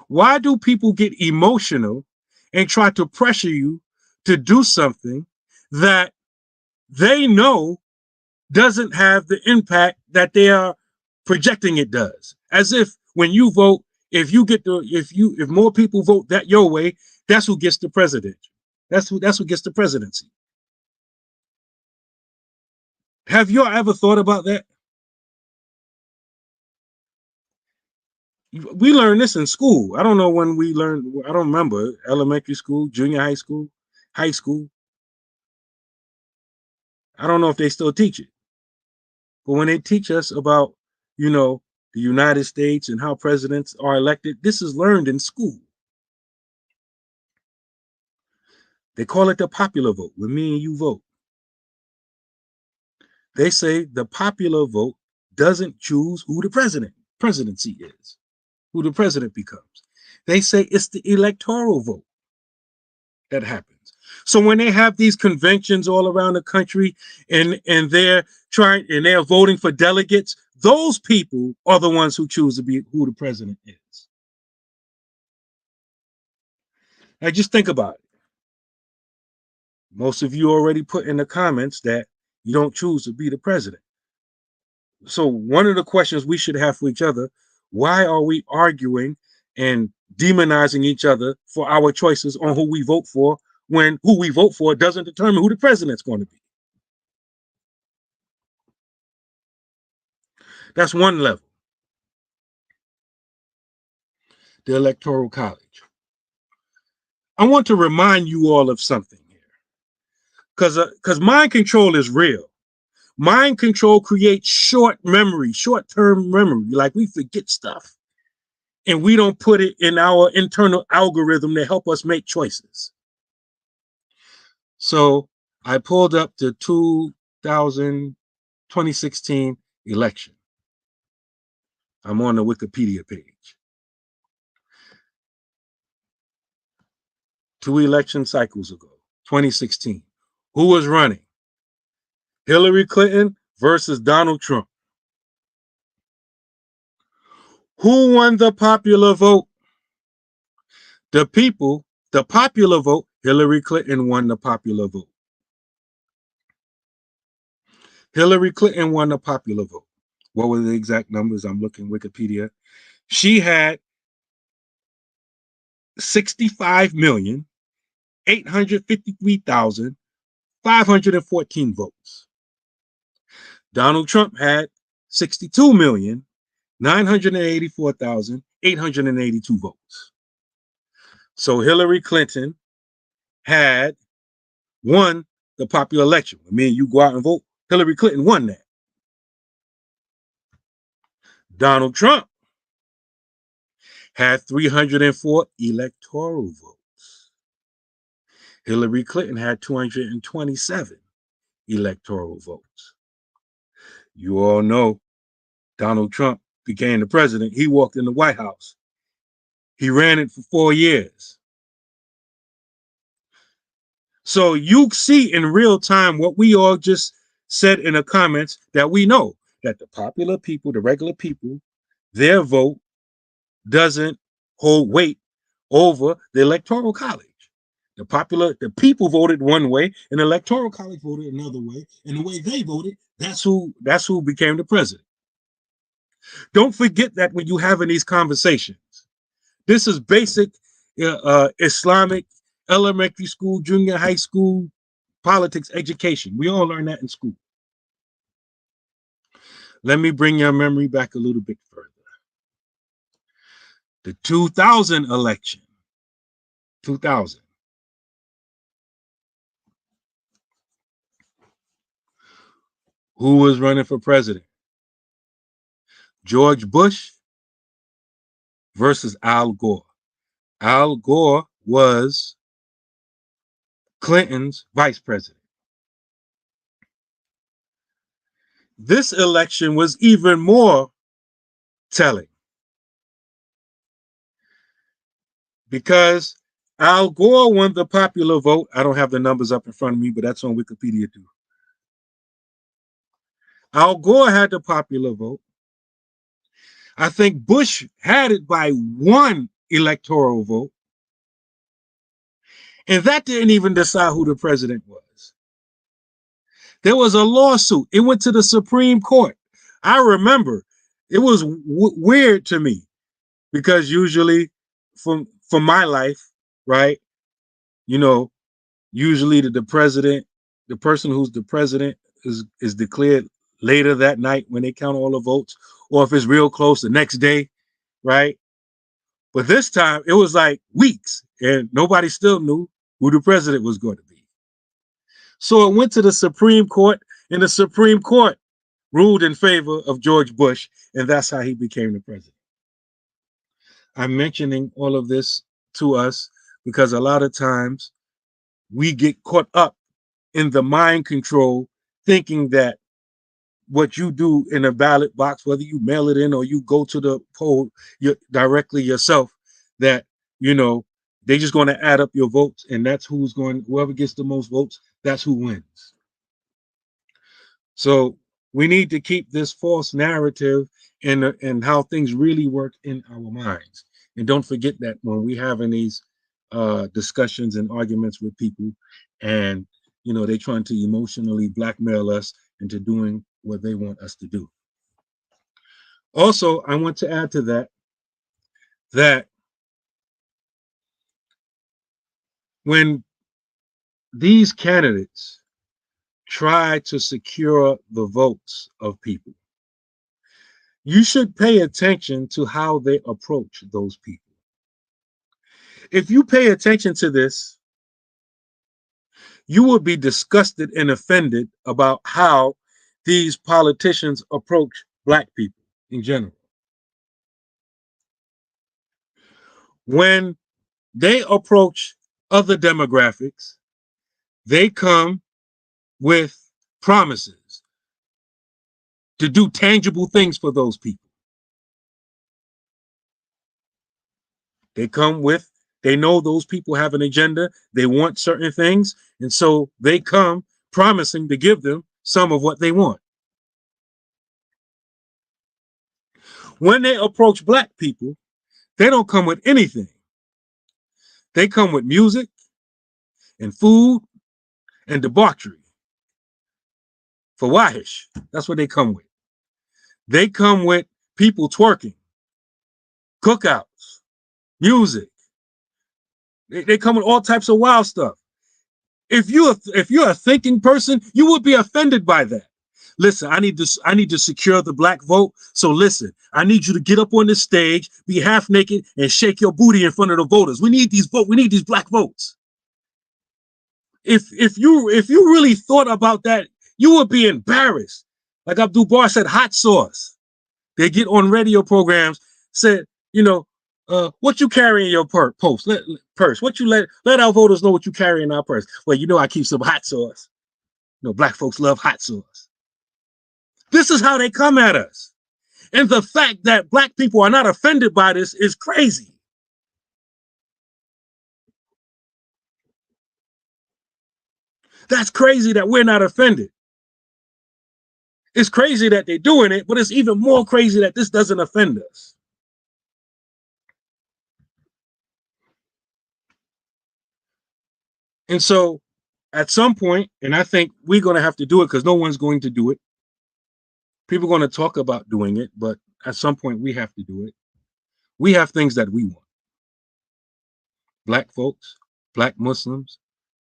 why do people get emotional and try to pressure you to do something that they know doesn't have the impact that they are projecting it does? As if when you vote, if more people vote that your way, that's who gets the president. That's who gets the presidency. Have you ever thought about that? We learned this in school. I don't know when we learned. I don't remember. Elementary school, junior high school, high school. I don't know if they still teach it. But when they teach us about, the United States and how presidents are elected, this is learned in school. They call it the popular vote. When me and you vote, they say the popular vote doesn't choose who the presidency is, who the president becomes. They say it's the electoral vote that happens. So when they have these conventions all around the country and they're voting for delegates, those people are the ones who choose to be who the president is. Now just think about it. Most of you already put in the comments that you don't choose to be the president. So one of the questions we should have for each other, why are we arguing and demonizing each other for our choices on who we vote for when who we vote for doesn't determine who the president's going to be? That's one level. The Electoral College. I want to remind you all of something here, because mind control is real. Mind control creates short-term memory. Like we forget stuff and we don't put it in our internal algorithm to help us make choices. So I pulled up the 2016 election. I'm on the Wikipedia page. 2 election cycles ago, 2016. Who was running? Hillary Clinton versus Donald Trump. Who won the popular vote? The people, the popular vote, Hillary Clinton won the popular vote. Hillary Clinton won the popular vote. What were the exact numbers? I'm looking Wikipedia. She had 65,853,514 votes. Donald Trump had 62,984,882 votes. So Hillary Clinton had won the popular election. I mean, you go out and vote. Hillary Clinton won that. Donald Trump had 304 electoral votes. Hillary Clinton had 227 electoral votes. You all know Donald Trump became the president. He walked in the White House. He ran it for 4 years. So you see in real time what we all just said in the comments that we know that the popular people, the regular people, their vote doesn't hold weight over the electoral college. The people voted one way, and the electoral college voted another way, and the way they voted, that's who became the president. Don't forget that when you having these conversations. This is basic Islamic elementary school, junior high school politics education. We all learn that in school. Let me bring your memory back a little bit further. The 2000 election. 2000. Who was running for president? George Bush versus Al Gore. Al Gore was Clinton's vice president. This election was even more telling because Al Gore won the popular vote. I don't have the numbers up in front of me, but that's on Wikipedia too. Al Gore had the popular vote. I think Bush had it by one electoral vote. And that didn't even decide who the president was. There was a lawsuit. It went to the Supreme Court. I remember it was weird to me because usually for my life, right, you know, usually the president, the person who's the president is declared later that night when they count all the votes, or if it's real close the next day, right? But this time it was like weeks and nobody still knew who the president was going to be. So it went to the Supreme Court, and the Supreme Court ruled in favor of George Bush, and that's how he became the president. I'm mentioning all of this to us because a lot of times we get caught up in the mind control, thinking that what you do in a ballot box, whether you mail it in or you go to the poll directly yourself, that, you know, they're just going to add up your votes, and that's whoever gets the most votes, that's who wins. So we need to keep this false narrative and how things really work in our minds. And don't forget that when we having these discussions and arguments with people, and you know, they're trying to emotionally blackmail us into doing what they want us to do. Also, I want to add to that when these candidates try to secure the votes of people, you should pay attention to how they approach those people. If you pay attention to this, you will be disgusted and offended about how these politicians approach Black people in general. When they approach other demographics, they come with promises to do tangible things for those people. They know those people have an agenda, they want certain things, and so they come promising to give them some of what they want. When they approach Black people, they don't come with anything. They come with music and food and debauchery. Fawahish, that's what they come with. They come with people twerking, cookouts, music. They come with all types of wild stuff. If you're a thinking person, you would be offended by that. Listen, I need to secure the Black vote. So listen, I need you to get up on this stage, be half naked, and shake your booty in front of the voters. We need these Black votes. If you really thought about that, you would be embarrassed. Like Abdullah said, hot sauce. They get on radio programs, said, you know, what you carry in your purse? What you let our voters know what you carry in our purse. Well, you know, I keep some hot sauce. You know, Black folks love hot sauce. This is how they come at us. And the fact that Black people are not offended by this is crazy. That's crazy that we're not offended. It's crazy that they're doing it, but it's even more crazy that this doesn't offend us. And so at some point, and I think we're going to have to do it because no one's going to do it. People are going to talk about doing it, but at some point we have to do it. We have things that we want. Black folks, Black Muslims,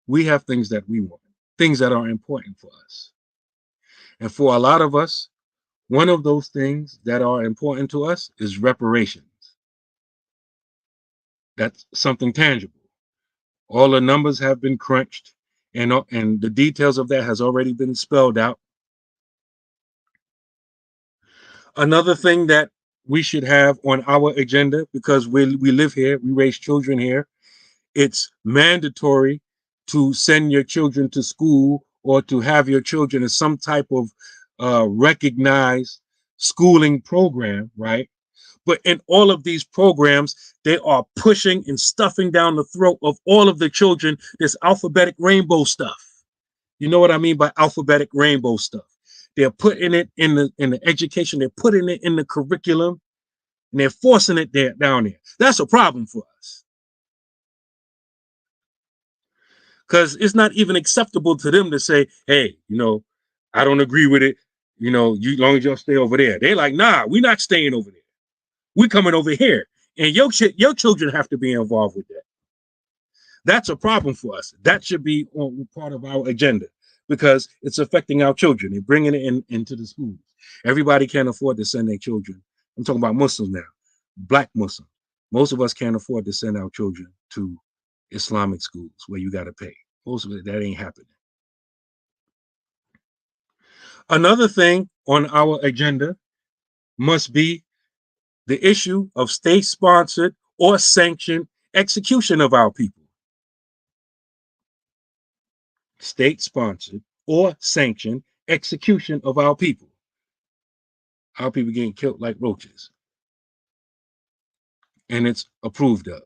we have things that we want, things that are important for us. And for a lot of us, one of those things that are important to us is reparations. That's something tangible. All the numbers have been crunched, and the details of that has already been spelled out. Another thing that we should have on our agenda, because we live here, we raise children here, it's mandatory to send your children to school or to have your children in some type of recognized schooling program, right? But in all of these programs, they are pushing and stuffing down the throat of all of the children this alphabetic rainbow stuff. You know what I mean by alphabetic rainbow stuff? They're putting it in the education, they're putting it in the curriculum, and they're forcing it down there. That's a problem for us. Because it's not even acceptable to them to say, hey, I don't agree with it. Long as y'all stay over there. They're like, nah, we're not staying over there. We're coming over here. And your children have to be involved with that. That's a problem for us. That should be part of our agenda because it's affecting our children. They're bringing it into the schools. Everybody can't afford to send their children. I'm talking about Muslims now, Black Muslims. Most of us can't afford to send our children to Islamic schools where you got to pay. Most of it, that ain't happening. Another thing on our agenda must be the issue of state-sponsored or sanctioned execution of our people. State-sponsored or sanctioned execution of our people. Our people getting killed like roaches. And it's approved of.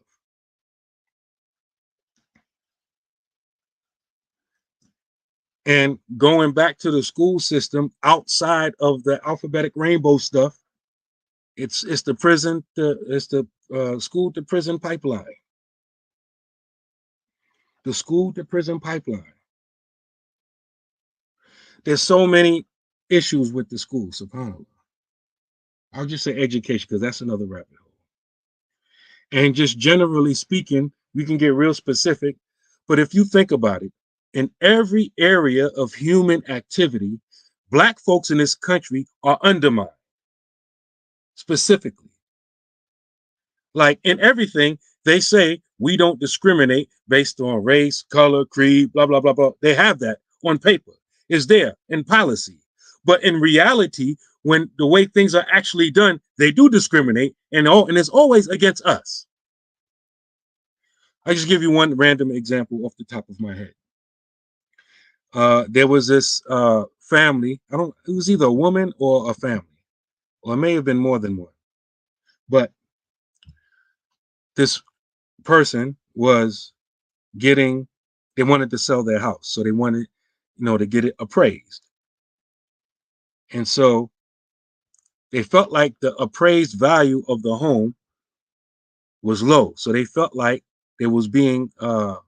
And going back to the school system outside of the alphabetic rainbow stuff, it's the prison, it's the school to prison pipeline. The school to prison pipeline. There's so many issues with the school, subhanAllah. I'll just say education because that's another rabbit hole. And just generally speaking, we can get real specific, but if you think about it, in every area of human activity, Black folks in this country are undermined. Specifically. Like in everything, they say we don't discriminate based on race, color, creed, blah, blah, blah, blah. They have that on paper. It's there in policy. But in reality, when the way things are actually done, they do discriminate, and it's always against us. I just give you one random example off the top of my head. There was this family. It was either a woman or a family, or it may have been more than one. But this person was they wanted to sell their house. So they wanted, to get it appraised. And so they felt like the appraised value of the home was low. So they felt like it was being, the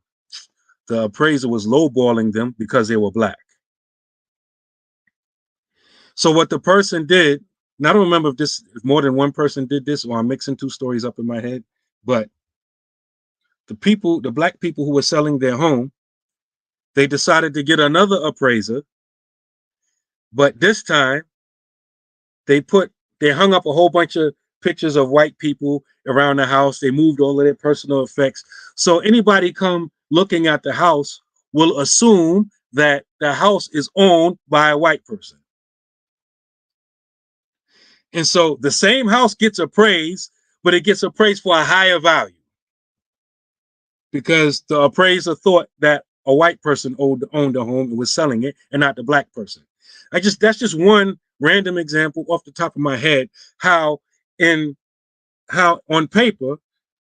appraiser was lowballing them because they were Black. So what the person did, and I don't remember if more than one person did this, or I'm mixing two stories up in my head, but the Black people who were selling their home, they decided to get another appraiser, but this time they hung up a whole bunch of pictures of white people around the house. They moved all of their personal effects. So anybody come looking at the house will assume that the house is owned by a white person. And so the same house gets appraised, but it gets appraised for a higher value because the appraiser thought that a white person owned the home and was selling it and not the Black person. That's just one random example off the top of my head, how on paper,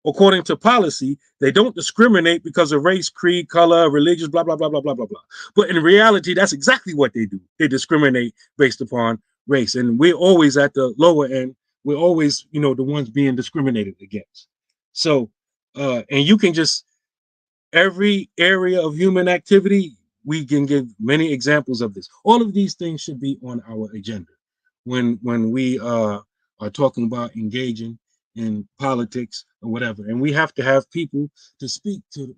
according to policy, they don't discriminate because of race, creed, color, religion, blah, blah, blah, blah, blah, blah, blah. But in reality, that's exactly what they do. They discriminate based upon race. And we're always at the lower end. We're always, the ones being discriminated against. So, and you can just, every area of human activity, we can give many examples of this. All of these things should be on our agenda when we are talking about engaging in politics or whatever. And we have to have people to speak to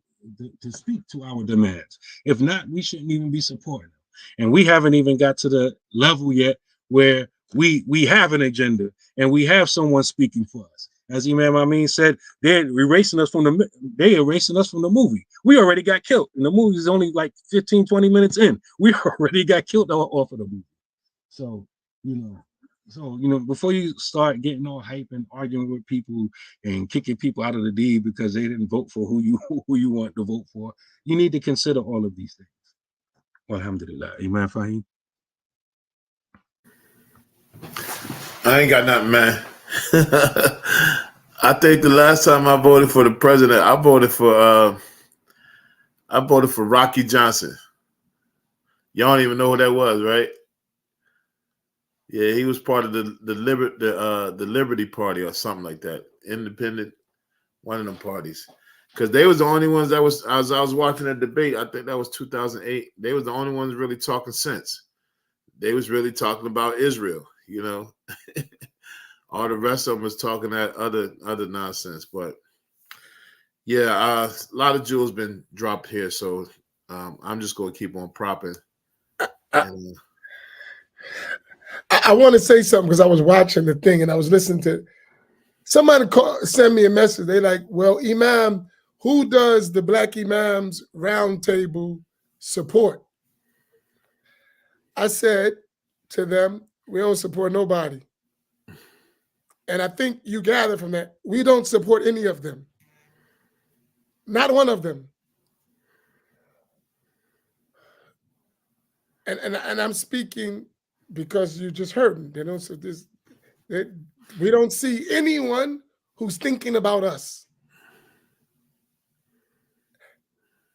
our demands. If not, we shouldn't even be supporting them. And we haven't even got to the level yet where we have an agenda and we have someone speaking for us. As Imam Amin said, they're erasing us from the movie. We already got killed. And the movie is only like 15, 20 minutes in. We already got killed off of the movie. So, before you start getting all hype and arguing with people and kicking people out of the deed because they didn't vote for who you want to vote for, you need to consider all of these things. Alhamdulillah. Imam Faheem? I ain't got nothing, man. I think the last time I voted for the president, I voted for Rocky Johnson. Y'all don't even know who that was, right? Yeah, he was part of the Liberty Party or something like that. Independent, one of them parties. Because they was the only ones that was, as I was watching the debate, I think that was 2008. They was the only ones really talking sense. They was really talking about Israel, All the rest of them was talking that other nonsense. But yeah, a lot of jewels been dropped here, so I'm just going to keep on propping. I want to say something because I was watching the thing and I was listening to somebody send me a message. They like, well, Imam, who does the Black Imams Roundtable support? I said to them, we don't support nobody. And I think you gather from that, we don't support any of them. Not one of them. And I'm speaking because you just heard me. We don't see anyone who's thinking about us.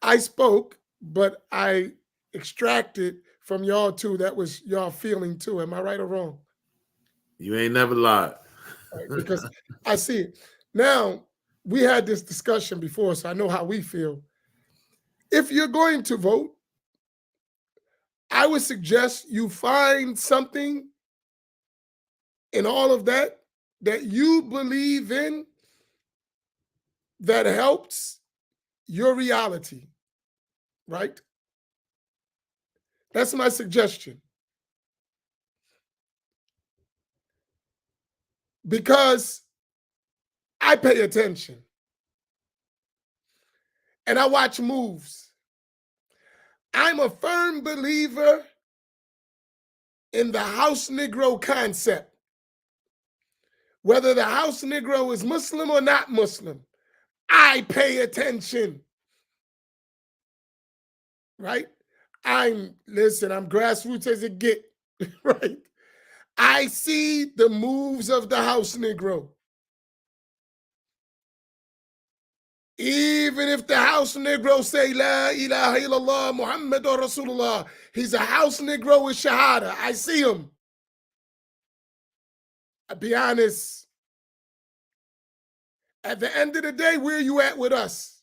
I spoke, but I extracted from y'all too. That was y'all feeling too. Am I right or wrong? You ain't never lied. Right, because I see it. Now, we had this discussion before, so I know how we feel. If you're going to vote, I would suggest you find something in all of that you believe in that helps your reality, right? That's my suggestion. Because I pay attention and I watch moves. I'm a firm believer in the house Negro concept. Whether the house Negro is Muslim or not Muslim, I pay attention. Right? I'm grassroots as it get, right? I see the moves of the house Negro. Even if the house Negro say, La ilaha illallah, Muhammadur Rasulullah, he's a house Negro with Shahada. I see him. I'll be honest. At the end of the day, where are you at with us?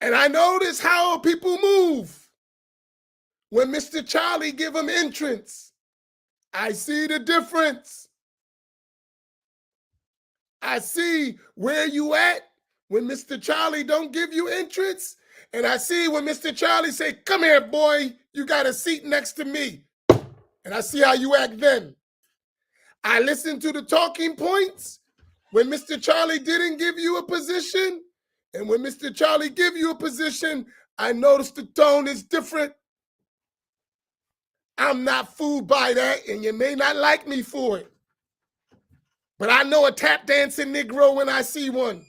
And I notice how people move when Mr. Charlie give them entrance. I see the difference. I see where you at when Mr. Charlie don't give you entrance. And I see when Mr. Charlie say, come here, boy, you got a seat next to me. And I see how you act then. I listen to the talking points when Mr. Charlie didn't give you a position. And when Mr. Charlie give you a position, I notice the tone is different. I'm not fooled by that, and you may not like me for it. But I know a tap dancing Negro when I see one.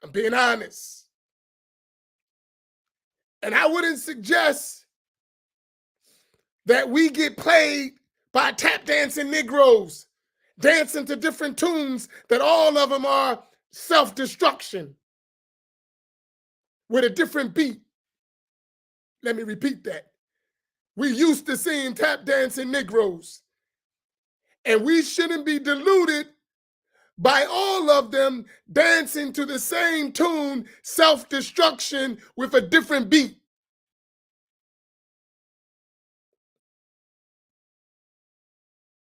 I'm being honest. And I wouldn't suggest that we get played by tap dancing Negroes. dancing to different tunes that all of them are self-destruction with a different beat. Let me repeat that. We used to seeing tap dancing Negroes, and we shouldn't be deluded by all of them dancing to the same tune, self-destruction with a different beat.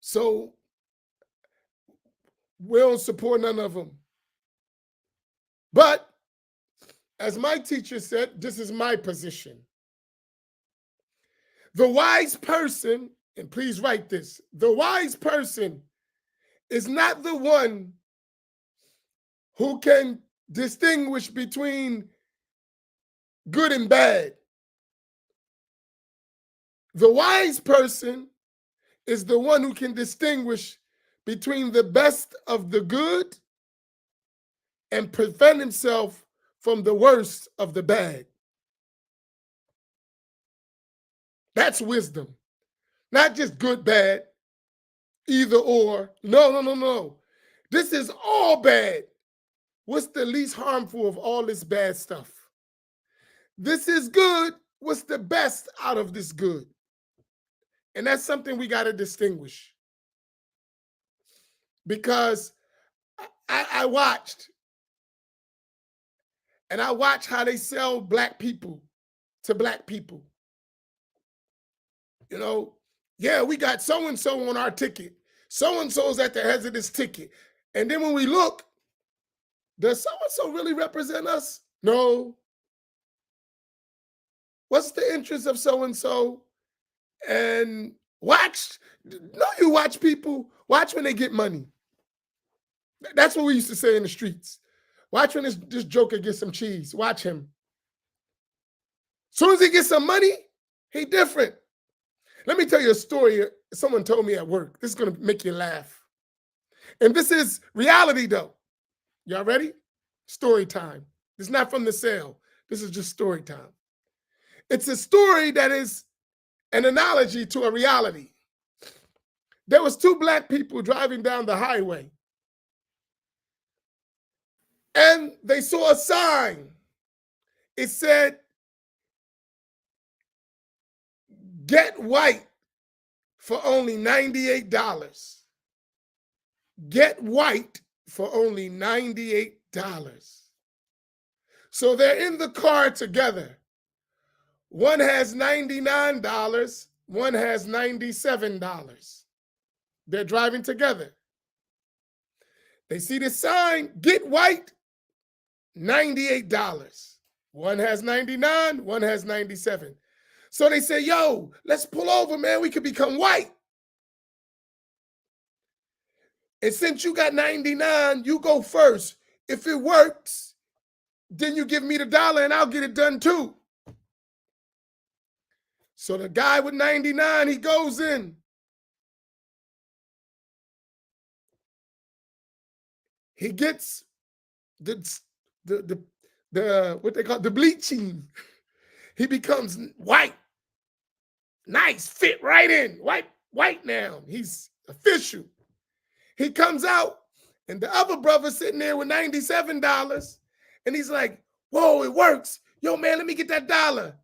So we don't support none of them. But as my teacher said, this is my position. The wise person, and please write this, the wise person is not the one who can distinguish between good and bad. The wise person is the one who can distinguish between the best of the good and prevent himself from the worst of the bad. That's wisdom. Not just good, bad, either or. No. This is all bad. What's the least harmful of all this bad stuff? This is good. What's the best out of this good? And that's something we got to distinguish. Because I watched how they sell black people to black people. You know, yeah, we got so-and-so on our ticket. So-and-so's at the head of this ticket. And then when we look, does so-and-so really represent us? No. What's the interest of so-and-so? And you watch people, watch when they get money. That's what we used to say in the streets. Watch when this joker gets some cheese. Watch him. As soon as he gets some money, he different. Let me tell you a story someone told me at work. This is going to make you laugh. And this is reality, though. Y'all ready? Story time. It's not from the sale. This is just story time. It's a story that is an analogy to a reality. There was two black people driving down the highway. And they saw a sign. It said, "Get white for only $98. Get white for only $98. So they're in the car together. One has $99, one has $97. They're driving together. They see the sign, "Get white, $98. One has 99, one has 97. So they say, "Yo, let's pull over, man. We could become white. And since you got 99, you go first. If it works, then you give me the dollar and I'll get it done too." So the guy with 99, he goes in. He gets the what they call the bleaching. He becomes white. Nice, fit right in. White now. He's official. He comes out, and the other brother sitting there with $97, and he's like, "Whoa, it works. Yo, man, let me get that dollar."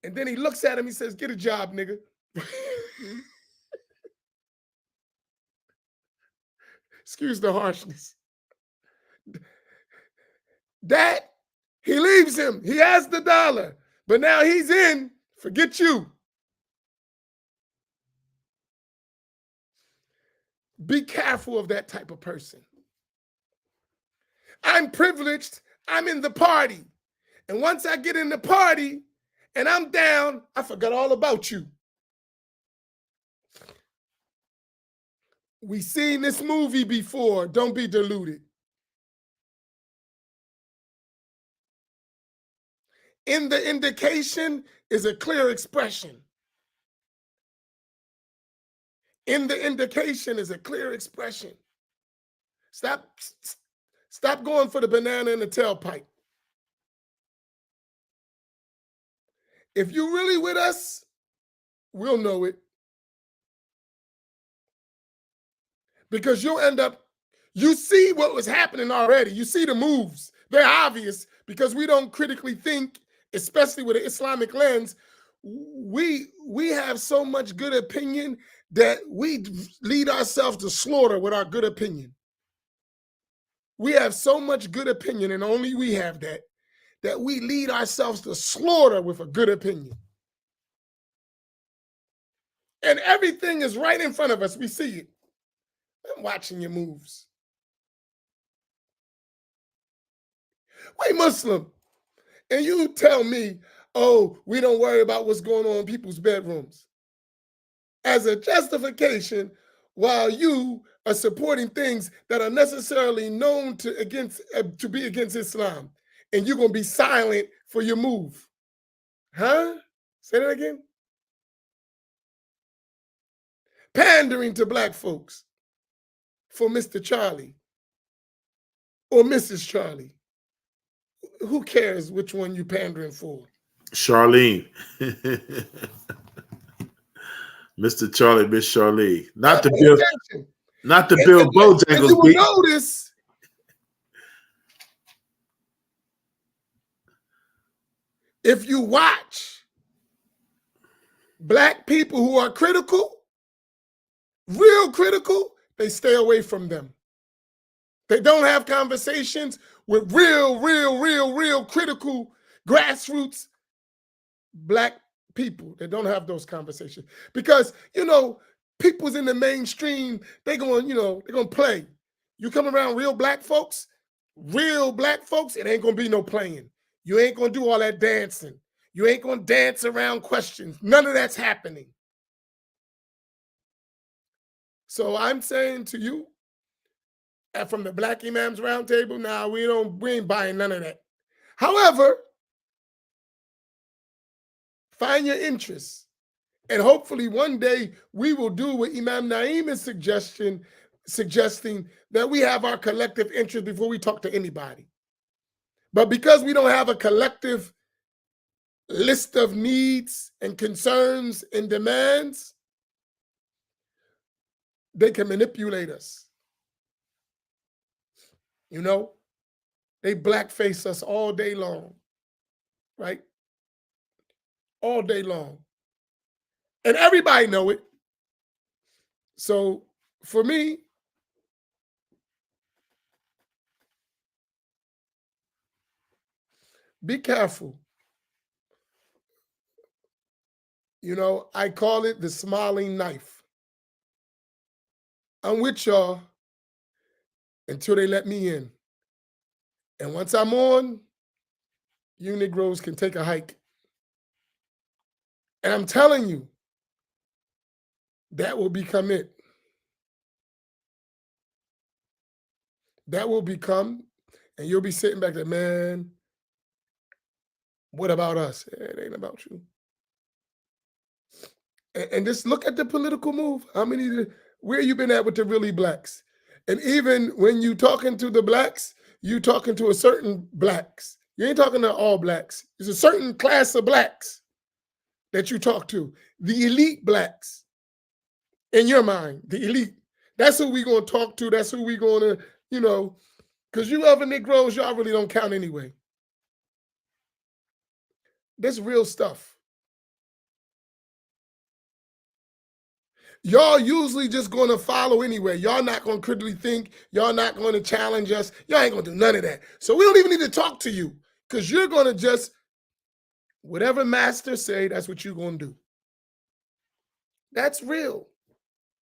And then he looks at him, he says, "Get a job, nigga." Excuse the harshness. That, he leaves him. He has the dollar, but now he's in. Forget you. Be careful of that type of person. I'm privileged. I'm in the party. And once I get in the party and I'm down, I forgot all about you. We've seen this movie before. Don't be deluded. In the indication is a clear expression. In the indication is a clear expression. Stop going for the banana in the tailpipe. If you really with us, we'll know it. Because you'll end up, you see what was happening already. You see the moves. They're obvious because we don't critically think, especially with an Islamic lens. We have so much good opinion that we lead ourselves to slaughter with our good opinion. We have so much good opinion, and only we have that we lead ourselves to slaughter with a good opinion. And everything is right in front of us. We see it. I'm watching your moves. We Muslim. And you tell me, oh, we don't worry about what's going on in people's bedrooms. As a justification, while you are supporting things that are necessarily known to be against Islam. And you're going to be silent for your move. Huh? Say that again. Pandering to black folks for Mr. Charlie or Mrs. Charlie. Who cares which one you pandering for? Charlene. Mr. Charlie, Miss Charlene. Not the Bill Bojangles. You will notice if you watch black people who are critical, real critical, they stay away from them. They don't have conversations with real critical grassroots black people. They don't have those conversations because, people's in the mainstream, they're going to play. You come around real black folks, it ain't going to be no playing. You ain't going to do all that dancing. You ain't going to dance around questions. None of that's happening. So I'm saying to you, from the Black Imams Roundtable, now we ain't buying none of that. However, find your interests. And hopefully one day we will do what Imam Naeem is suggesting that we have our collective interest before we talk to anybody. But because we don't have a collective list of needs and concerns and demands, they can manipulate us. They blackface us all day long, right? All day long. And everybody know it. So for me, be careful. I call it the smiling knife. I'm with y'all until they let me in. And once I'm on, you Negroes can take a hike. And I'm telling you, that will become it. That will become, and you'll be sitting back there, man, what about us? It ain't about you. And just look at the political move. Where you been at with the really blacks? And even when you talking to the blacks, you talking to a certain blacks. You ain't talking to all blacks. There's a certain class of blacks that you talk to. The elite blacks. In your mind, the elite. That's who we going to talk to. That's who we going to, because you other Negroes, y'all really don't count anyway. That's real stuff. Y'all usually just going to follow anyway. Y'all not going to critically think. Y'all not going to challenge us. Y'all ain't going to do none of that. So we don't even need to talk to you because you're going to just, whatever master say, that's what you're going to do. That's real.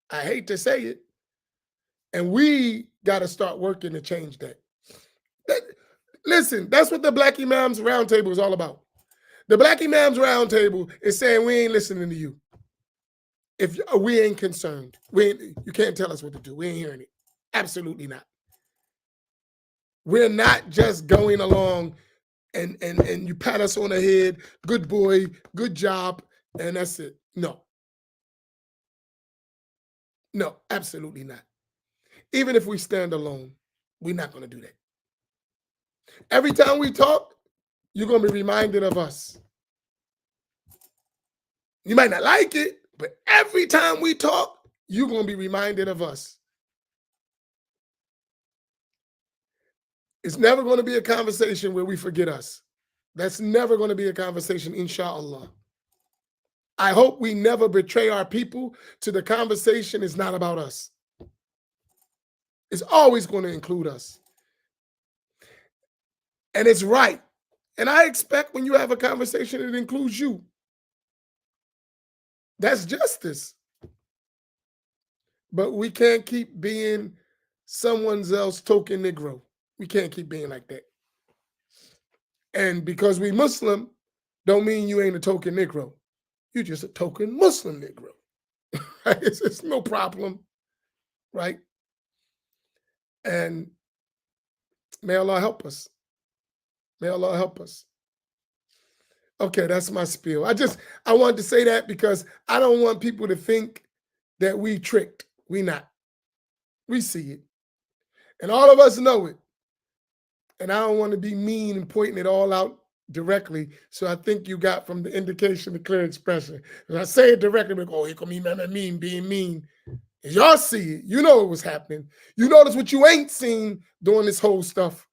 I hate to say it. And we got to start working to change that. Listen, that's what the Black Imams Roundtable is all about. The Black Imams Roundtable is saying we ain't listening to you. If we ain't concerned, you can't tell us what to do. We ain't hearing it. Absolutely not. We're not just going along and you pat us on the head, good boy, good job, and that's it. No, absolutely not. Even if we stand alone, we're not going to do that. Every time we talk, you're going to be reminded of us. You might not like it, but every time we talk, you're going to be reminded of us. It's never going to be a conversation where we forget us. That's never going to be a conversation, inshallah. I hope we never betray our people to the conversation is not about us. It's always going to include us. And it's right. And I expect when you have a conversation, it includes you. That's justice. But we can't keep being someone else's token Negro. We can't keep being like that. And because we Muslim, don't mean you ain't a token Negro. You're just a token Muslim Negro. Right? It's no problem, right? And may Allah help us. May Allah help us. Okay, that's my spiel. I wanted to say that because I don't want people to think that we tricked. We not. We see it. And all of us know it. And I don't want to be mean and pointing it all out directly. So I think you got from the indication the clear expression. If I say it directly, like, oh, here come mean, being mean. And y'all see it. You know what was happening. You notice what you ain't seen doing this whole stuff.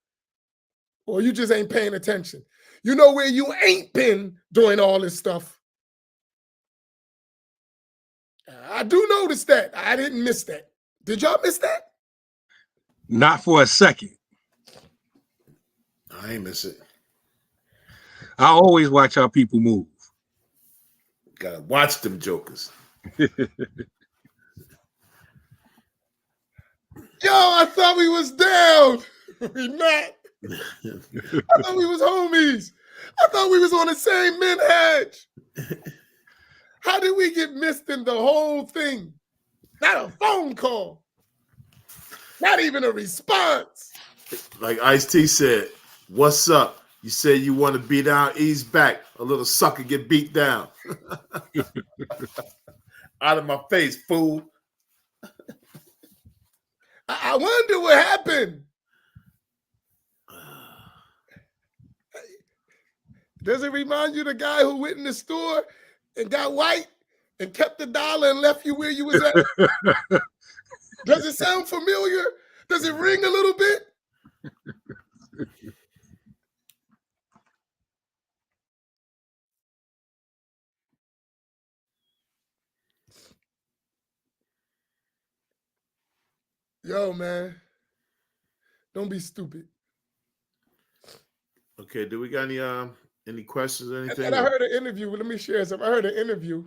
Or you just ain't paying attention. You know where you ain't been doing all this stuff. I do notice that. I didn't miss that. Did y'all miss that? Not for a second. I ain't miss it. I always watch how people move. Gotta watch them jokers. Yo, I thought we was down. We not. I thought we was homies. I thought we was on the same minhaj. How did we get missed in the whole thing? Not a phone call. Not even a response. Like Ice-T said, what's up? You said you want to beat down, ease back. A little sucker get beat down. Out of my face, fool. I wonder what happened. Does it remind you of the guy who went in the store and got white and kept the dollar and left you where you was at? Does it sound familiar? Does it ring a little bit? Yo, man, don't be stupid. Okay, do we got any questions or anything? And I heard an interview. Let me share something. I heard an interview,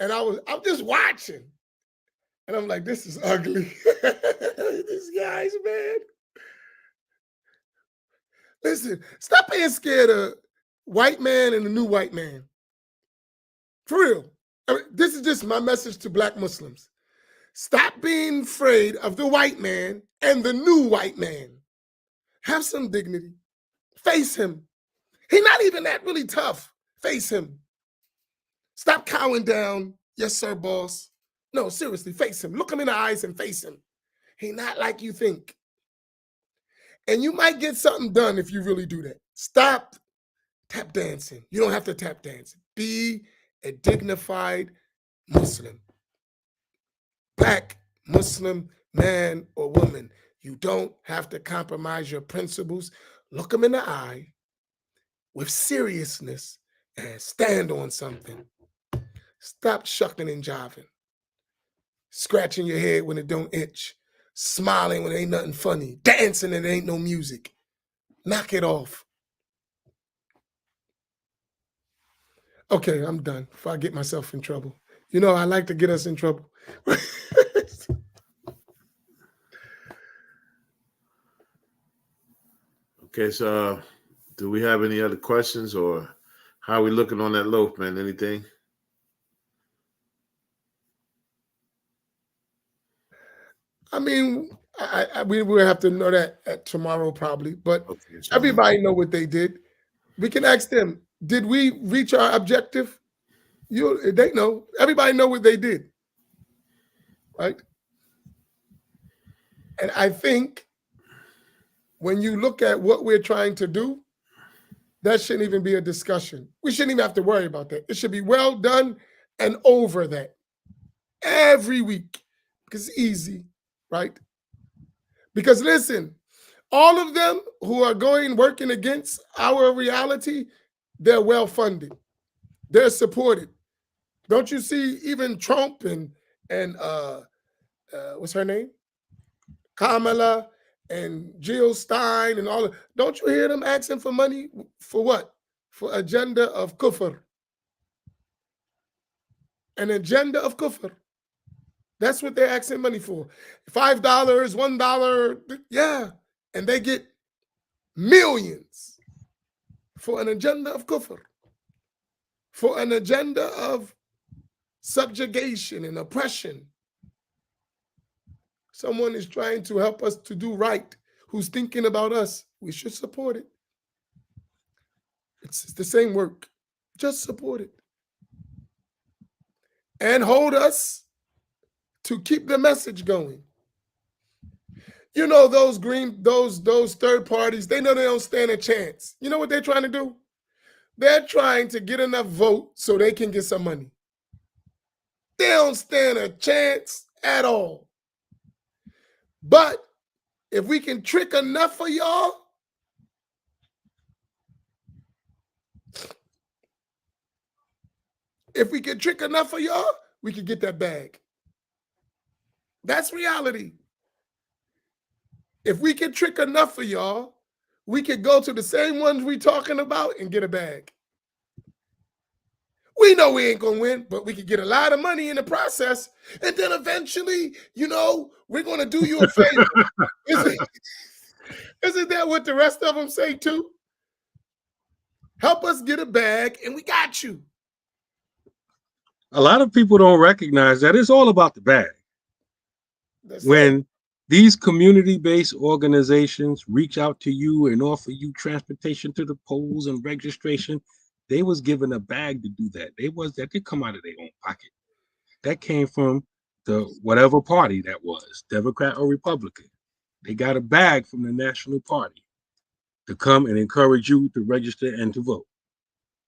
and I'm just watching, and I'm like, this is ugly. These guys, man. Listen, stop being scared of white man and the new white man. For real. I mean, this is just my message to Black Muslims. Stop being afraid of the white man and the new white man. Have some dignity. Face him. He's not even that really tough. Face him. Stop cowing down. Yes, sir, boss. No, seriously, face him. Look him in the eyes and face him. He's not like you think. And you might get something done if you really do that. Stop tap dancing. You don't have to tap dance. Be a dignified Muslim. Black Muslim man or woman. You don't have to compromise your principles. Look them in the eye with seriousness and stand on something. Stop shucking and jiving. Scratching your head when it don't itch. Smiling when it ain't nothing funny. Dancing and it ain't no music. Knock it off. Okay, I'm done before I get myself in trouble. You know, I like to get us in trouble. Okay, so do we have any other questions, or how are we looking on that loaf, man? Anything? I mean, we will have to know that at tomorrow probably, but Okay, so everybody know what they did. We can ask them, did we reach our objective? They know. Everybody know what they did, right? And I think when you look at what we're trying to do, that shouldn't even be a discussion. We shouldn't even have to worry about that. It should be well done and over that every week because it's easy, right? Because listen, All of them who are working against our reality, they're well funded. They're supported. Don't you see even Trump and what's her name? Kamala and Jill Stein and all. Don't you hear them asking for money for what? For agenda of kufr. An agenda of kufr. That's what they're asking money for. $5, $1, yeah. And they get millions for an agenda of kufr, for an agenda of subjugation and oppression. Someone is trying to help us to do right, who's thinking about us. We should support it. It's the same work. Just support it. And hold us to keep the message going. You know, those third parties, they know they don't stand a chance. You know what they're trying to do? They're trying to get enough vote so they can get some money. They don't stand a chance at all. But if we can trick enough of y'all, we can get that bag. That's reality. If we can trick enough of y'all, we could go to the same ones we talking about and get a bag. We know we ain't gonna win, but we could get a lot of money in the process, and then eventually, you know, we're gonna do you a favor. Isn't that what the rest of them say too? Help us get a bag, and we got you. A lot of people don't recognize that it's all about the bag. When these community-based organizations reach out to you and offer you transportation to the polls and registration, they was given a bag to do that. That did come out of their own pocket. That came from the whatever party that was, Democrat or Republican. They got a bag from the National Party to come and encourage you to register and to vote.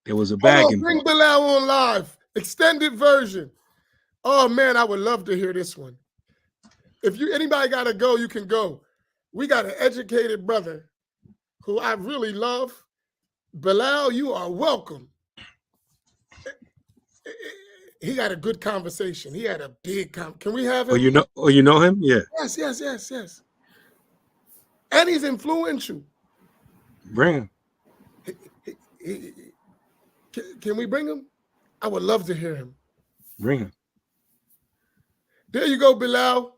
There was a bag involved. Bring Bilal on live, extended version. Oh man, I would love to hear this one. If anybody gotta go, you can go. We got an educated brother who I really love. Bilal, you are welcome. He got a good conversation. He had a big Can we have him? You know him? Yeah. Yes. And he's influential. Bring him. Can we bring him? I would love to hear him. Bring him. There you go, Bilal.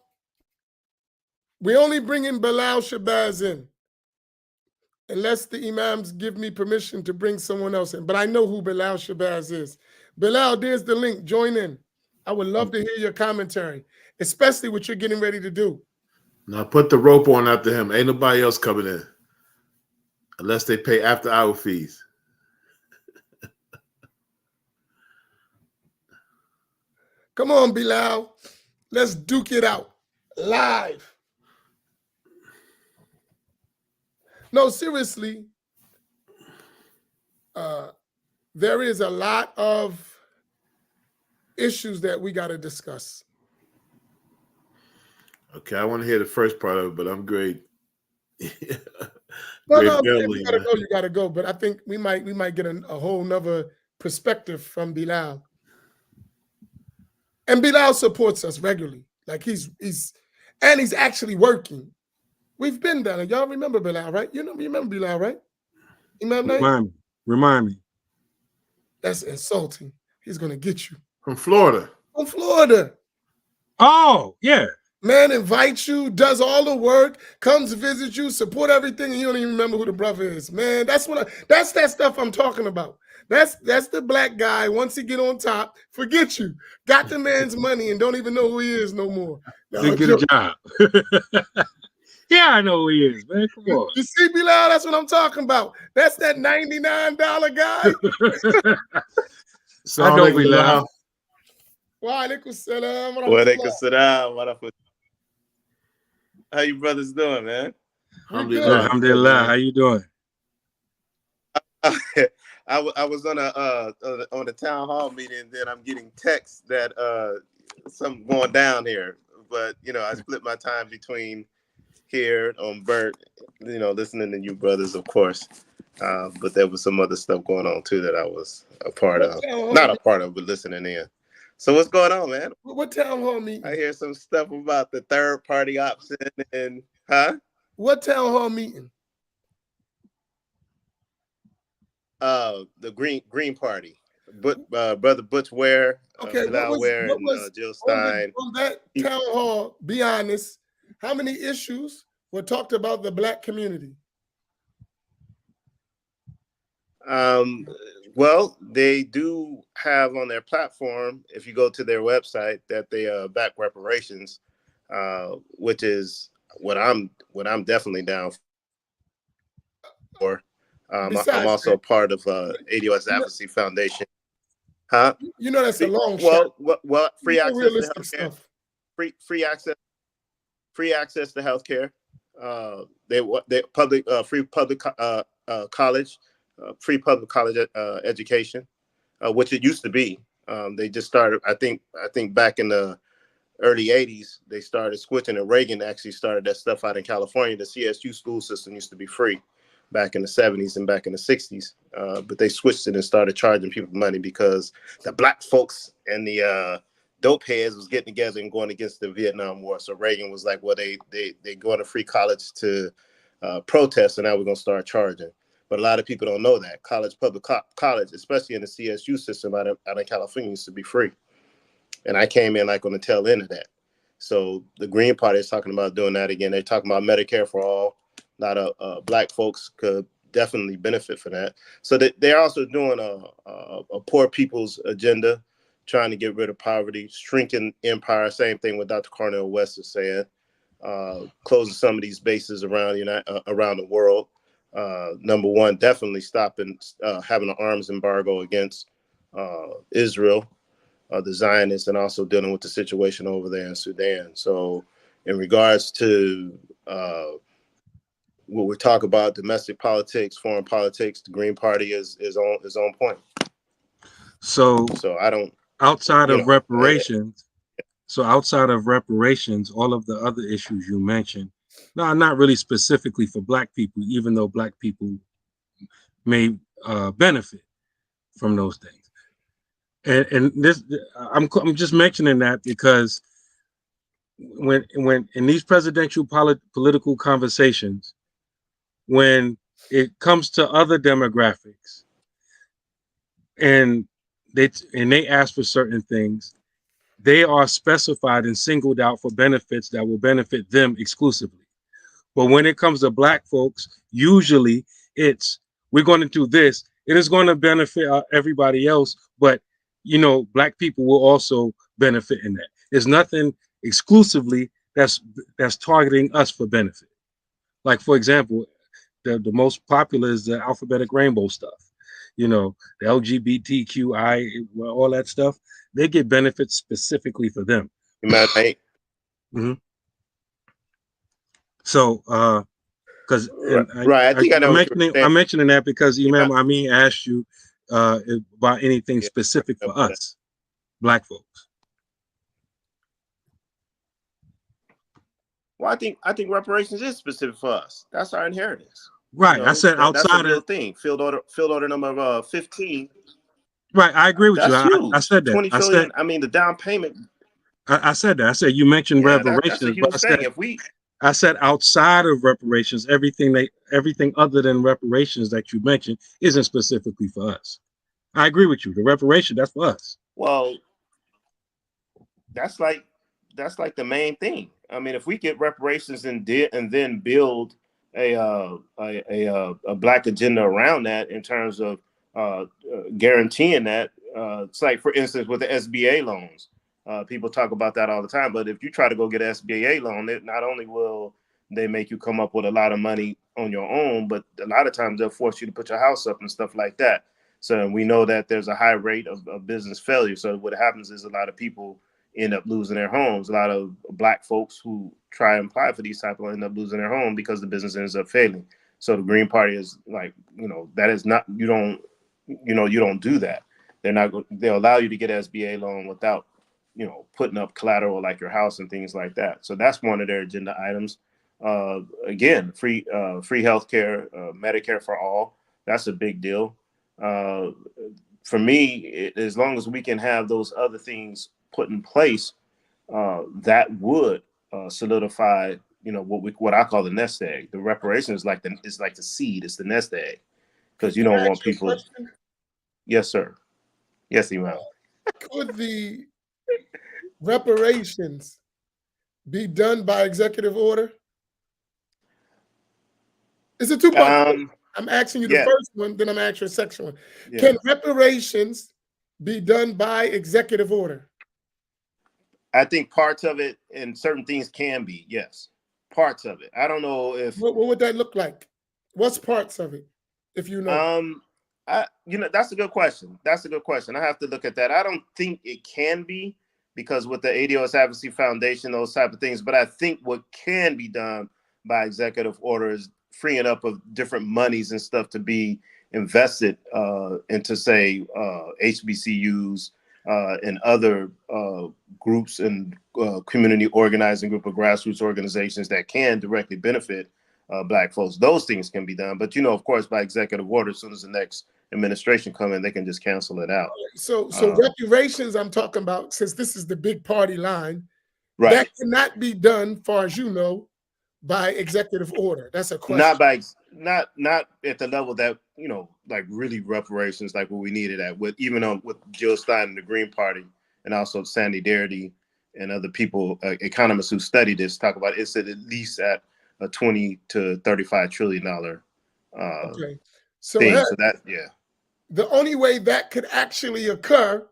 We only bringing Bilal Shabazz in, unless the imams give me permission to bring someone else in. But I know who Bilal Shabazz is. Bilal, there's the link. Join in. I would love to hear your commentary, especially what you're getting ready to do. Now put the rope on after him. Ain't nobody else coming in unless they pay after-hour fees. Come on, Bilal. Let's duke it out live. No, seriously, there is a lot of issues that we got to discuss. Okay, I want to hear the first part of it, but I'm great. No, you gotta go. But I think we might get a whole nother perspective from Bilal. And Bilal supports us regularly. Like he's actually working. We've been down. Y'all remember Bilal, right? You remember Bilal, right? Imam, remind me. That's insulting. He's gonna get you. From Florida. From Florida. Oh, yeah. Man invites you, does all the work, comes to visit you, support everything, and you don't even remember who the brother is. Man, that's that stuff I'm talking about. That's the black guy, once he get on top, forget you. Got the man's money and don't even know who he is no more. Didn't get a job. Yeah, I know who he is, man. Come on. You see, Bilal, that's what I'm talking about. That's that $99 guy. So I know Bilal. Wa alaikum salam. Wa alaikum salam. How you brothers doing, man? Alhamdulillah. How you doing? I was on a town hall meeting, and then I'm getting texts that something going down here. But I split my time between here on Bert, listening to you brothers, of course. But there was some other stuff going on too that I was a part of. Not a part of, but listening in. So what's going on, man? What town hall meeting? I hear some stuff about the third party option and What town hall meeting? The Green Party. But Brother Butch Ware, Bilal Ware, and Jill Stein. On that town hall, be honest, how many issues were talked about the Black community? Well, they do have on their platform, if you go to their website, that they back reparations, which is what I'm definitely down for. I'm also part of ADOS Advocacy Foundation. You know that's a long shot. Well, free access to healthcare, free access to healthcare. They public free public college. Free public college education, which it used to be. They just started, I think back in the early 80s, they started switching, and Reagan actually started that stuff out in California. The CSU school system used to be free back in the 70s and back in the 60s, but they switched it and started charging people money because the Black folks and the dope heads was getting together and going against the Vietnam War. So Reagan was like, well, they go to free college to protest, and now we're going to start charging. But a lot of people don't know that public college, especially in the CSU system out in California, used to be free. And I came in like on the tail end of that. So the Green Party is talking about doing that again. They're talking about Medicare for all. A lot of Black folks could definitely benefit from that. So they're also doing a poor people's agenda, trying to get rid of poverty, shrinking empire. Same thing what Dr. Cornel West is saying, closing some of these bases around the world. Number one, definitely stopping having an arms embargo against Israel, the Zionists, and also dealing with the situation over there in Sudan. So in regards to what we talk about, domestic politics, foreign politics, the Green Party is on point. So I don't outside of reparations. So outside of reparations, all of the other issues you mentioned, no, not really specifically for Black people, even though Black people may benefit from those things. And this, I'm just mentioning that because when in these presidential political conversations, when it comes to other demographics, and they ask for certain things, they are specified and singled out for benefits that will benefit them exclusively. But when it comes to Black folks, usually it's, we're going to do this. It is going to benefit everybody else, but Black people will also benefit in that. There's nothing exclusively that's targeting us for benefit. Like, for example, the most popular is the alphabetic rainbow stuff. The LGBTQI, all that stuff. They get benefits specifically for them. Mm-hmm. So, because I'm mentioning that because Imam Amin asked you about anything specific for us, Black folks. Well, I think reparations is specific for us. That's our inheritance. Right. I said outside of thing. Field order number 15. Right. I agree with you. I said that. 20 trillion. I mean, the down payment. I said that. I said you mentioned reparations. That's a huge thing. I said outside of reparations, everything other than reparations that you mentioned isn't specifically for us. I agree with you. The reparation, that's for us. Well, that's like the main thing. I mean, if we get reparations and then build a Black agenda around that in terms of guaranteeing that, it's like, for instance, with the SBA loans. People talk about that all the time, but if you try to go get an SBA loan, not only will they make you come up with a lot of money on your own, but a lot of times they'll force you to put your house up and stuff like that. So we know that there's a high rate of business failure. So what happens is a lot of people end up losing their homes. A lot of Black folks who try and apply for these type of end up losing their home because the business ends up failing. So the Green Party is like, that is not, you don't do that. They'll allow you to get an SBA loan without putting up collateral like your house and things like that. So that's one of their agenda items. Again, free healthcare, Medicare for all. That's a big deal. For me, as long as we can have those other things put in place, that would solidify, what I call the nest egg. The reparation is like the seed. It's the nest egg, because you don't want people. Yes, sir. Yes, Imam. Could the reparations be done by executive order? It's a two-part. I'm asking you the first one, then I'm asking the second one. Yeah. Can reparations be done by executive order? I think parts of it and certain things can be, yes. Parts of it. I don't know if. What would that look like? What's parts of it, if you know? That's a good question. That's a good question. I have to look at that. I don't think it can be, because with the ADOS Advocacy Foundation, those type of things. But I think what can be done by executive order is freeing up of different monies and stuff to be invested into, say, HBCUs and other groups and community organizing group of grassroots organizations that can directly benefit Black folks. Those things can be done. But, of course, by executive order, as soon as the next administration come in, they can just cancel it out. So reparations I'm talking about, since this is the big party line, right, that cannot be done, far as you know, by executive order. That's a question. Not at the level that, like really reparations, like what we needed at with Jill Stein and the Green Party, and also Sandy Darity and other people, economists who study this, talk about it's at least at a $20 to $35 trillion okay. thing. So that, yeah. The only way that could actually occur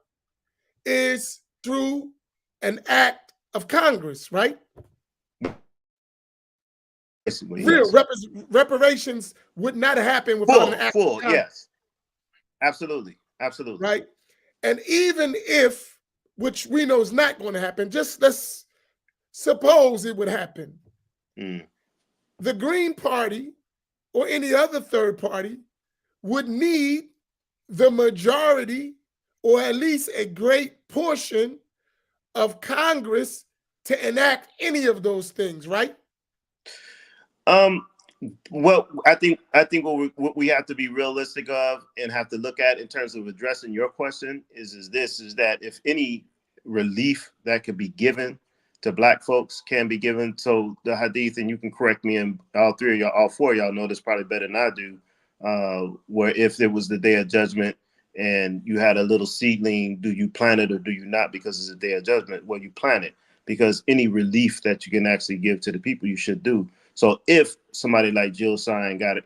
is through an act of Congress, right? Real reparations would not happen without an act of Congress. Yes. Absolutely. Right? And even if, which we know is not going to happen, just let's suppose it would happen. The Green Party or any other third party would need the majority, or at least a great portion of Congress, to enact any of those things, right? Well, I think what we have to be realistic of and have to look at in terms of addressing your question is that if any relief that could be given to Black folks can be given. So the hadith, and you can correct me, and all four of y'all know this probably better than I do, where if there was the day of judgment and you had a little seedling, do you plant it or do you not? Because it's a day of judgment. Well, you plant it, because any relief that you can actually give to the people, you should do. So if somebody like Jill Stein got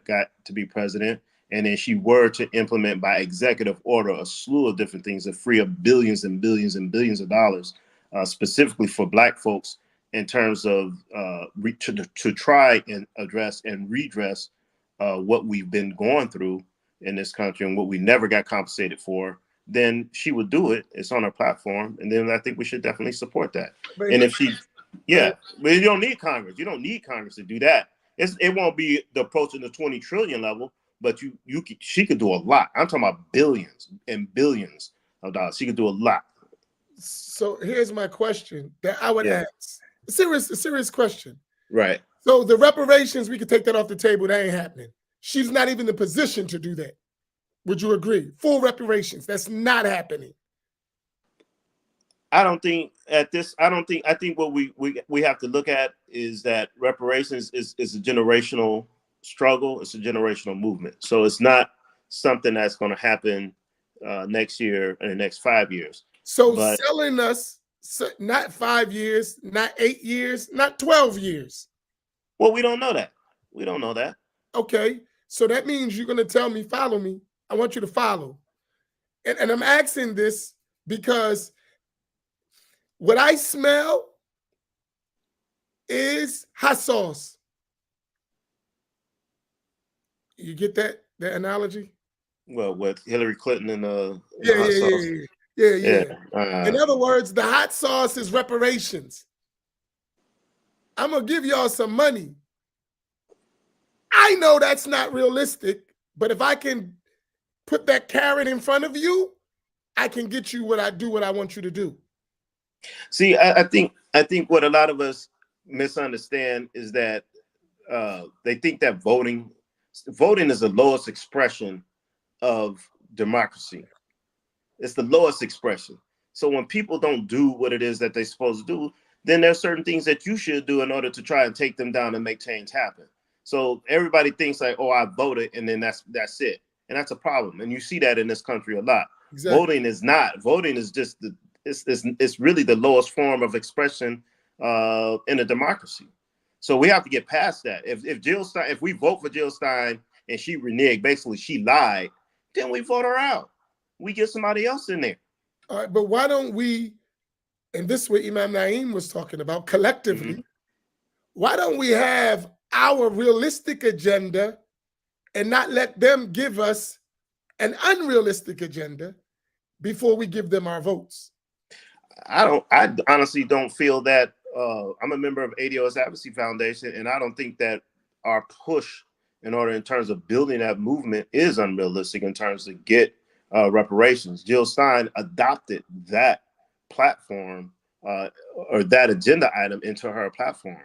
to be president, and then she were to implement by executive order a slew of different things to free up billions and billions and billions of dollars, specifically for Black folks, in terms of to try and address and redress what we've been going through in this country and what we never got compensated for, then she would do it. It's on her platform, and then I think we should definitely support that. And if she, but you don't need Congress. You don't need Congress to do that. It won't be the approaching the 20 trillion level, but she could do a lot. I'm talking about billions and billions of dollars. She could do a lot. So here's my question that I would ask. A serious question. Right. So the reparations, we could take that off the table. That ain't happening. She's not even in the position to do that. Would you agree? Full reparations. That's not happening. I think what we have to look at is that reparations is a generational struggle. It's a generational movement. So it's not something that's going to happen next year and the next 5 years. So selling us not 5 years, not 8 years, not 12 years. Well, we don't know that. We don't know that. Okay. So that means you're going to tell me, follow me. I want you to follow. And I'm asking this because what I smell is hot sauce. You get that analogy? Well, with Hillary Clinton and yeah. In other words, the hot sauce is reparations. I'm gonna give y'all some money. I know that's not realistic, but if I can put that carrot in front of you, I can get you what I want you to do. See, I think what a lot of us misunderstand is that they think that voting is the lowest expression of democracy. It's the lowest expression. So when people don't do what it is that they're supposed to do, then there's certain things that you should do in order to try and take them down and make change happen. So everybody thinks like, oh, I voted, and then that's it. And that's a problem. And you see that in this country a lot. Exactly. Voting is not. Voting is just it's really the lowest form of expression in a democracy. So we have to get past that. If we vote for Jill Stein and she reneged, basically she lied, then we vote her out. We get somebody else in there. All right, but why don't we, and this is what Imam Naeem was talking about, collectively, why don't we have our realistic agenda and not let them give us an unrealistic agenda before we give them our votes? I honestly don't feel that. I'm a member of ADOS Advocacy Foundation, and I don't think that our push in terms of building that movement is unrealistic in terms of get reparations. Jill Stein adopted that platform or that agenda item into her platform,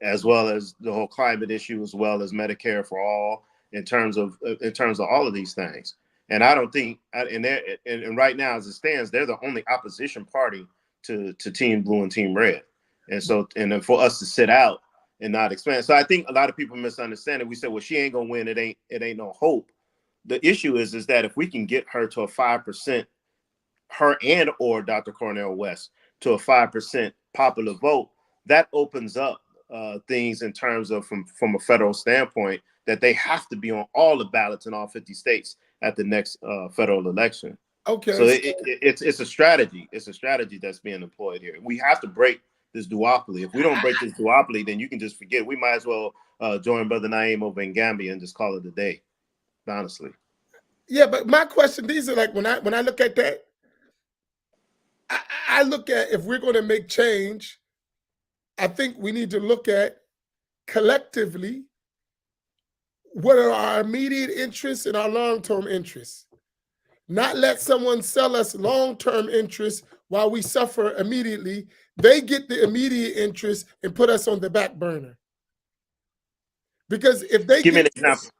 as well as the whole climate issue, as well as Medicare for all, in terms of all of these things. And I don't think, and right now as it stands, they're the only opposition party to Team Blue and Team Red. And so, and then for us to sit out and not expand. So I think a lot of people misunderstand it. We said, well, she ain't gonna win. It ain't no hope. The issue is that if we can get her to a 5%, her and or Dr. Cornel West to a 5% popular vote, that opens up things in terms of from a federal standpoint that they have to be on all the ballots in all 50 states at the next federal election. Okay. So it's a strategy. It's a strategy that's being employed here. We have to break this duopoly. If we don't break this duopoly, then you can just forget. We might as well join Brother Naeem over in Gambia and just call it a day, honestly. Yeah, but my question, these are like, when I look at that, I look at, if we're going to make change, I think we need to look at collectively what are our immediate interests and our long-term interests. Not let someone sell us long-term interests while we suffer immediately. They get the immediate interest and put us on the back burner. Because if they give me an example,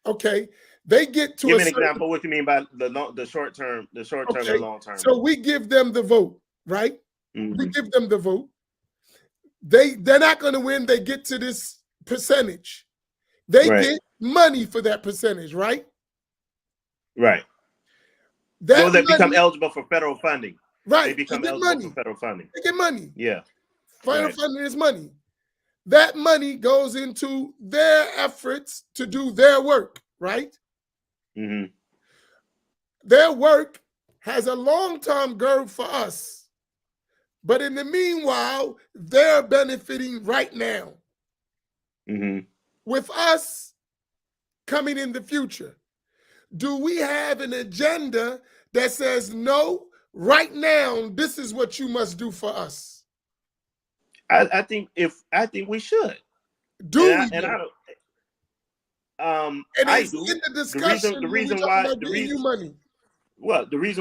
okay, they get to give me an example. What you mean by the short term, okay, and long term? So we give them the vote, right? We give them the vote. They're not going to win. They get to this percentage. They get money for that percentage, right? Right. So they become eligible for federal funding. Right. They become eligible for federal funding. They get money. Yeah. Federal funding is money. That money goes into their efforts to do their work, right? Their work has a long-term goal for us. But in the meanwhile, they're benefiting right now. With us coming in the future, do we have an agenda that says, no, right now, this is what you must do for us? I think we should. Do we? And I don't. And I do. In the discussion, the reason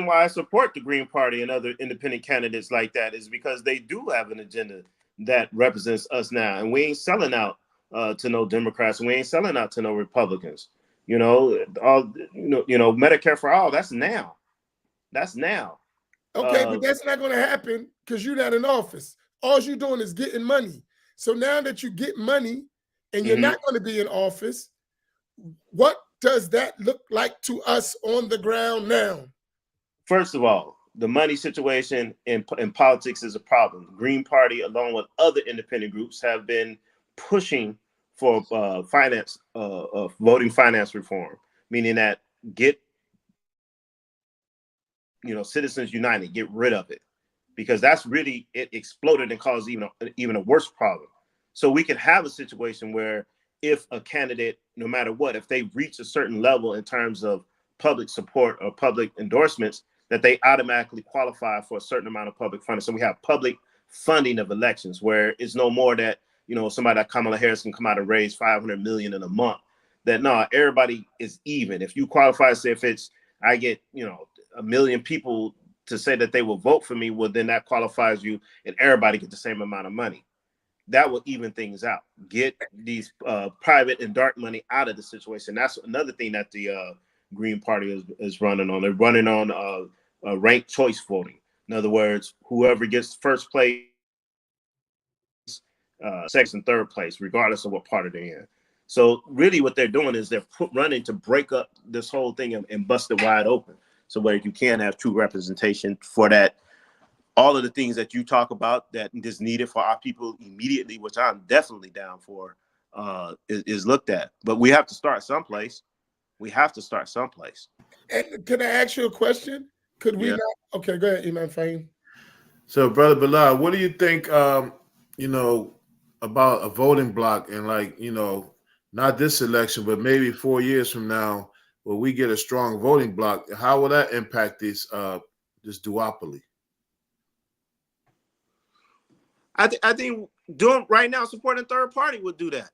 why I support the Green Party and other independent candidates like that is because they do have an agenda that represents us now, and we ain't selling out to no Democrats, and we ain't selling out to no Republicans. Medicare for all. That's now. That's now. Okay, but that's not going to happen because you're not in office. All you're doing is getting money. So now that you get money and you're not going to be in office, what does that look like to us on the ground now? First of all, the money situation in politics is a problem. The Green Party, along with other independent groups, have been pushing for voting finance reform, meaning that Citizens United, get rid of it, because that's really, it exploded and caused even a worse problem. So we can have a situation where if a candidate, no matter what, if they reach a certain level in terms of public support or public endorsements, that they automatically qualify for a certain amount of public funding. So we have public funding of elections, where it's no more that, somebody like Kamala Harris can come out and raise $500 million in a month. That everybody is even. If you qualify, say if I get, 1 million people to say that they will vote for me, well, then that qualifies you and everybody get the same amount of money. that will even things out. Get these private and dark money out of the situation. That's another thing that the Green Party is running on. They're running on ranked choice voting. In other words, whoever gets first place, second and third place, regardless of what party they're in. So really what they're doing is they're running to break up this whole thing and bust it wide open. So where you can have true representation for that, all of the things that you talk about that is needed for our people immediately, which I'm definitely down for, is looked at. But we have to start someplace. We have to start someplace. And can I ask you a question? Could we not? Okay, go ahead, Imam Faheem. So, Brother Bilal, what do you think, about a voting block and, like, not this election, but maybe 4 years from now, where we get a strong voting block? How will that impact this duopoly? I think doing right now, supporting third party would do that.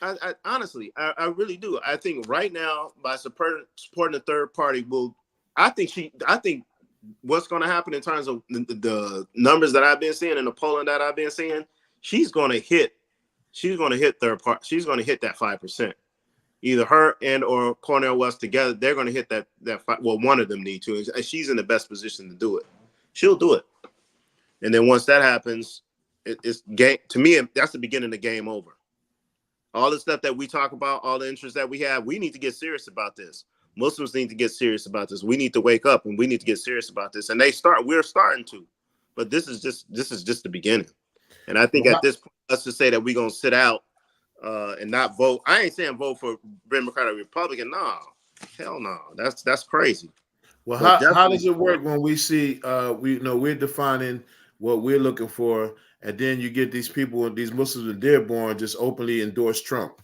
I honestly, I really do. I think right now, by supporting the third party, I think what's going to happen in terms of the numbers that I've been seeing and the polling that I've been seeing, she's going to hit third party. She's going to hit that 5%. Either her and or Cornel West together, they're going to hit that 5. Well, one of them need to, and she's in the best position to do it. She'll do it, and then once that happens, it's game. To me, that's the beginning of game over. All the stuff that we talk about, all the interests that we have, we need to get serious about this. Muslims need to get serious about this. We need to wake up and we need to get serious about this. And we're starting to, but this is just the beginning. And I think at this point, let's just say that we're gonna sit out and not vote. I ain't saying vote for Democrat or Republican. No, hell no. That's crazy. Well, how does it work when we see we're defining what we're looking for, and then you get these people, these Muslims in Dearborn, just openly endorse Trump?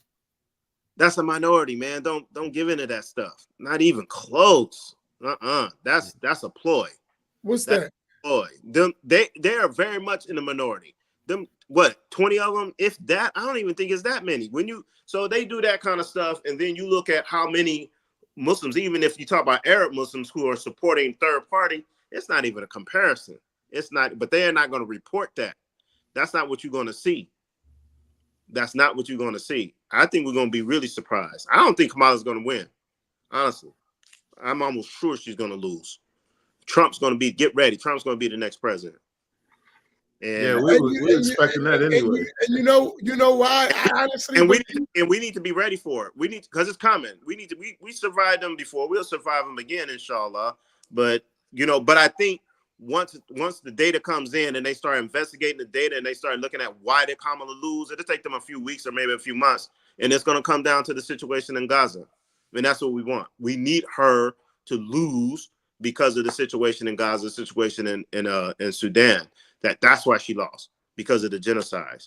That's a minority, man. Don't give into that stuff. Not even close. That's a ploy. What's that? Ploy. They are very much in the minority. 20 of them, if that? I don't even think it's that many. So they do that kind of stuff, and then you look at how many Muslims, even if you talk about Arab Muslims who are supporting third party, it's not even a comparison. It's not, but they are not going to report that. That's not what you're going to see. That's not what you're going to see. I think we're going to be really surprised. I don't think Kamala's going to win. Honestly, I'm almost sure she's going to lose. Trump's going to be, get ready. Trump's going to be the next president. And yeah, we're expecting that anyway. And you know why? I honestly, and we need to be ready for it. We need, because it's coming. We survived them before. We'll survive them again, inshallah. But I think once the data comes in and they start investigating the data and they start looking at why did Kamala lose, it'll take them a few weeks or maybe a few months, and it's going to come down to the situation in Gaza. I mean, that's what we want. We need her to lose because of the situation in Gaza, situation in Sudan. That's why she lost, because of the genocide,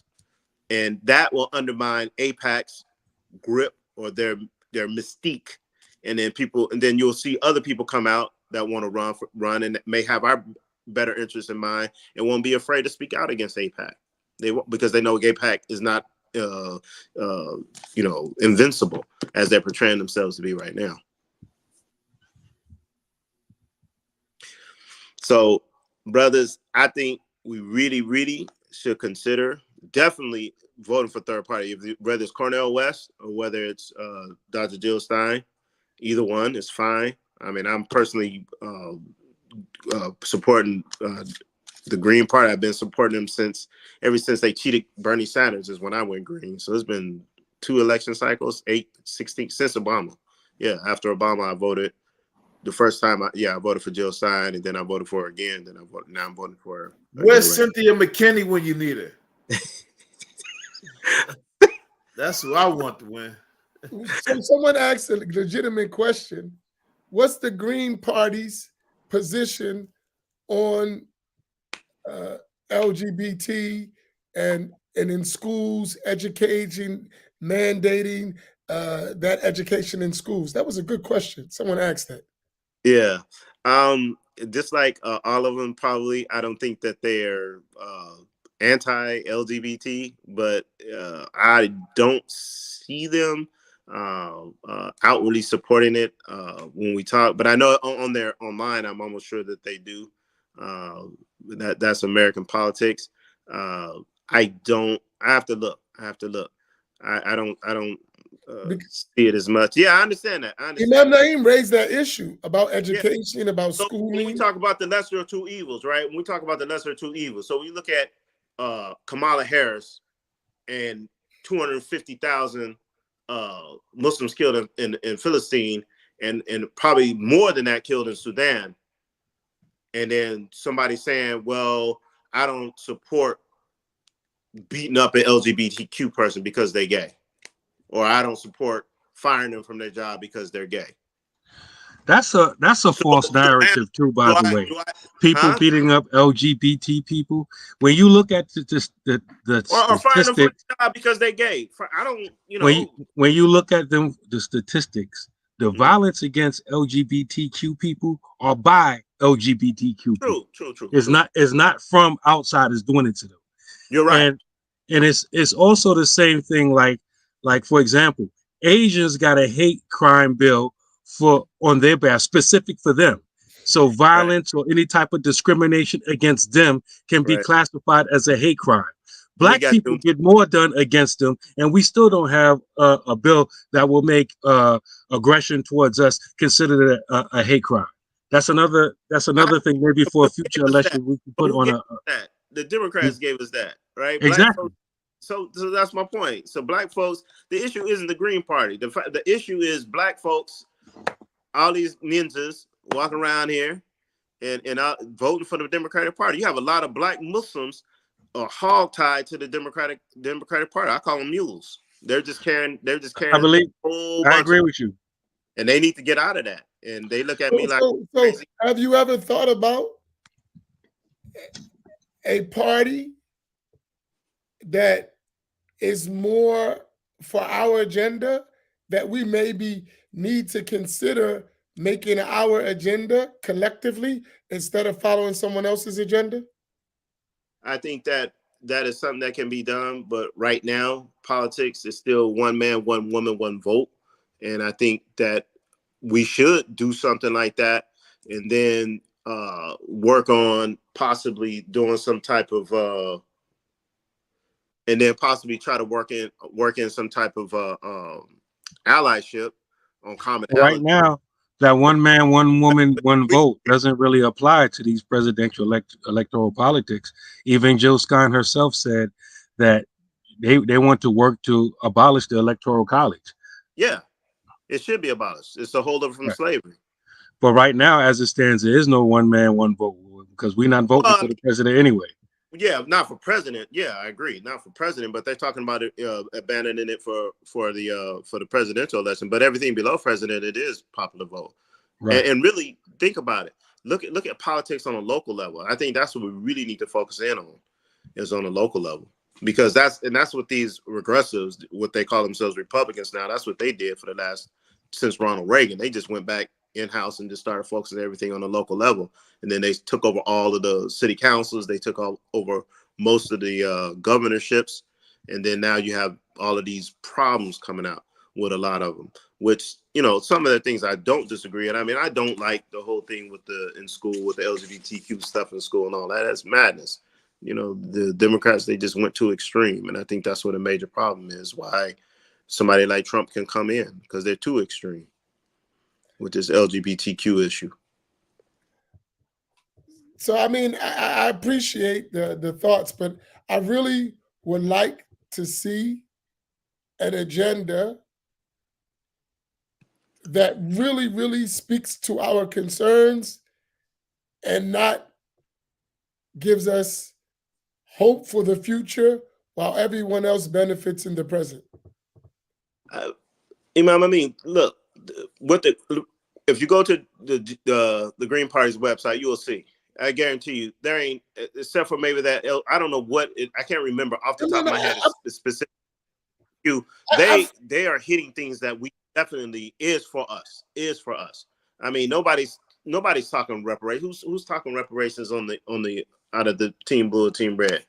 and that will undermine AIPAC's grip or their mystique, and then you'll see other people come out that want to run and may have our better interests in mind and won't be afraid to speak out against AIPAC. Because they know AIPAC is not invincible as they're portraying themselves to be right now. So, brothers, I think we really, really should consider definitely voting for third party, whether it's Cornel West or whether it's Dr. Jill Stein. Either one is fine. I mean, I'm personally supporting the Green Party. I've been supporting them ever since they cheated Bernie Sanders is when I went green. So it's been 2 election cycles, 16 since Obama. Yeah, after Obama, I voted. The first time, I voted for Jill Stein, and then I voted for her again. Now I'm voting for her. Where's Cynthia McKinney when you need her? That's who I want to win. So someone asked a legitimate question. What's the Green Party's position on LGBT and in schools, education, mandating that education in schools? That was a good question. Someone asked that. Yeah. Just like all of them, probably, I don't think that they're anti-LGBT, but I don't see them outwardly supporting it when we talk. But I know on their online, I'm almost sure that they do. That's American politics. I don't I have to look. I don't see it as much. Yeah, I understand that. Imam Naeem raised that issue about Yeah. education, about So when we schooling. talk about the lesser of two evils, right? When we talk about the lesser of two evils, so we look at Kamala Harris and 250,000 Muslims killed in Philistine, and probably more than that killed in Sudan. And then somebody saying, well, I don't support beating up an LGBTQ person because they're gay, or I don't support firing them from their job because they're gay. That's a false narrative too, by the way. People beating up LGBT people. When you look at the or firing them from their job because they're gay. I don't, you know. When you look at them, the statistics, the violence against LGBTQ people are by LGBTQ people. True. It's not from outsiders doing it to them. You're right. And it's also the same thing. Like for example, Asians got a hate crime bill on their behalf, specific for them. So violence or any type of discrimination against them can be classified as a hate crime. Black people get more done against them, and we still don't have a bill that will make aggression towards us considered a hate crime. That's another thing. Maybe for a future election, we can put on that. The Democrats gave us that, right? Exactly. So that's my point. So black folks, the issue isn't the Green Party. The issue is black folks, all these ninjas walking around here and voting for the Democratic Party. You have a lot of black Muslims hog-tied to the Democratic Party. I call them mules. They're just carrying. I believe. I agree with you. And they need to get out of that. And they look at me like. So have you ever thought about a party that is more for our agenda, that we maybe need to consider making our agenda collectively instead of following someone else's agenda? I think that is something that can be done, but right now politics is still one man, one woman, one vote. And I think that we should do something like that, and then work on possibly doing some type of and then possibly try to work in some type of allyship on commonality. Right now, that one man, one woman, one vote doesn't really apply to these presidential electoral politics. Even Jill Stein herself said that they want to work to abolish the Electoral College. Yeah, it should be abolished. It's a holdover from slavery. But right now, as it stands, there is no one man, one vote, because we're not voting for the president anyway. Yeah, not for president. Yeah, I agree. Not for president, but they're talking about it, abandoning it for the presidential election. But everything below president, it is popular vote. Right. And really think about it. Look at politics on a local level. I think that's what we really need to focus in on, is on a local level, because that's what these regressives, what they call themselves Republicans now, that's what they did for since Ronald Reagan. They just went back in-house and just started focusing everything on the local level. And then they took over all of the city councils. They took over most of the governorships. And then now you have all of these problems coming out with a lot of them, which, some of the things I don't disagree. And I mean, I don't like the whole thing in school with the LGBTQ stuff in school and all that. That's madness. The Democrats, they just went too extreme. And I think that's what a major problem is, why somebody like Trump can come in, because they're too extreme with this LGBTQ issue. So, I mean, I appreciate the thoughts, but I really would like to see an agenda that really, really speaks to our concerns and not gives us hope for the future while everyone else benefits in the present. Imam, I mean, look, if you go to the Green Party's website, you will see. I guarantee you, there ain't, except for maybe that. I don't know I can't remember off the top of my head. It's specific. They are hitting things that we definitely is for us. I mean, nobody's talking reparations. Who's talking reparations on the out of the Team Blue or Team Red?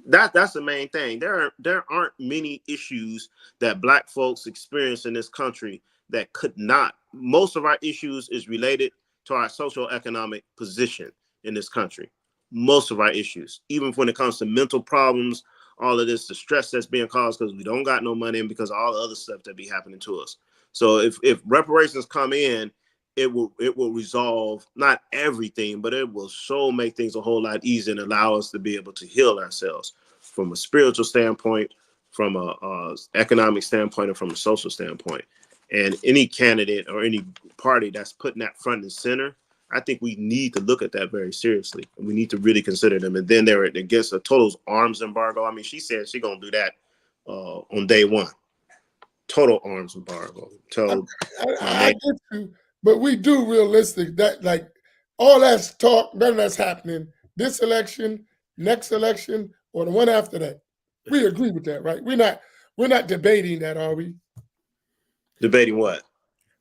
That's the main thing. There aren't many issues that Black folks experience in this country that could not. Most of our issues is related to our socio-economic position in this country. Most of our issues, even when it comes to mental problems all of this, the stress that's being caused because we don't got no money and because of all the other stuff that be happening to us. So if reparations come in, it will resolve not everything, but it will make things a whole lot easier and allow us to be able to heal ourselves from a spiritual standpoint, from a economic standpoint, and from a social standpoint. And any candidate or any party that's putting that front and center, I think we need to look at that very seriously. And we need to really consider them. And then they're against a total arms embargo. I mean, she said she's going to do that on day one. Total arms embargo. I get you, but we do realistic that, like, all that's talk, none of that's happening. This election, next election, or the one after that. We agree with that, right? We're not debating that, are we? Debating what?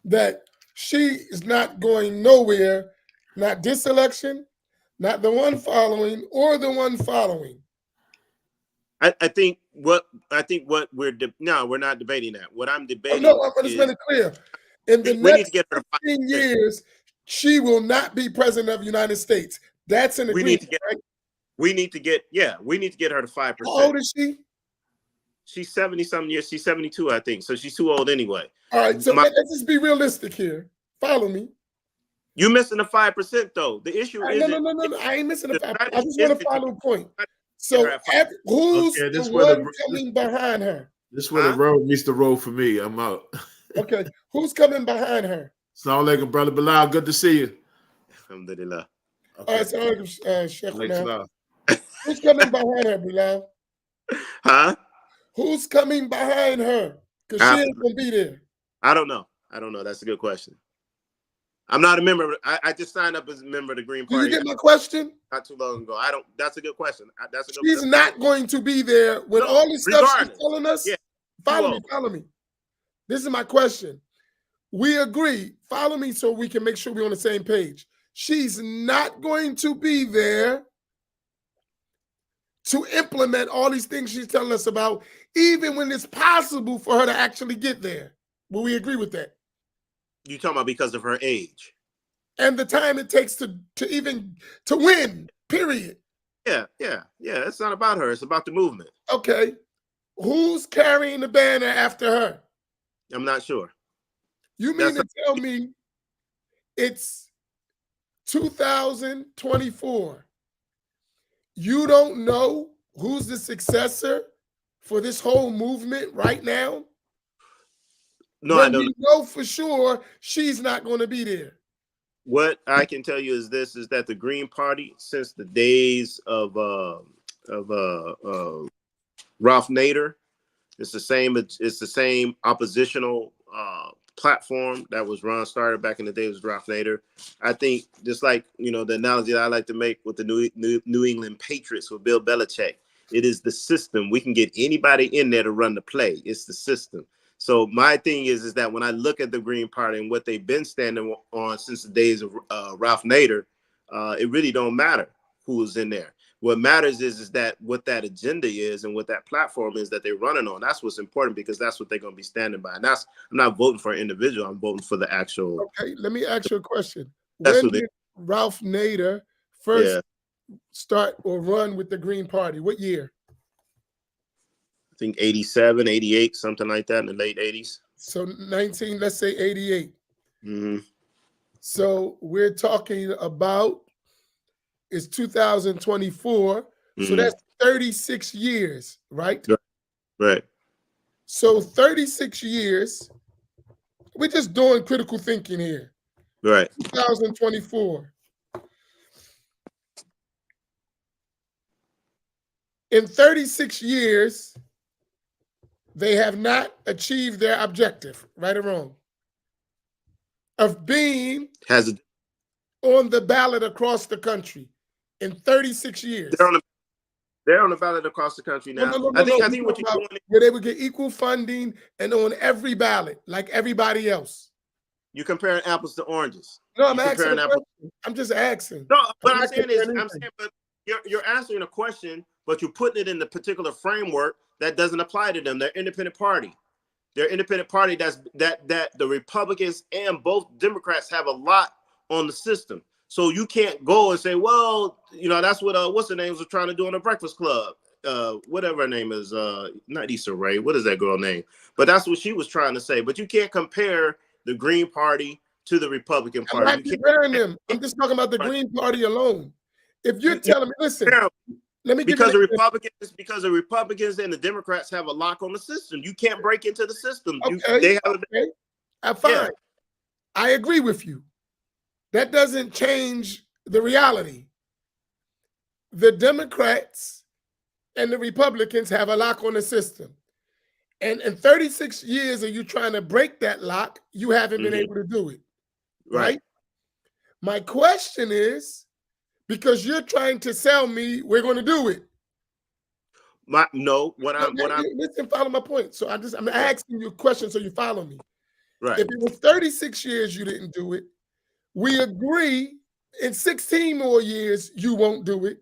That she is not going nowhere, not this election, not the one following, or the one following. I think what we're we're not debating that. What I'm debating. No, I'm just making it clear. In the next 15 years, she will not be president of the United States. That's an agreement. We need to get her to 5%. How old is she? She's 70-something years. She's 72, I think. So she's too old anyway. All right, so let's just be realistic here. Follow me. You're missing the 5%, though. The issue is no. I ain't missing the 5%. I just want to follow the point. So who's the one coming behind her? This is where the road meets the road for me. I'm out. Okay, who's coming behind her? Assalamu alaikum, brother Bilal. Good to see you. Alhamdulillah. Okay. All right, Sheikh. Who's coming behind her, Bilal? Huh? Who's coming behind her? Because she ain't gonna be there. I don't know. That's a good question. I'm not a member. I just signed up as a member of the Green Party. Did you get my question? Not too long ago. That's a good question. She's not going to be there when all this stuff she's telling us. Yeah. Follow me. This is my question. We agree. Follow me so we can make sure we're on the same page. She's not going to be there to implement all these things she's telling us about, even when it's possible for her to actually get there. Will we agree with that? You talking about because of her age and the time it takes to win? Period. Yeah. It's not about her. It's about the movement. Okay. Who's carrying the banner after her? I'm not sure. You mean to tell me it's 2024? You don't know who's the successor for this whole movement right now? No, I don't. We know for sure she's not going to be there. What I can tell you is that the Green Party, since the days of Ralph Nader, it's the same oppositional platform that was started back in the day with Ralph Nader. I think just like, the analogy that I like to make with the New England Patriots with Bill Belichick, it is the system. We can get anybody in there to run the play. It's the system. So my thing is that when I look at the Green Party and what they've been standing on since the days of Ralph Nader, it really don't matter who is in there. What matters is that what that agenda is and what that platform is that they're running on. That's what's important, because that's what they're going to be standing by. And I'm not voting for an individual. I'm voting for the actual. Okay, let me ask you a question. When did Ralph Nader first start or run with the Green Party? What year? I think 87, 88, something like that, in the late 80s. So let's say 88. Mm-hmm. So we're talking about, it's 2024. Mm-hmm. So that's 36 years, right? Right. So 36 years, we're just doing critical thinking here. Right. 2024. In 36 years, they have not achieved their objective, right or wrong, of being on the ballot across the country in 36 years. They're on the ballot across the country now. I think what you're doing is where they would get equal funding and on every ballot, like everybody else. You're comparing apples to oranges. No, I'm asking. I'm just asking. No, what I'm saying is, but you're answering a question, but you're putting it in the particular framework that doesn't apply to them. They're independent party. They're independent party that the Republicans and both Democrats have a lot on the system. So you can't go and say, well, that's what what's the names were trying to do on the Breakfast Club. whatever her name is, not Issa Rae. What is that girl name? But that's what she was trying to say. But you can't compare the Green Party to the Republican Party. I'm not comparing them. I'm just talking about the Green Party alone. If you're telling me, listen, let me give because the Republicans and the Democrats have a lock on the system. You can't break into the system. Okay, fine. Yeah. I agree with you. That doesn't change the reality. The Democrats and the Republicans have a lock on the system. And in 36 years of you trying to break that lock, you haven't been able to do it. Right? My question is, because you're trying to sell me, we're going to do it. Listen, follow my point. So I'm asking you a question so you follow me. Right. If it was 36 years you didn't do it, we agree in 16 more years you won't do it.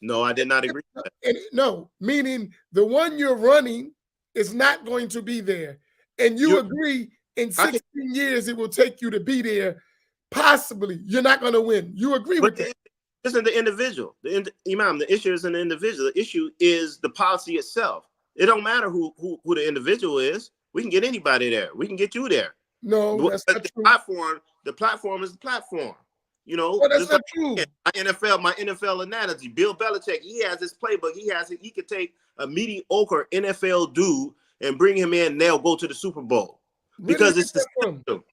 No, I did not agree with that. And no, meaning the one you're running is not going to be there. And you agree in 16 years it will take you to be there. Possibly. You're not going to win. You agree with that. Isn't the individual. Imam, the issue isn't the individual. The issue is the policy itself. It don't matter who the individual is. We can get anybody there. We can get you there. No, that's not true. The platform is the platform. You know, well, that's not true. My NFL analogy. Bill Belichick, he has his playbook. He could take a mediocre NFL dude and bring him in, and they'll go to the Super Bowl. Because it's the system.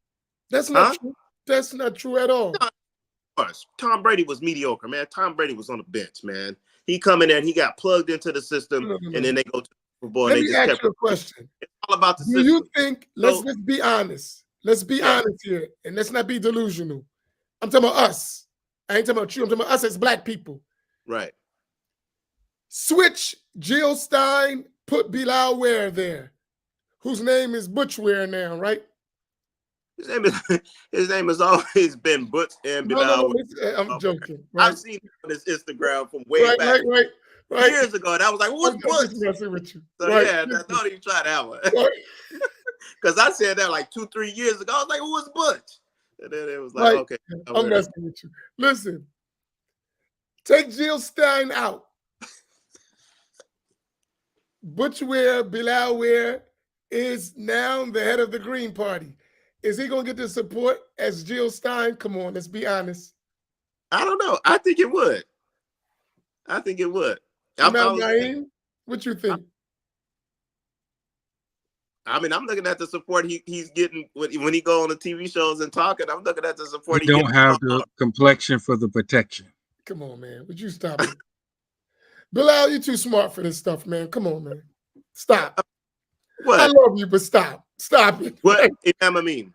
That's not true. That's not true at all. Tom Brady was mediocre, man. Tom Brady was on the bench, man. He come in there and he got plugged into the system, and then they go to the Super Bowl. Let me ask you a question. It's all about the system. Do you think, let's be honest. Let's be honest here, and let's not be delusional. I'm talking about us. I ain't talking about you. I'm talking about us as black people. Right. Switch Jill Stein, put Bilal Ware there, whose name is Butch Ware now, right? His name has always been Butch and Bilal. I'm joking. Right? I've seen him on his Instagram from way back years ago, and I was like, "What's Butch?" Messing with you. So yeah, don't even try that one. Because I said that like 2-3 years ago. I was like, "Who was Butch?" And then it was like, "Okay, I'm messing with you." Listen, take Jill Stein out. Butch Ware, Bilal Ware is now the head of the Green Party. Is he going to get the support as Jill Stein? Come on, let's be honest. I don't know. I think it would. Naeem, what you think? I mean, I'm looking at the support he's getting when he go on the TV shows and talking. I'm looking at the support. He don't have the complexion for the protection. Come on, man. Would you stop it? Bilal, you're too smart for this stuff, man. Come on, man. Stop. What? I love you, but stop. Stop it. What? Imam Amin.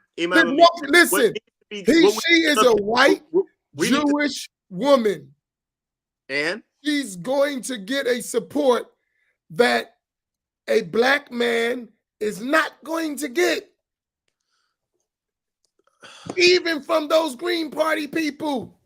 Listen, she is a white Jewish woman. And? She's going to get a support that a black man is not going to get. Even from those Green Party people.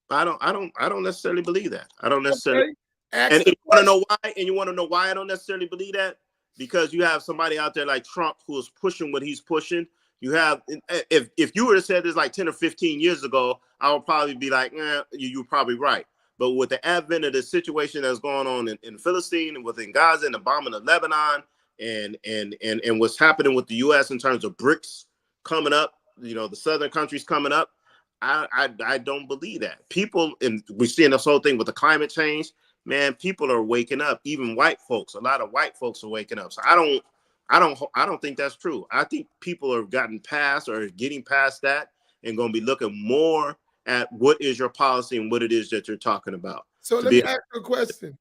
I don't necessarily believe that. I don't necessarily. Okay. And you want to know why? And you want to know why I don't necessarily believe that? Because you have somebody out there like Trump who is pushing what he's pushing. You have, if you were to say this like 10 or 15 years ago, I would probably be like, you're probably right. But with the advent of the situation that's going on in Philistine and within Gaza and the bombing of Lebanon and what's happening with the U.S. in terms of BRICS coming up, you know, the southern countries coming up, I don't believe that. People, and we're seeing this whole thing with the climate change, man, people are waking up. Even white folks, a lot of white folks are waking up. So I don't think that's true. I think people have gotten past or getting past that and going to be looking more at what is your policy and what it is that you're talking about. So let me ask you a question.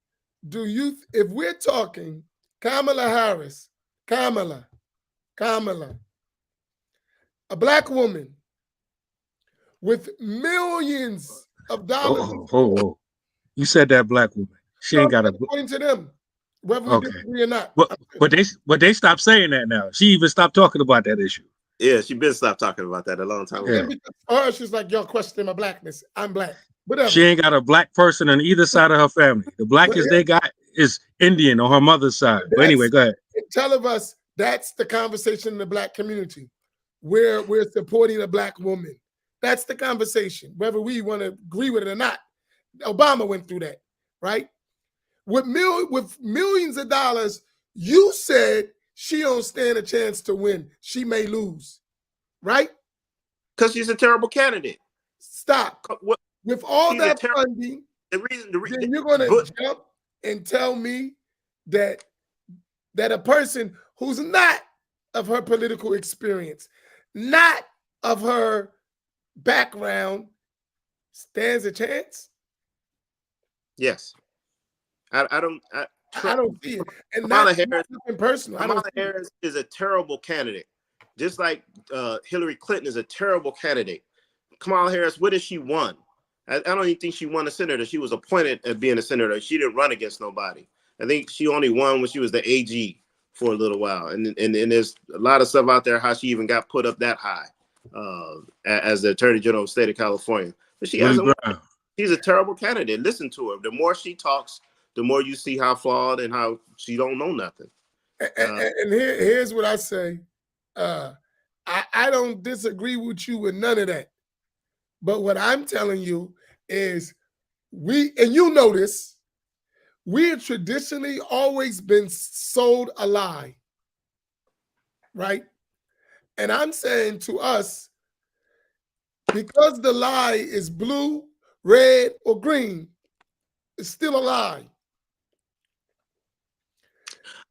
If we're talking Kamala Harris, Kamala, a black woman with millions of dollars. Oh. You said that black woman. She ain't got a. According to them, whether we disagree or not. But they stopped saying that now. She even stopped talking about that issue. Yeah, she been stopped talking about that a long time ago. Or she's like, y'all question my blackness. I'm black. Whatever. She ain't got a black person on either side of her family. The blackest they got is Indian on her mother's side. But anyway, go ahead. Tell us that's the conversation in the black community where we're supporting a black woman. That's the conversation, whether we want to agree with it or not. Obama went through that, right? with millions of dollars, you said she don't stand a chance to win. She may lose, right? Because she's a terrible candidate. Stop. What, with all that funding, then you're going to jump and tell me that a person who's not of her political experience, not of her background, stands a chance? Yes. I don't see it. And Kamala Harris, nothing personal. Kamala Harris is a terrible candidate. Just like Hillary Clinton is a terrible candidate. Kamala Harris, what has she won? I don't even think she won a senator. She was appointed as being a senator. She didn't run against nobody. I think she only won when she was the AG for a little while. And there's a lot of stuff out there how she even got put up that high as the Attorney General of the state of California. But she hasn't won. She's a terrible candidate. Listen to her. The more she talks, the more you see how flawed and how she don't know nothing. And here's what I say. I don't disagree with you with none of that. But what I'm telling you is and you know this, we have traditionally always been sold a lie, right? And I'm saying to us, because the lie is blue, red, or green, it's still a lie.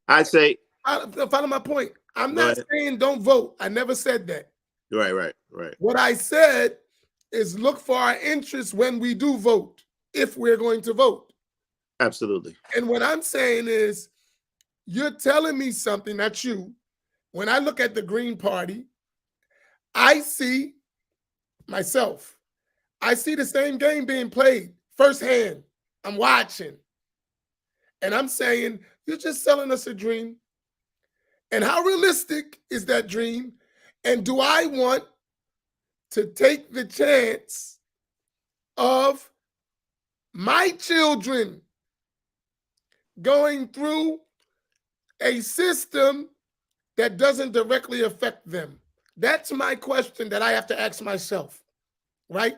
I'd say, follow my point. I'm not saying don't vote. I never said that. Right. What I said is look for our interests when we do vote, if we're going to vote. Absolutely. And what I'm saying is, you're telling me something, not you. When I look at the Green Party, I see myself. I see the same game being played firsthand. I'm watching. And I'm saying, you're just selling us a dream. And how realistic is that dream? And do I want to take the chance of my children going through a system that doesn't directly affect them? That's my question that I have to ask myself, right?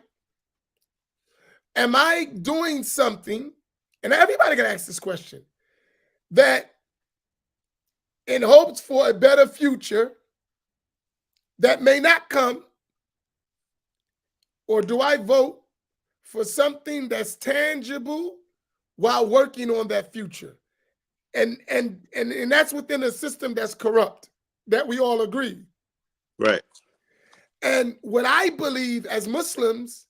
Am I doing something, and everybody can ask this question, that in hopes for a better future that may not come? Or do I vote for something that's tangible while working on that future? And that's within a system that's corrupt, that we all agree. Right. And what I believe as Muslims,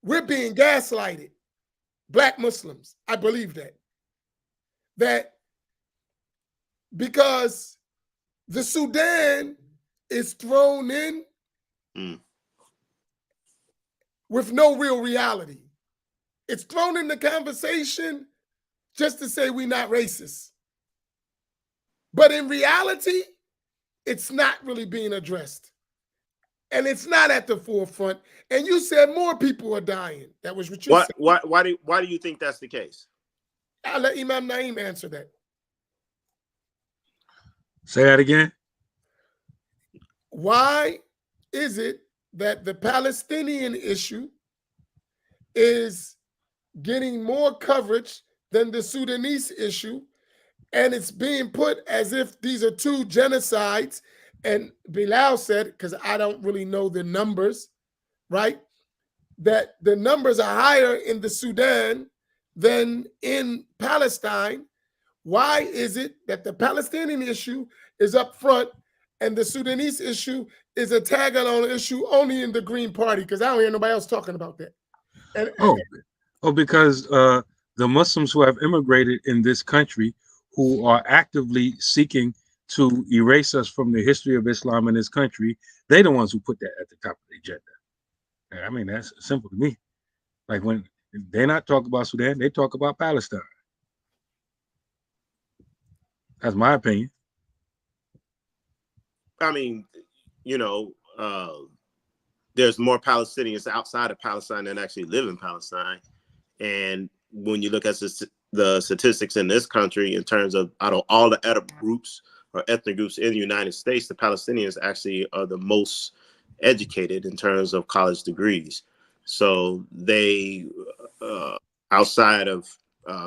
we're being gaslighted. Black Muslims, I believe that. That because the Sudan is thrown in with no real reality. It's thrown in the conversation just to say we're not racist. But in reality, it's not really being addressed. And it's not at the forefront. And you said more people are dying. That was what you said. Why do you think that's the case? I'll let Imam Naeem answer that. Say that again. Why is it that the Palestinian issue is getting more coverage than the Sudanese issue, and it's being put as if these are two genocides? And Bilal said, because I don't really know the numbers, right, that the numbers are higher in the Sudan than in Palestine. Why is it that the Palestinian issue is up front and the Sudanese issue is a tag-along issue only in the Green Party? Because I don't hear nobody else talking about that. Because the Muslims who have immigrated in this country, who are actively seeking to erase us from the history of Islam in this country, they're the ones who put that at the top of the agenda. I mean, that's simple to me. Like, when they're not talking about Sudan, they talk about Palestine. That's my opinion. I mean, there's more Palestinians outside of Palestine than actually live in Palestine. And when you look at the statistics in this country, in terms of out of all the Arab groups or ethnic groups in the United States, the Palestinians actually are the most educated in terms of college degrees. So they, outside of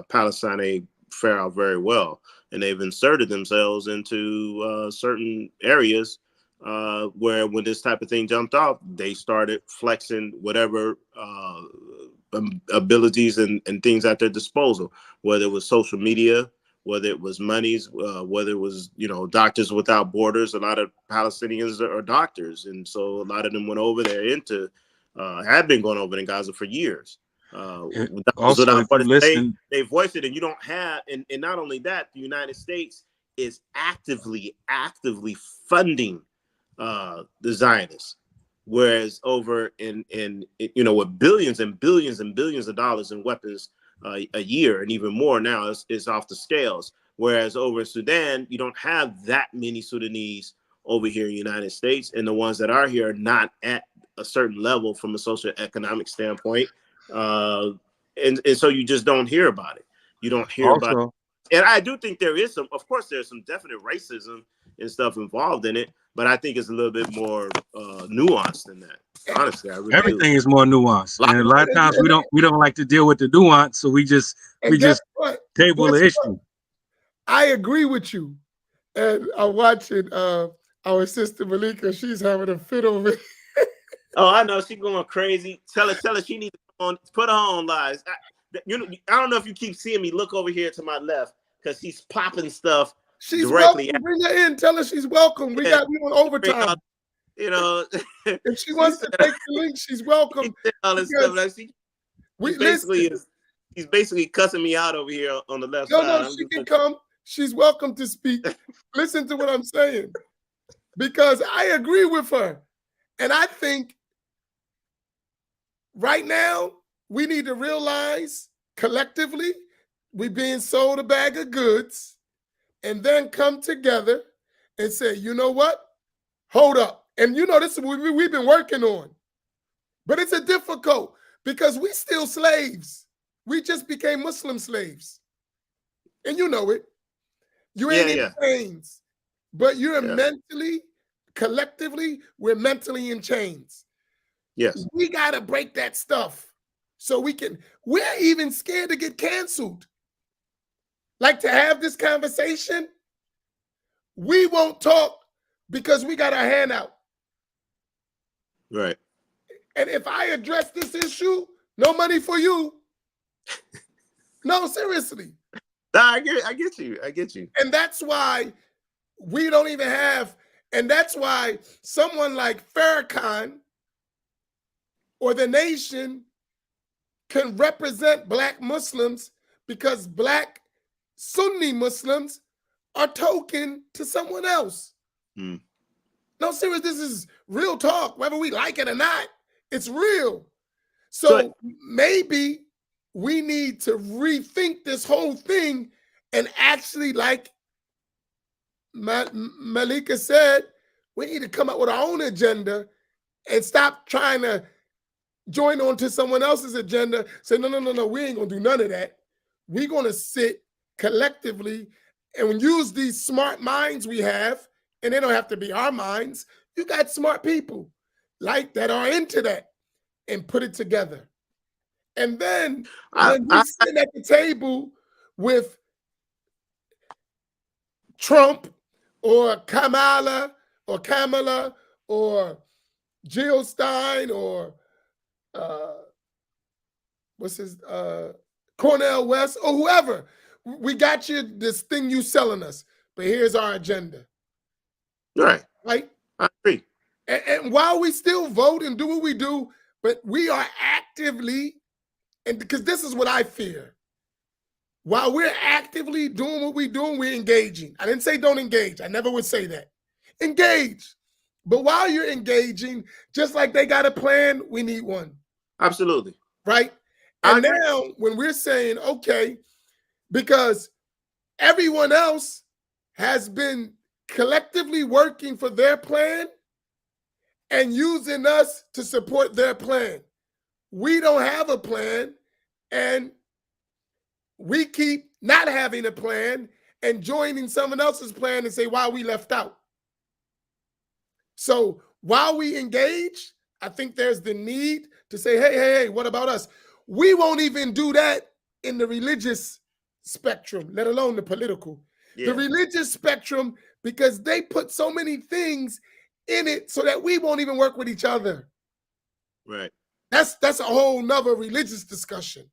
Palestine ain't fare out very well, and they've inserted themselves into certain areas where when this type of thing jumped off, they started flexing whatever abilities and things at their disposal, whether it was social media, whether it was monies, whether it was, Doctors Without Borders. A lot of Palestinians are doctors, and so a lot of them went over there had been going over in Gaza for years. Also, if you listen, they voiced it, and you don't have, and not only that, the United States is actively funding the Zionists, whereas over in with billions and billions and billions of dollars in weapons a year, and even more now, is off the scales. Whereas over in Sudan, you don't have that many Sudanese over here in the United States, and the ones that are here are not at a certain level from a socioeconomic standpoint. And so you just don't hear about it. You don't hear about it. And I do think there's some definite racism and stuff involved in it, but I think it's a little bit more nuanced than that. Honestly, everything is more nuanced, and a lot of times we don't like to deal with the nuance, so we just table the issue. I agree with you, and I'm watching our sister Malika. She's having a fit over it. Oh, I know, she's going crazy. Tell her she needs to put her on live. I don't know if you keep seeing me look over here to my left because she's popping stuff. She's directly welcome. Bring her in. Tell her she's welcome. We on overtime. If she wants to take the link, she's welcome. All this stuff. Like she's basically cussing me out over here on the left side. No, she can come. She's welcome to speak. Listen to what I'm saying, because I agree with her, and I think right now we need to realize collectively we're being sold a bag of goods, and then come together and say, you know what? Hold up. And this is what we've been working on. But it's a difficult, because we still slaves. We just became Muslim slaves. And you know it. You ain't in chains. But you're mentally, collectively, we're mentally in chains. Yes. We got to break that stuff so we're even scared to get canceled. Like, to have this conversation, we won't talk because we got our hand out. Right. And if I address this issue, no money for you. No, seriously. I get you. And that's why we don't even have, and that's why someone like Farrakhan or the nation can represent Black Muslims, because Black Sunni Muslims are token to someone else. No, serious, this is real talk, whether we like it or not. It's real. So maybe we need to rethink this whole thing and actually, like Malika said, we need to come up with our own agenda and stop trying to join on to someone else's agenda. Say, no, we ain't gonna do none of that. We're gonna sit collectively and use these smart minds we have, and they don't have to be our minds. You got smart people like that are into that, and put it together. And then when we sit at the table with Trump or Kamala or Jill Stein or Cornel West or whoever, we got you this thing you selling us, but here's our agenda. Right. Right? I agree. And while we still vote and do what we do, but we are actively, and because this is what I fear, while we're actively doing what we're doing, we're engaging. I didn't say don't engage. I never would say that. Engage. But while you're engaging, just like they got a plan, we need one. Absolutely. Right? And now when we're saying, okay, because everyone else has been collectively working for their plan and using us to support their plan. We don't have a plan, and we keep not having a plan and joining someone else's plan and say, why we left out. So while we engage, I think there's the need to say, hey, what about us? We won't even do that in the religious spectrum, let alone the political. Yeah. The religious spectrum, because they put so many things in it so that we won't even work with each other. Right. That's a whole nother religious discussion.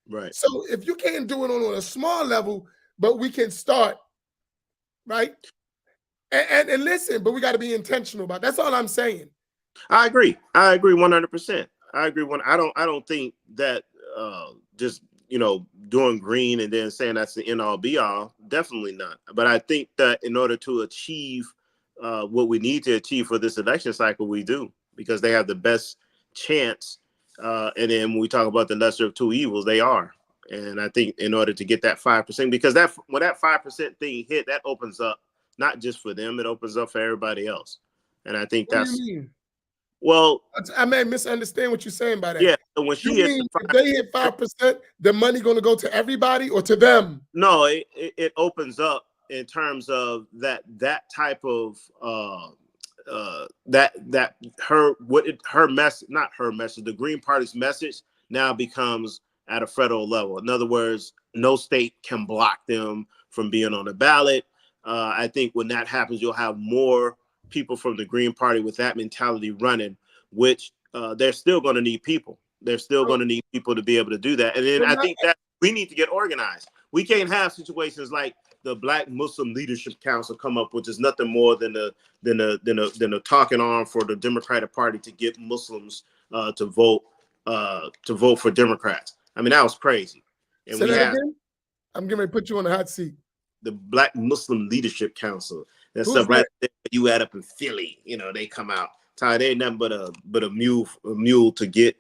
Right. So if you can't do it on a small level, but we can start, right? And listen, but we got to be intentional about it. That's all I'm saying. I agree 100%. I agree. I don't think that just doing green and then saying that's the end all be all, definitely not. But I think that in order to achieve what we need to achieve for this election cycle, we do, because they have the best chance. And then when we talk about the lesser of two evils, they are. And I think in order to get that 5%, because when that 5% thing hit, that opens up not just for them, it opens up for everybody else. And I think What do you mean? Well, I may misunderstand what you're saying by that. Yeah, so when she you mean if they hit 5%, the money going to go to everybody or to them? No, it opens up in terms of that type of her message, not her message, the Green Party's message now becomes at a federal level. In other words, no state can block them from being on the ballot. I think when that happens, you'll have more people from the Green Party with that mentality running, which they're still going to need people. They're still going to need people to be able to do that. And then I think that we need to get organized. We can't have situations like the Black Muslim Leadership Council come up, which is nothing more than a talking arm for the Democratic Party to get Muslims to vote for Democrats. I mean, that was crazy. And Say that again? I'm going to put you on the hot seat. The Black Muslim Leadership Council. That's stuff right there you add up in Philly. They come out. Ty, they ain't nothing but a mule to get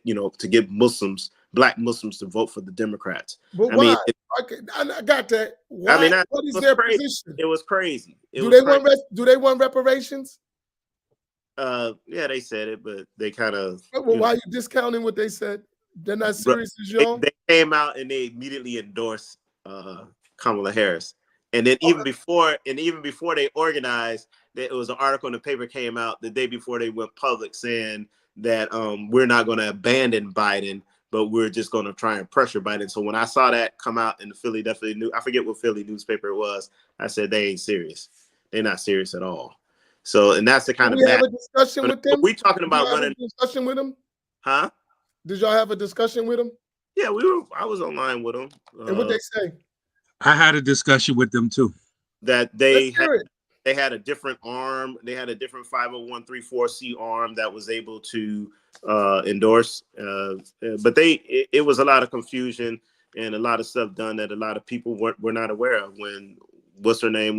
Muslims, Black Muslims, to vote for the Democrats. But why? I got that. Why? I mean, what is their position? It was crazy. Do they want reparations? Yeah, they said it, but they kind of. Well, why are you discounting what they said? They're not serious as y'all. They came out and they immediately endorsed Kamala Harris. And then even before they organized, there was an article in the paper came out the day before they went public saying that we're not going to abandon Biden, but we're just going to try and pressure Biden. So when I saw that come out in the Philadelphia I forget what Philly newspaper it was, I said they ain't serious. They're not serious at all. So, and that's the kind of have a discussion with them. We talking about running a discussion with them, huh? Did y'all have a discussion with them? Yeah, I was online with them. And what they say? I had a discussion with them too. That they had a different arm. They had a different 501(c)(4) arm that was able to endorse. But it was a lot of confusion and a lot of stuff done that a lot of people were not aware of when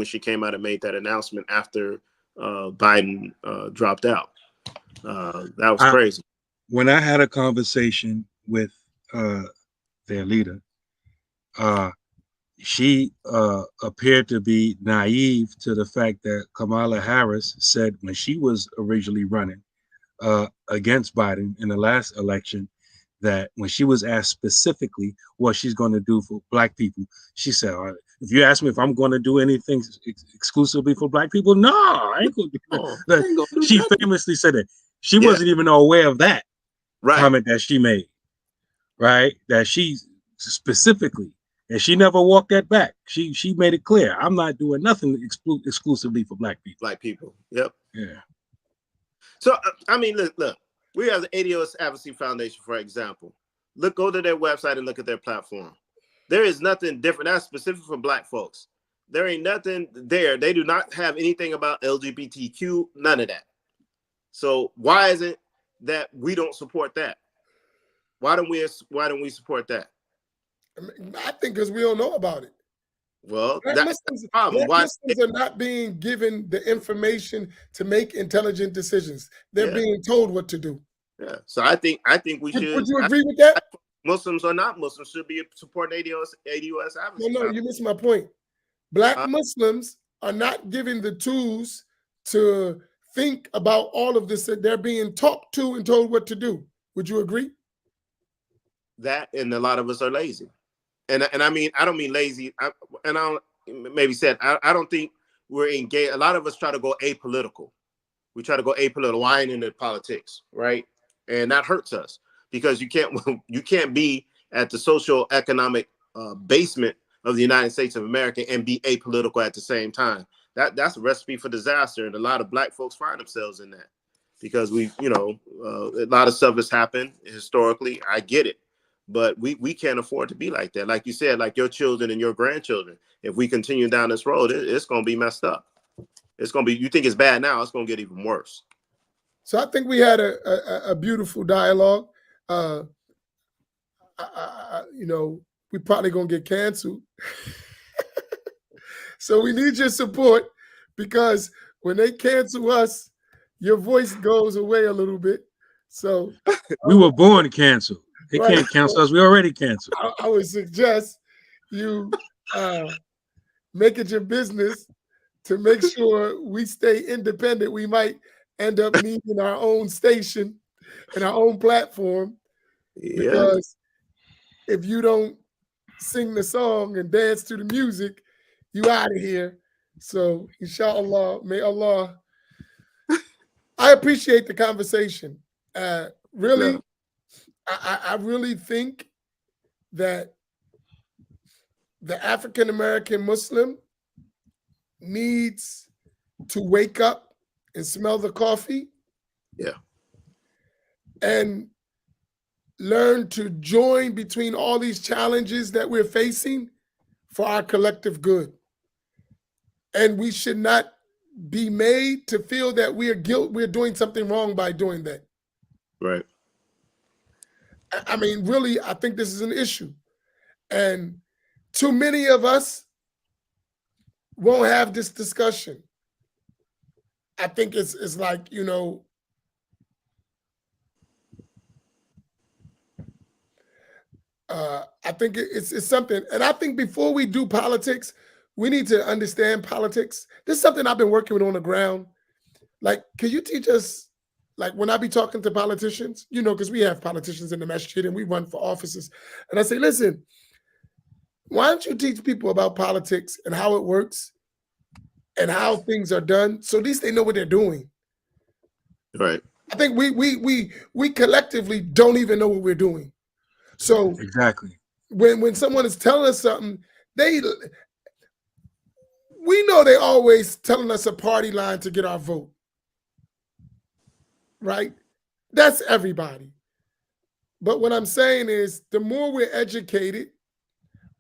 she came out and made that announcement after Biden dropped out. That was crazy. When I had a conversation with their leader, she appeared to be naive to the fact that Kamala Harris said when she was originally running against Biden in the last election, that when she was asked specifically what she's going to do for Black people, she said, if you ask me if I'm going to do anything exclusively for Black people, no, I ain't going to do that. She famously said that. She wasn't even aware of that comment that she made, right? That she specifically, and she never walked that back. She made it clear, I'm not doing nothing exclusively for Black people. Black people, yep. Yeah. So, I mean, look, we have the ADOS Advocacy Foundation, for example. Go to their website and look at their platform. There is nothing different. That's specific for Black folks. There ain't nothing there. They do not have anything about LGBTQ, none of that. So why is it that we don't support that? Why don't we support that? I think because we don't know about it. Well, that's the problem. Why Muslims are not being given the information to make intelligent decisions? They're being told what to do. Yeah. So I think we should. Would you agree with that? Muslims or not Muslims should be supporting ADOS advocacy. No, you missed my point. Black Muslims are not given the tools to think about all of this. That they're being talked to and told what to do. Would you agree? That, and a lot of us are lazy. And I mean, I don't mean lazy. I don't think we're engaged. A lot of us try to go apolitical. We try to go apolitical. Why ain't into politics, right? And that hurts us because you can't be at the social economic basement of the United States of America and be apolitical at the same time. That's a recipe for disaster, and a lot of Black folks find themselves in that because a lot of stuff has happened historically. I get it, but we can't afford to be like that. Like you said, like your children and your grandchildren. If we continue down this road, it's going to be messed up. It's going to be. You think it's bad now? It's going to get even worse. So I think we had a beautiful dialogue. We probably gonna get canceled. So we need your support, because when they cancel us, your voice goes away a little bit. So we were born canceled. They right. can't cancel us. We already canceled. I would suggest you make it your business to make sure we stay independent. We might end up needing our own station and our own platform, because if you don't sing the song and dance to the music, you out of here. So inshallah, may Allah. I appreciate the conversation. Really, I really think that the African American Muslim needs to wake up and smell the coffee. Yeah. And learn to join between all these challenges that we're facing for our collective good. And we should not be made to feel that we're doing something wrong by doing that. Right. I mean, really, I think this is an issue. And too many of us won't have this discussion. I think it's like, I think it's something. And I think before we do politics, we need to understand politics. This is something I've been working with on the ground. Like, can you teach us, like when I be talking to politicians, because we have politicians in the Masjid and we run for offices. And I say, listen, why don't you teach people about politics and how it works and how things are done, so at least they know what they're doing. Right. I think we collectively don't even know what we're doing. So exactly, when someone is telling us something, we know they're always telling us a party line to get our vote. Right? That's everybody. But what I'm saying is, the more we're educated,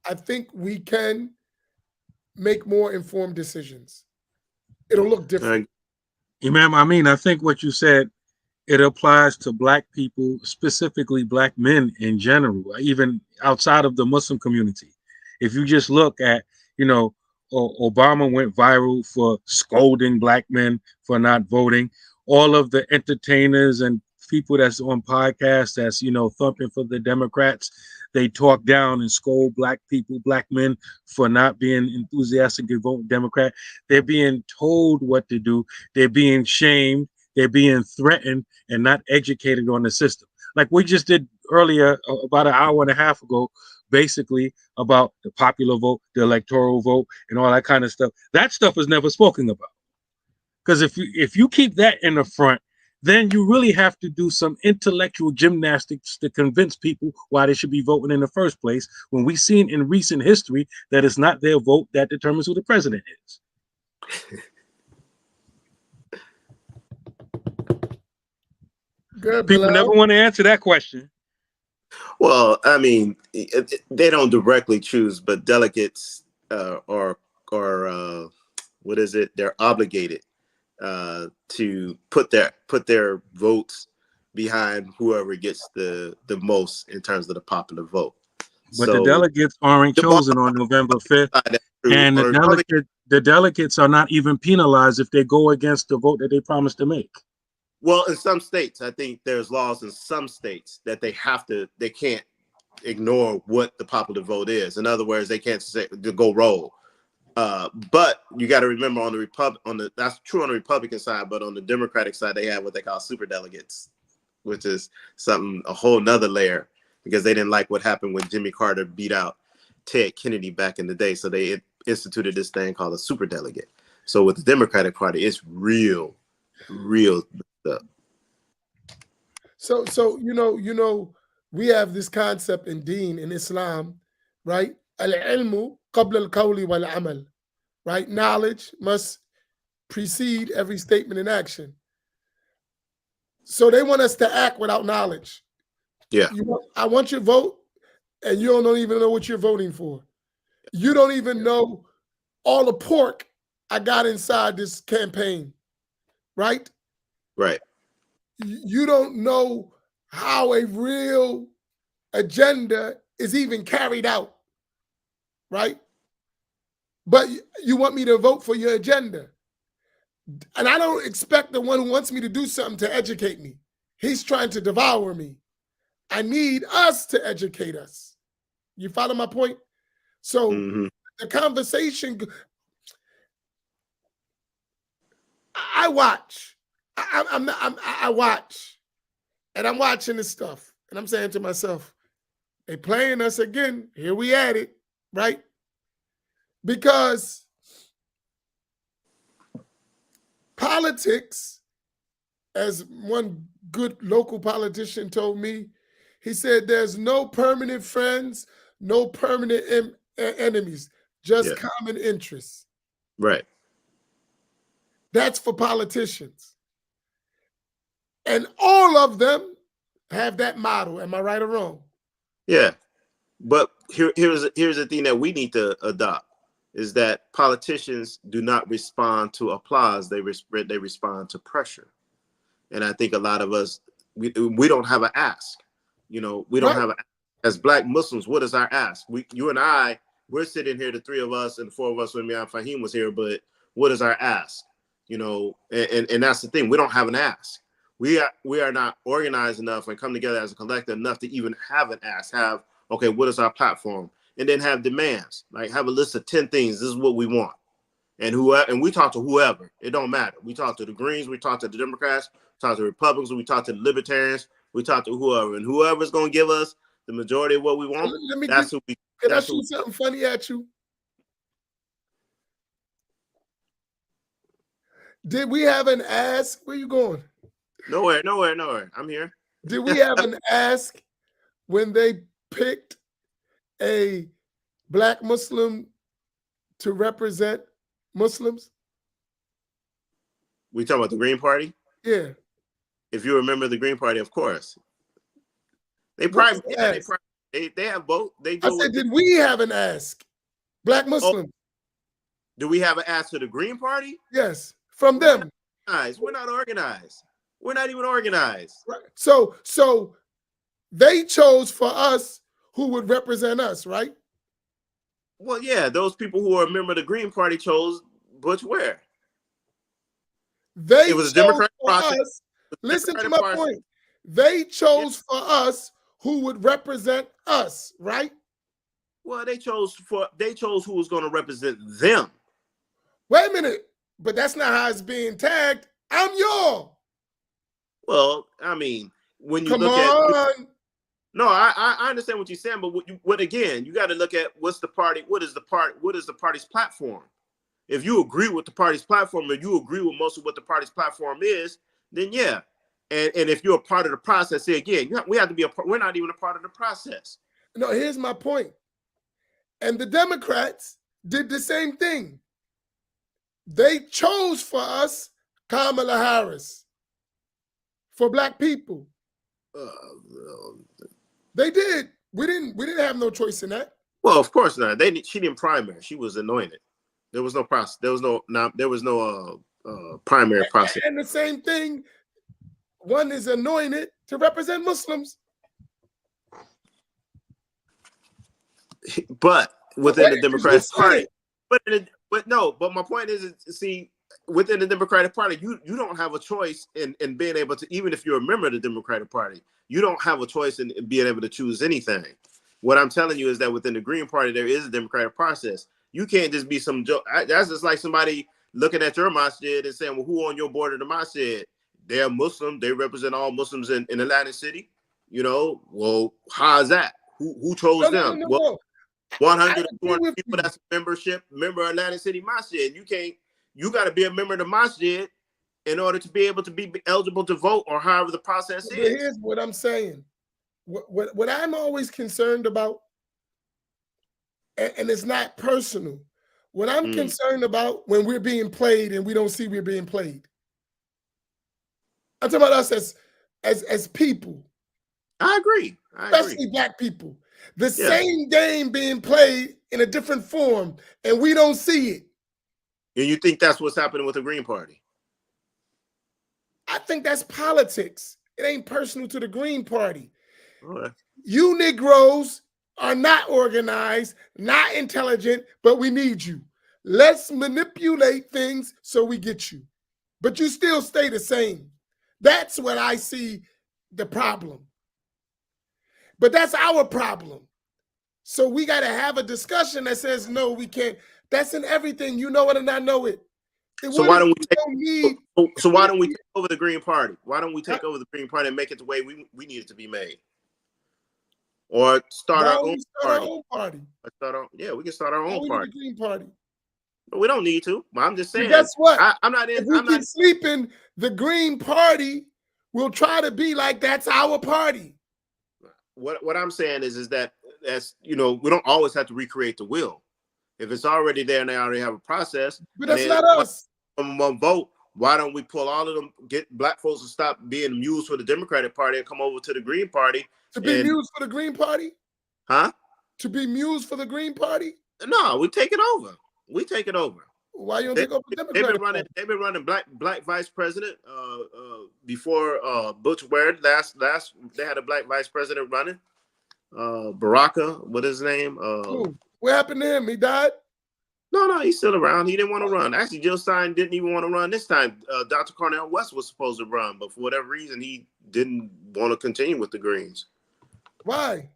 I think we can make more informed decisions. It'll look different. Imam, Amin, I think what you said, it applies to Black people, specifically Black men in general, even outside of the Muslim community. If you just look at, Obama went viral for scolding Black men for not voting. All of the entertainers and people that's on podcasts that's, thumping for the Democrats, they talk down and scold Black people, Black men, for not being enthusiastic to vote Democrat. They're being told what to do. They're being shamed. They're being threatened and not educated on the system. Like we just did earlier, about an hour and a half ago, basically about the popular vote, the electoral vote, and all that kind of stuff. That stuff is never spoken about. Because if you keep that in the front, then you really have to do some intellectual gymnastics to convince people why they should be voting in the first place, when we've seen in recent history that it's not their vote that determines who the president is. Good, people never want to answer that question. Well, I mean, they don't directly choose, but delegates are what is it? They're obligated to put their votes behind whoever gets the most in terms of the popular vote. But the delegates aren't chosen on November 5th, and the delegates are not even penalized if they go against the vote that they promised to make. Well, in some states, I think there's laws in some states that they can't ignore what the popular vote is. In other words, they can't say to go roll. But you got to remember, that's true on the Republican side, but on the Democratic side, they have what they call super delegates, which is a whole nother layer, because they didn't like what happened when Jimmy Carter beat out Ted Kennedy back in the day. So they instituted this thing called a super delegate. So with the Democratic Party, it's real stuff. So we have this concept in Deen, in Islam, right? al-ilmu qabla al-qawli wal-amal, right? Knowledge must precede every statement and action. So they want us to act without knowledge. Yeah. I want your vote, and you don't even know what you're voting for. You don't even know all the pork I got inside this campaign, right? Right. You don't know how a real agenda is even carried out, right? But you want me to vote for your agenda. And I don't expect the one who wants me to do something to educate me. He's trying to devour me. I need us to educate us. You follow my point? So the conversation, I watch. I watch. And I'm watching this stuff. And I'm saying to myself, they playing us again. Here we at it, right? Because politics, as one good local politician told me, he said, there's no permanent friends, no permanent enemies, just common interests. Right. That's for politicians. And all of them have that model. Am I right or wrong? Yeah. But here's the thing that we need to adopt is that politicians do not respond to applause. They respond to pressure. And I think a lot of us, we don't have an ask. You know, we don't have as Black Muslims, what is our ask? You and I, we're sitting here, the three of us and the four of us when Faheem was here, but what is our ask? You know, and that's the thing. We don't have an ask. We are not organized enough and come together as a collective enough to even have an ask. Okay, what is our platform? And then have demands. Like have a list of 10 things. This is what we want. And we talk to whoever. It don't matter. We talk to the Greens. We talk to the Democrats. We talk to the Republicans. We talk to the Libertarians. We talk to whoever. And whoever's going to give us the majority of what we want, that's who we. Can I shoot something funny at you? Did we have an ask? Where you going? Nowhere. I'm here. Did we have an ask when they picked a Black Muslim to represent Muslims? We talking about the Green Party? Yeah. If you remember the Green Party, of course. They have both. They do. I said, did we have an ask? Black Muslims. Do we have an ask to the Green Party? Yes, from them. We're not organized. We're not even organized. Right. So they chose for us who would represent us, right? Well, yeah, those people who are a member of the Green Party chose Butch Ware. It was a Democratic process. Listen to my point. They chose for us who would represent us, right? Well, they chose who was going to represent them. Wait a minute, but that's not how it's being tagged. I'm y'all. Well, I mean, when you Come look on. at no, I understand what you're saying, but what again, you got to look at what is the party's platform. If you agree with the party's platform, or you agree with most of what the party's platform is, then yeah. And if you're a part of the process, say again, we have to be we're not even a part of the process. No, here's my point. And the Democrats did the same thing. They chose for us Kamala Harris for Black people. They did. We didn't have no choice in that. Well, of course not. She didn't primary. She was anointed. There was no process. There was no primary process. And the same thing. One is anointed to represent Muslims. But within the Democratic Party. But my point is, see, within the Democratic Party, you don't have a choice in being able to, even if you're a member of the Democratic Party, you don't have a choice in being able to choose anything. What I'm telling you is that within the Green Party, there is a democratic process. You can't just be some joke. That's just like somebody looking at your Masjid and saying, well, who on your board of the Masjid? They're Muslim. They represent all Muslims in Atlantic City. You know, well, how's that? Who chose them? No. Well, 100 people that's a member of Atlantic City Masjid. You got to be a member of the Masjid in order to be able to be eligible to vote, or however the process is. Here's what I'm saying. What I'm always concerned about and it's not personal. What I'm concerned about when we're being played and we don't see we're being played. I'm talking about us as people. I agree. Especially black people. The same game being played in a different form, and we don't see it. And you think that's what's happening with the Green Party? I think that's politics. It ain't personal to the Green Party. Right. You Negroes are not organized, not intelligent, but we need you. Let's manipulate things so we get you. But you still stay the same. That's what I see the problem. But that's our problem. So we got to have a discussion that says, no, we can't. That's in everything. You know it and I know it. So why don't we why don't we take over the Green Party? Why don't we take over the Green Party and make it the way we need it to be made? Or start our own party. We can start our own party. Green Party. But we don't need to. But I'm just saying. Guess what? I'm not in. If we keep sleeping, the Green Party will try to be like that's our party. What I'm saying is that we don't always have to recreate the wheel. If it's already there and they already have a process, but that's not us. One vote. Why don't we pull all of them? Get black folks to stop being mules for the Democratic Party and come over to the Green Party. To be mules for the Green Party? Huh? To be mules for the Green Party? No, we take it over. We take it over. Why you don't take over the Democratic Party? They've been running black vice president before Butch Ward. Last they had a black vice president running. Baraka, what is his name? What happened to him? He died? No, he's still around. He didn't want to run. Actually, Jill Stein didn't even want to run this time. Dr. Cornel West was supposed to run, but for whatever reason, he didn't want to continue with the Greens. Why?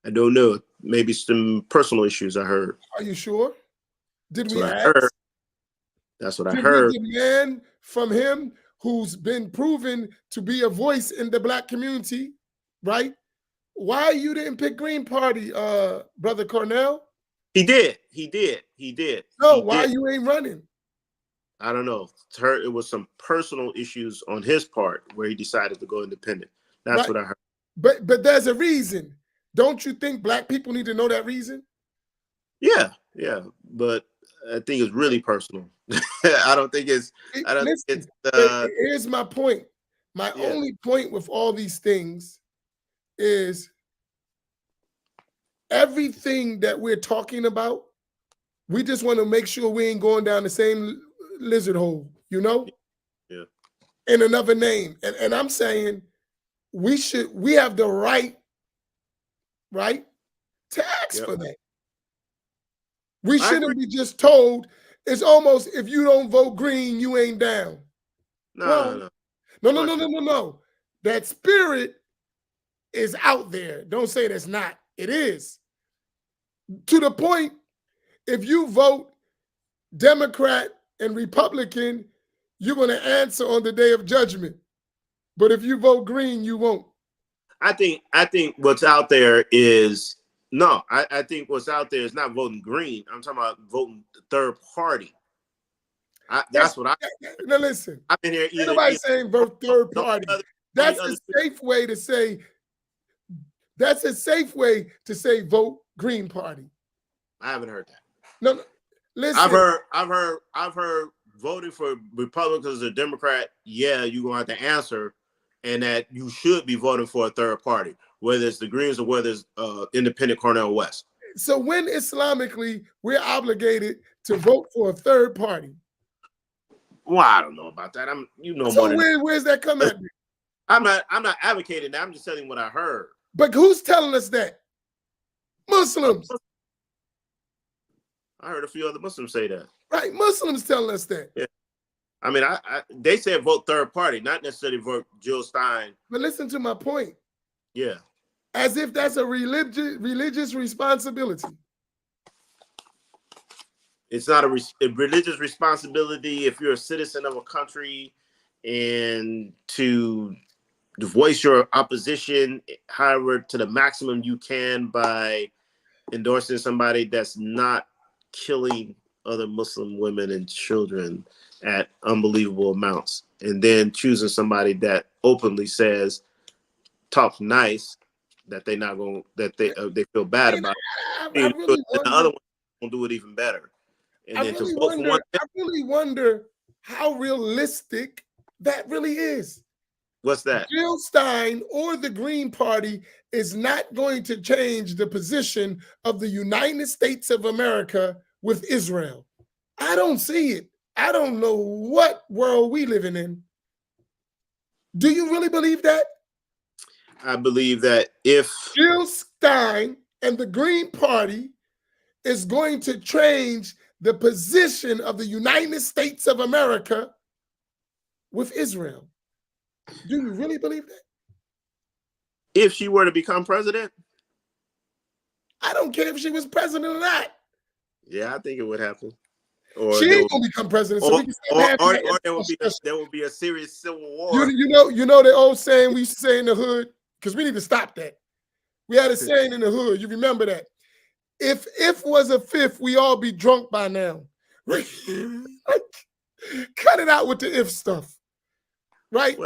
I don't know. Maybe some personal issues, I heard. Are you sure? Did we ask? That's what I heard. Did we demand from him, who's been proven to be a voice in the black community, right? Why you didn't pick Green Party, Brother Cornell? He did. No, why you ain't running? I don't know. It was some personal issues on his part where he decided to go independent. That's what I heard. But there's a reason. Don't you think black people need to know that reason? Yeah. But I think it's really personal. I don't think it's. Here's my point. My only point with all these things is everything that we're talking about, we just want to make sure we ain't going down the same lizard hole, Yeah. In another name. And I'm saying we have the right, to ask for that. We shouldn't be just told, it's almost if you don't vote green, you ain't down. No. That spirit is out there. Don't say that's not. It is. To the point, if you vote Democrat and Republican, you're going to answer on the day of judgment. But if you vote green, you won't. I think what's out there is I think what's out there is not voting green. I'm talking about voting the third party. That's what I. Now listen. I've been here. Nobody saying vote third party. That's a safe way to say. That's a safe way to say vote Green Party. I haven't heard that. No, listen. I've heard voting for Republicans or Democrat. Yeah, you're gonna have to answer, and that you should be voting for a third party, whether it's the Greens or whether it's independent Cornel West. So when Islamically we're obligated to vote for a third party. Well, I don't know about that. So where's that coming at? I'm not advocating that. I'm just telling you what I heard. But who's telling us that? Muslims. I heard a few other Muslims say that. Right, Muslims telling us that. Yeah. I mean, they said vote third party, not necessarily vote Jill Stein. But listen to my point. Yeah. As if that's a religious responsibility. It's not a religious responsibility if you're a citizen of a country and to voice your opposition, however, to the maximum you can by endorsing somebody that's not killing other Muslim women and children at unbelievable amounts, and then choosing somebody that openly says, talk nice, that they not going that they feel bad about. I really the other one will do it even better. And I then really to vote for one, I really wonder how realistic that really is. what's that? Jill Stein or the Green Party is not going to change the position of the United States of America with Israel. I don't see it. I don't know what world we living in. Do you really believe that? I believe that if Jill Stein and the Green Party is going to change the position of the United States of America with Israel. Do you really believe that? If she were to become president, I don't care if she was president or not. yeah, I think it would happen. Or she ain't gonna become president, so we can or there will be a serious civil war. You know the old saying we used to say in the hood, because we need to stop that. We had a saying in the hood. You remember that? If was a fifth, we all be drunk by now. Cut it out with the if stuff, right?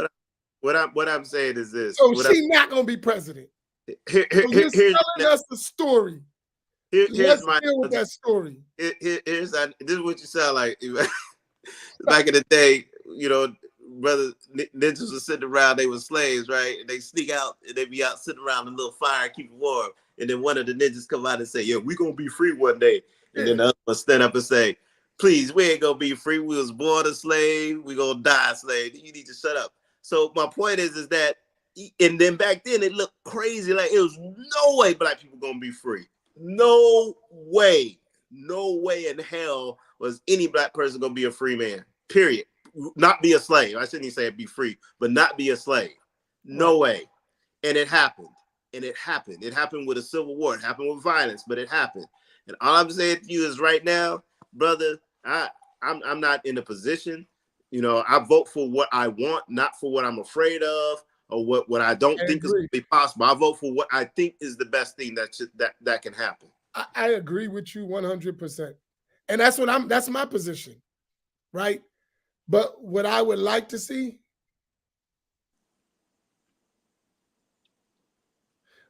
What I'm saying is this. So she's not gonna be president. You're telling us the story. Let's deal with that story. This is what you sound like. Back in the day, you know, brother ninjas were sitting around. They were slaves, right? And they sneak out and they be out sitting around a little fire, keep it warm. And then one of the ninjas come out and say, "Yeah, we gonna be free one day." And then the other one stand up and say, "Please, we ain't gonna be free. We was born a slave. We gonna die a slave. You need to shut up." So my point is that, and then back then it looked crazy. Like it was no way black people gonna be free. No way in hell was any black person gonna be a free man. Period. Not be a slave. I shouldn't even say be free, but not be a slave. No way. And it happened. And it happened. It happened with a civil war. It happened with violence, but it happened. And all I'm saying to you is right now, brother, I'm not in a position. You know, I vote for what I want, not for what I'm afraid of or what I don't think is going to be possible. I vote for what I think is the best thing that can happen. I agree with you 100%. And that's my position, right? But what I would like to see,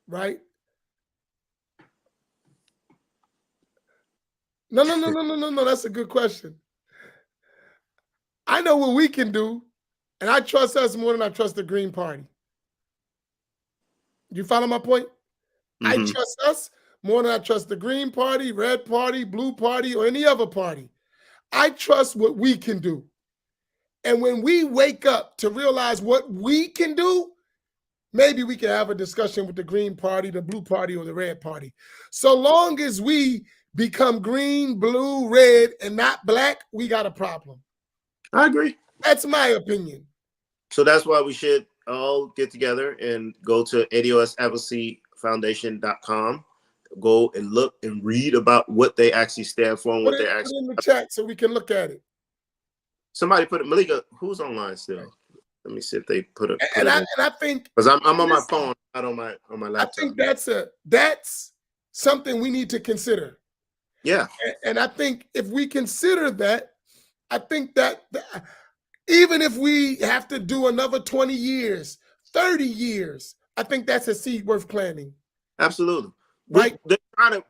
right? No. That's a good question. I know what we can do, and I trust us more than I trust the Green Party. You follow my point? Mm-hmm. I trust us more than I trust the Green Party, Red Party, Blue Party, or any other party. I trust what we can do. And when we wake up to realize what we can do, maybe we can have a discussion with the Green Party, the Blue Party, or the Red Party. So long as we become green, blue, red, and not black, we got a problem. I agree. That's my opinion. So that's why we should all get together and go to ADOSadvocacyfoundation.com. Go and look and read about what they actually stand for and what they actually. Put it in the chat so we can look at it. Somebody put it. Malika, who's online still? Let me see if they put it. And I think because I'm on my phone, not on my laptop. I think that's something we need to consider. Yeah. And I think if we consider that, I think that even if we have to do another 20 years, 30 years, I think that's a seed worth planting. Absolutely. Right. They're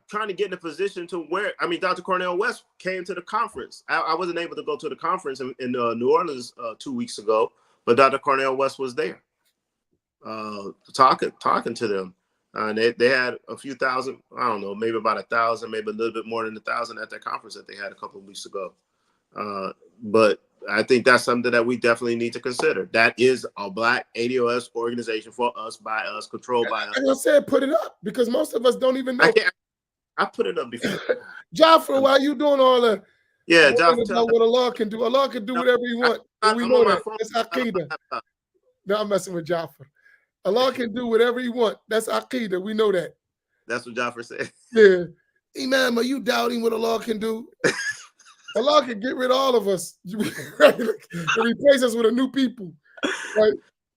trying to get in a position to where, I mean, Dr. Cornel West came to the conference. I wasn't able to go to the conference in New Orleans 2 weeks ago, but Dr. Cornel West was there talking to them. They had a few thousand, I don't know, maybe about 1,000, maybe a little bit more than 1,000 at that conference that they had a couple of weeks ago. But I think that's something that we definitely need to consider. That is a Black ADOS organization for us, by us, controlled by us. Like I said, put it up because most of us don't even know. I put it up before. Jaffer, why you doing all the? Yeah, Jaffer. What Allah can do. Allah can do whatever He wants. We know that. That's Aqidah. No, I'm messing with Jaffer. Allah can do whatever He wants. That's Aqidah. We know that. That's what Jaffer said. Yeah. Imam, are you doubting what Allah can do? Allah can get rid of all of us and replace us with a new people. Right?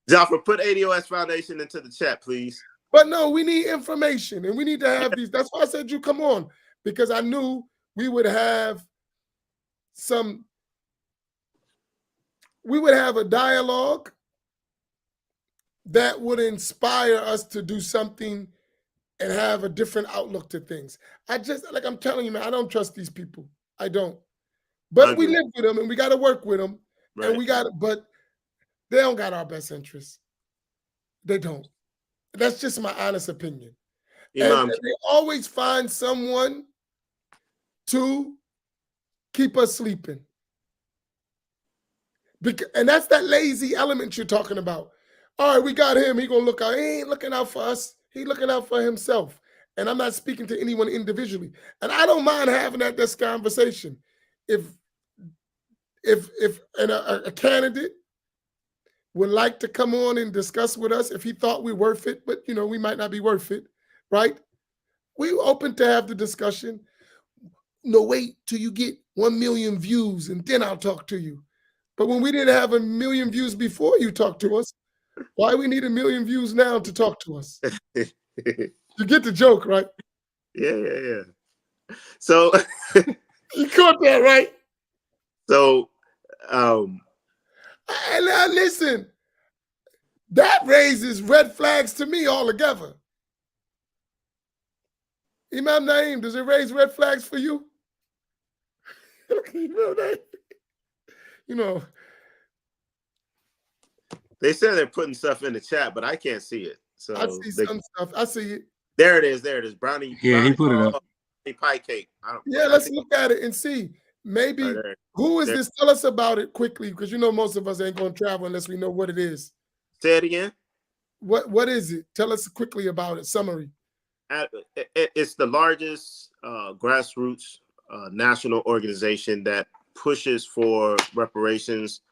Jaffer, put ADOS Foundation into the chat, please. But no, we need information and we need to have these. That's why I said you come on, because I knew we would have a dialogue that would inspire us to do something and have a different outlook to things. Like I'm telling you, man, I don't trust these people. I don't. But we live with them and we got to work with them. Right. And but they don't got our best interests. They don't. That's just my honest opinion. Imam. And they always find someone to keep us sleeping. And that's that lazy element you're talking about. All right, we got him. He gonna look out. He ain't looking out for us. He looking out for himself. And I'm not speaking to anyone individually. And I don't mind having this conversation. If a candidate would like to come on and discuss with us, if he thought we're worth it, but we might not be worth it, right? We open to have the discussion. No, wait till you get 1 million views and then I'll talk to you. But when we didn't have 1 million views before you talked to us, why we need 1 million views now to talk to us? You get the joke, right? Yeah. So you caught that, right? So and listen, that raises red flags to me altogether. Imam Naeem, does it raise red flags for you? They said they're putting stuff in the chat, but I can't see it. So I see some stuff. I see it. There it is. Brownie. Yeah, he put it up. Pie cake. Let's look at it and see. Maybe who is this? Tell us about it quickly, because most of us ain't going to travel unless we know what it is. Say it again. What is it? Tell us quickly about it. Summary. It's the largest grassroots national organization that pushes for reparations.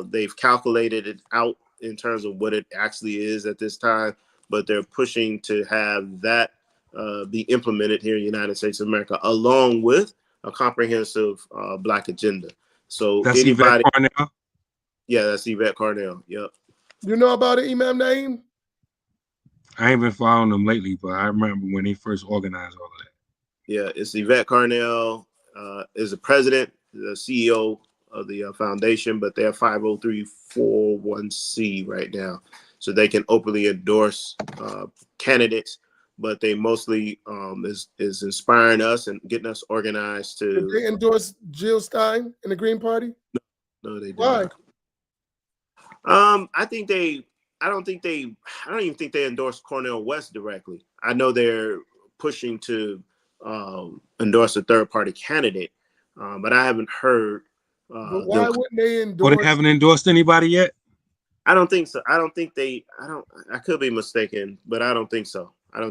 They've calculated it out in terms of what it actually is at this time, but they're pushing to have that be implemented here in the United States of America, along with a comprehensive Black agenda. So that's anybody, Yvette Carnell? Yeah, that's Yvette Carnell. Yep. You know about it, Imam Naeem? I ain't been following them lately, but I remember when they first organized all of that. Yeah, it's Yvette Carnell is the president, the CEO of the foundation, but they're 503(c) right now, so they can openly endorse candidates. But they mostly is inspiring us and getting us organized to. Did they endorse Jill Stein in the Green Party? No, they did Why? Not. I don't even think they endorsed Cornel West directly. I know they're pushing to endorse a third-party candidate, but I haven't heard. But why wouldn't they endorse? Or they haven't endorsed anybody yet? I don't think so. I could be mistaken, but I don't think so. I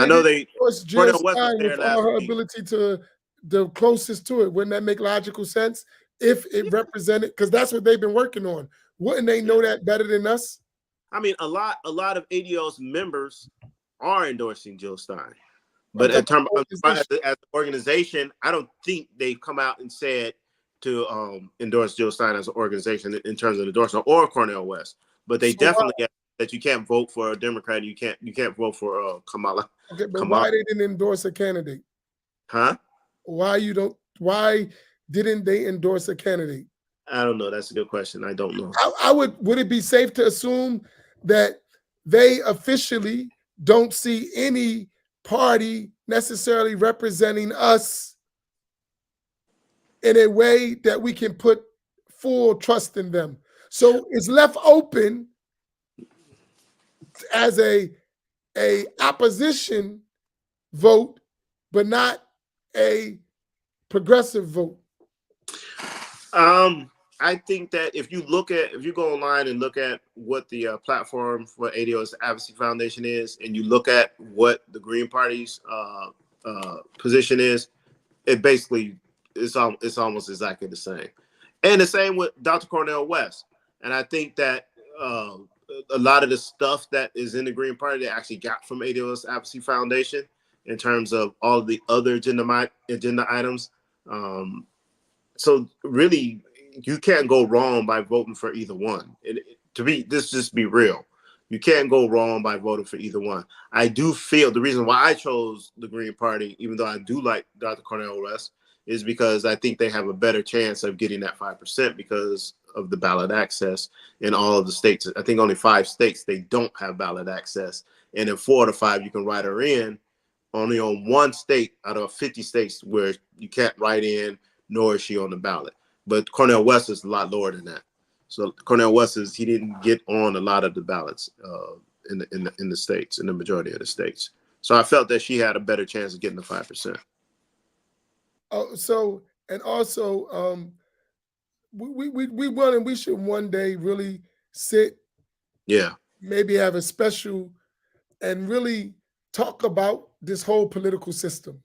know they. Jill Stein with all her ability to the closest to it. Wouldn't that make logical sense if it represented? Because that's what they've been working on. Wouldn't they know that better than us? I mean, a lot of ADO's members are endorsing Jill Stein, but in terms of as an organization, I don't think they've come out and said to endorse Jill Stein as an organization in terms of endorsement, or Cornel West. But they definitely have that you can't vote for a Democrat. You can't vote for Kamala. Okay, but why they didn't endorse a candidate? Huh? Why didn't they endorse a candidate? I don't know. That's a good question. I don't know. Would it be safe to assume that they officially don't see any party necessarily representing us in a way that we can put full trust in them? So it's left open as a opposition vote, but not a progressive vote. I think that if you go online and look at what the platform for ADO's Advocacy Foundation is, and you look at what the Green Party's position is, it basically it's almost exactly the same. And the same with Dr. Cornel West. And I think that a lot of the stuff that is in the Green Party they actually got from ADO's Advocacy Foundation in terms of all of the other agenda items. So really, you can't go wrong by voting for either one. Just be real. You can't go wrong by voting for either one. I do feel the reason why I chose the Green Party, even though I do like Dr. Cornel West, is because I think they have a better chance of getting that 5% because of the ballot access in all of the states. I think only 5 states, they don't have ballot access. And in 4 to 5, you can write her in only on one state out of 50 states where you can't write in, nor is she on the ballot. But Cornel West is a lot lower than that. So Cornel West he didn't get on a lot of the ballots in the states, in the majority of the states. So I felt that she had a better chance of getting the 5%. Oh, so and also we want, and we should one day really sit, maybe have a special and really talk about this whole political system.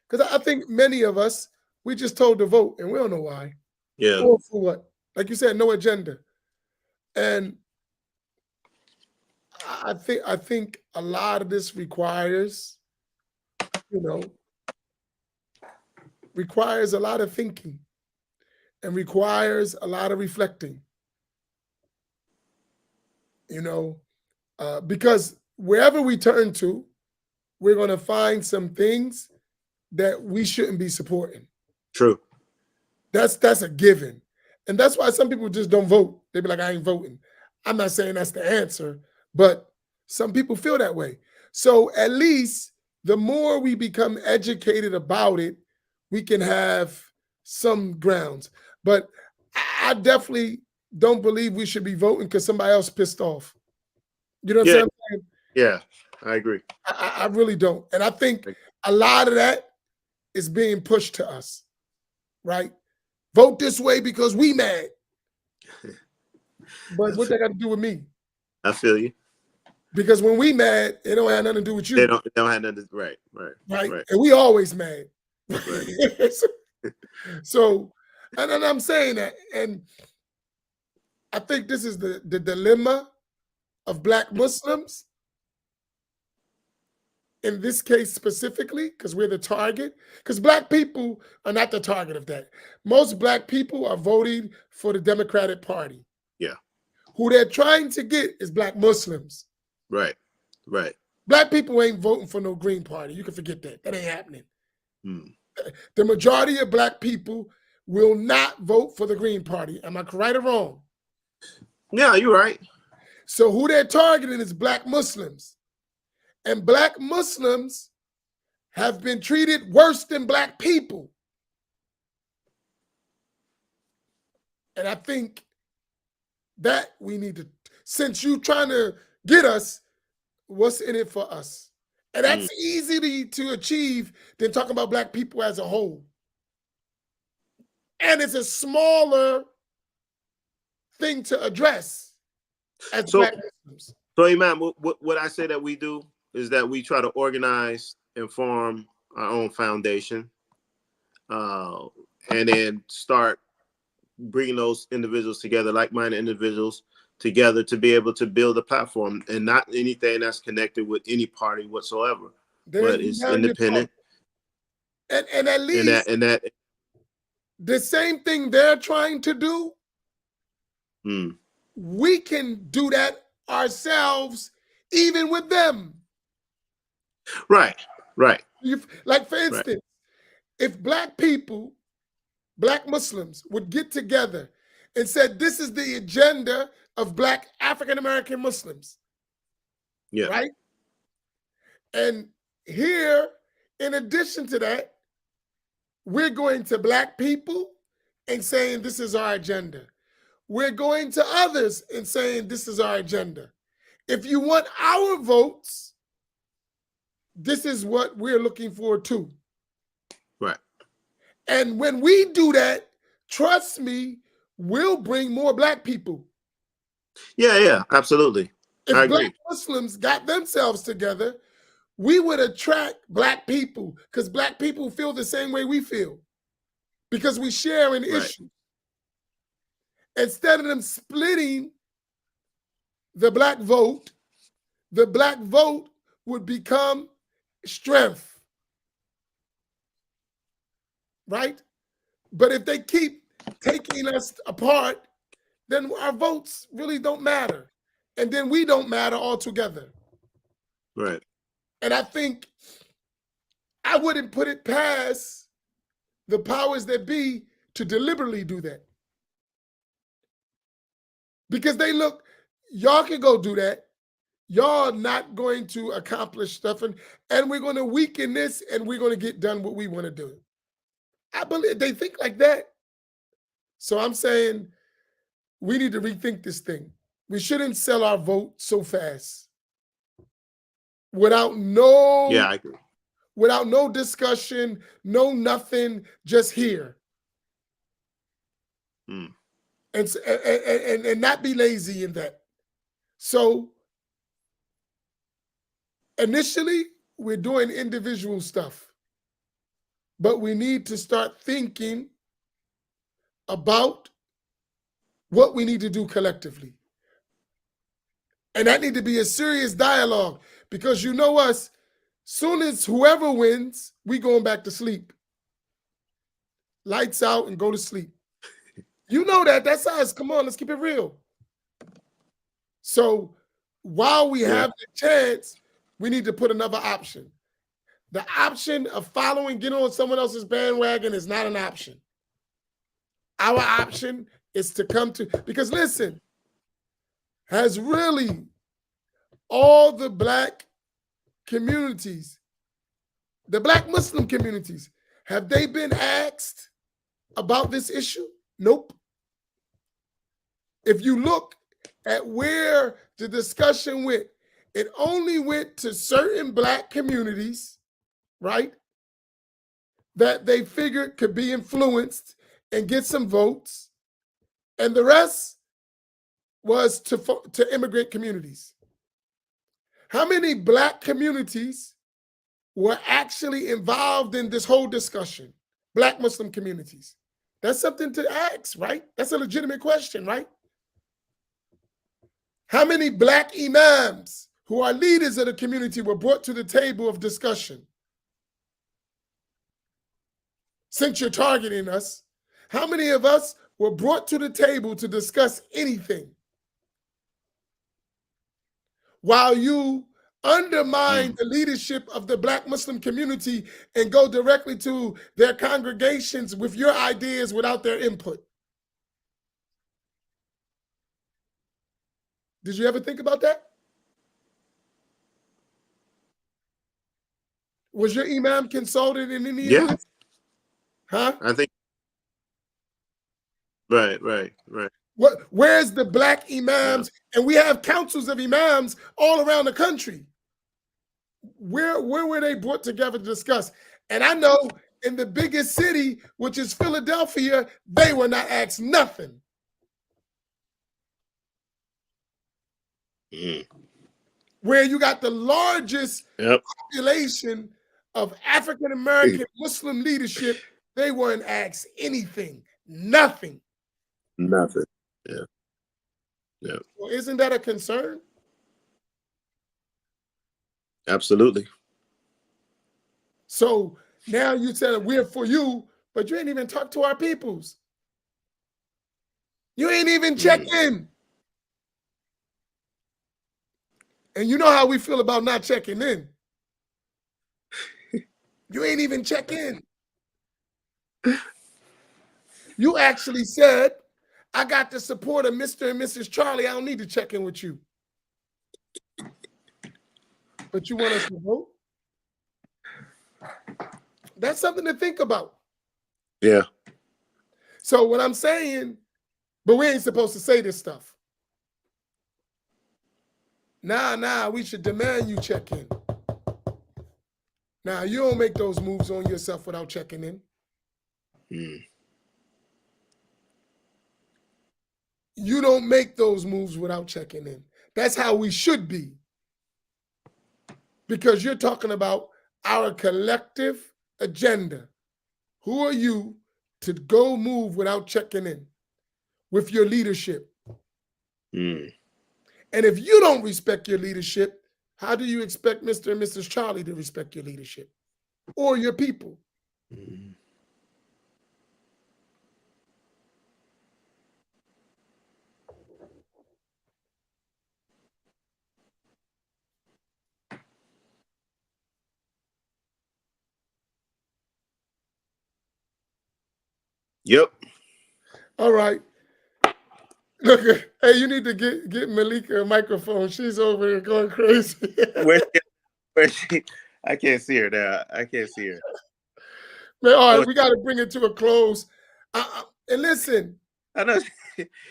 Because I think many of us, we just told to vote and we don't know why. Yeah. Or for what? Like you said, no agenda. And I think a lot of this requires a lot of thinking and requires a lot of reflecting. Because wherever we turn to, we're going to find some things that we shouldn't be supporting. True. That's a given. And that's why some people just don't vote. They be like, I ain't voting. I'm not saying that's the answer, but some people feel that way. So at least the more we become educated about it, we can have some grounds. But I definitely don't believe we should be voting because somebody else pissed off. You know what I'm saying? Yeah, I agree. I really don't. And I think a lot of that is being pushed to us, right? Vote this way because we mad. But what they got to do with me? I feel you. Because when we mad, it don't have nothing to do with you. They don't have nothing. Right. And we always mad. Right. So, and I'm saying that, and I think this is the dilemma of Black Muslims in this case specifically, because we're the target. Because Black people are not the target of that. Most Black people are voting for the Democratic Party. Yeah. Who they're trying to get is Black Muslims. Right. Black people ain't voting for no Green Party. You can forget that. That ain't happening. The majority of Black people will not vote for the Green Party. Am I right or wrong? Yeah, you're right. So who they're targeting is Black Muslims. And Black Muslims have been treated worse than Black people. And I think that we need to, since you trying to get us, what's in it for us? And that's easy to achieve than talking about Black people as a whole. And it's a smaller thing to address as Black Muslims. So Imam, what I say that we do is that we try to organize and form our own foundation, and then start bringing those individuals together, like-minded individuals together, to be able to build a platform, and not anything that's connected with any party whatsoever, but it's independent. And at least and that the same thing they're trying to do, we can do that ourselves, even with them. Right. Like, for instance, if Black people, Black Muslims would get together and said, this is the agenda of Black African-American Muslims. Yeah. Right? And here, in addition to that, we're going to Black people and saying, this is our agenda. We're going to others and saying, this is our agenda. If you want our votes, this is what we're looking for too. Right. And when we do that, trust me, we'll bring more Black people. Yeah, absolutely. If I agree. Black Muslims got themselves together, we would attract Black people, because Black people feel the same way we feel, because we share an issue. Instead of them splitting the Black vote would become strength, right? But if they keep taking us apart, then our votes really don't matter. And then we don't matter altogether. Right. And I think I wouldn't put it past the powers that be to deliberately do that. Because they look, y'all can go do that. y'all not going to accomplish stuff, and we're going to weaken this, and we're going to get done what we want to do. I believe they think like that. So I'm saying we need to rethink this thing. We shouldn't sell our vote so fast without I agree. Without no discussion, no nothing, just here. And not be lazy in that. So initially, we're doing individual stuff, but we need to start thinking about what we need to do collectively. And that need to be a serious dialogue, because you know us, soon as whoever wins, we going back to sleep. Lights out and go to sleep. You know that. That's us. Come on, let's keep it real. So while we have the chance, we need to put another option. The option of getting on someone else's bandwagon is not an option. Our option is to come to, because listen, has really all the Black communities, the Black Muslim communities, have they been asked about this issue? Nope. If you look at where the discussion went, it only went to certain Black communities, right, that they figured could be influenced and get some votes, and the rest was to immigrant communities. How many Black communities were actually involved in this whole discussion? Black Muslim communities. That's something to ask, right? That's a legitimate question, right? How many Black Imams who are leaders of the community were brought to the table of discussion? Since you're targeting us, how many of us were brought to the table to discuss anything? While you undermine the leadership of the Black Muslim community and go directly to their congregations with your ideas without their input. Did you ever think about that? Was your imam consulted in any of this? Huh? I think. Right. Where's the Black imams? Yeah. And we have councils of imams all around the country. Where were they brought together to discuss? And I know in the biggest city, which is Philadelphia, they were not asked nothing. Where you got the largest population of African American Muslim leadership, they weren't asked anything, nothing. Yeah. Well, isn't that a concern? Absolutely. So now you said we're for you, but you ain't even talked to our peoples. You ain't even checked in. And you know how we feel about not checking in. You ain't even check in. You actually said, I got the support of Mr. and Mrs. Charlie. I don't need to check in with you. But you want us to vote? That's something to think about. Yeah. So what I'm saying, but we ain't supposed to say this stuff. Nah, we should demand you check in. Now, you don't make those moves on yourself without checking in. You don't make those moves without checking in. That's how we should be. Because you're talking about our collective agenda. Who are you to go move without checking in with your leadership? And if you don't respect your leadership, how do you expect Mr. and Mrs. Charlie to respect your leadership or your people? Yep. All right. Look, hey, you need to get Malika a microphone. She's over here going crazy. Where's she? I can't see her now. I can't see her. Man, all right, we got to bring it to a close. And listen. I know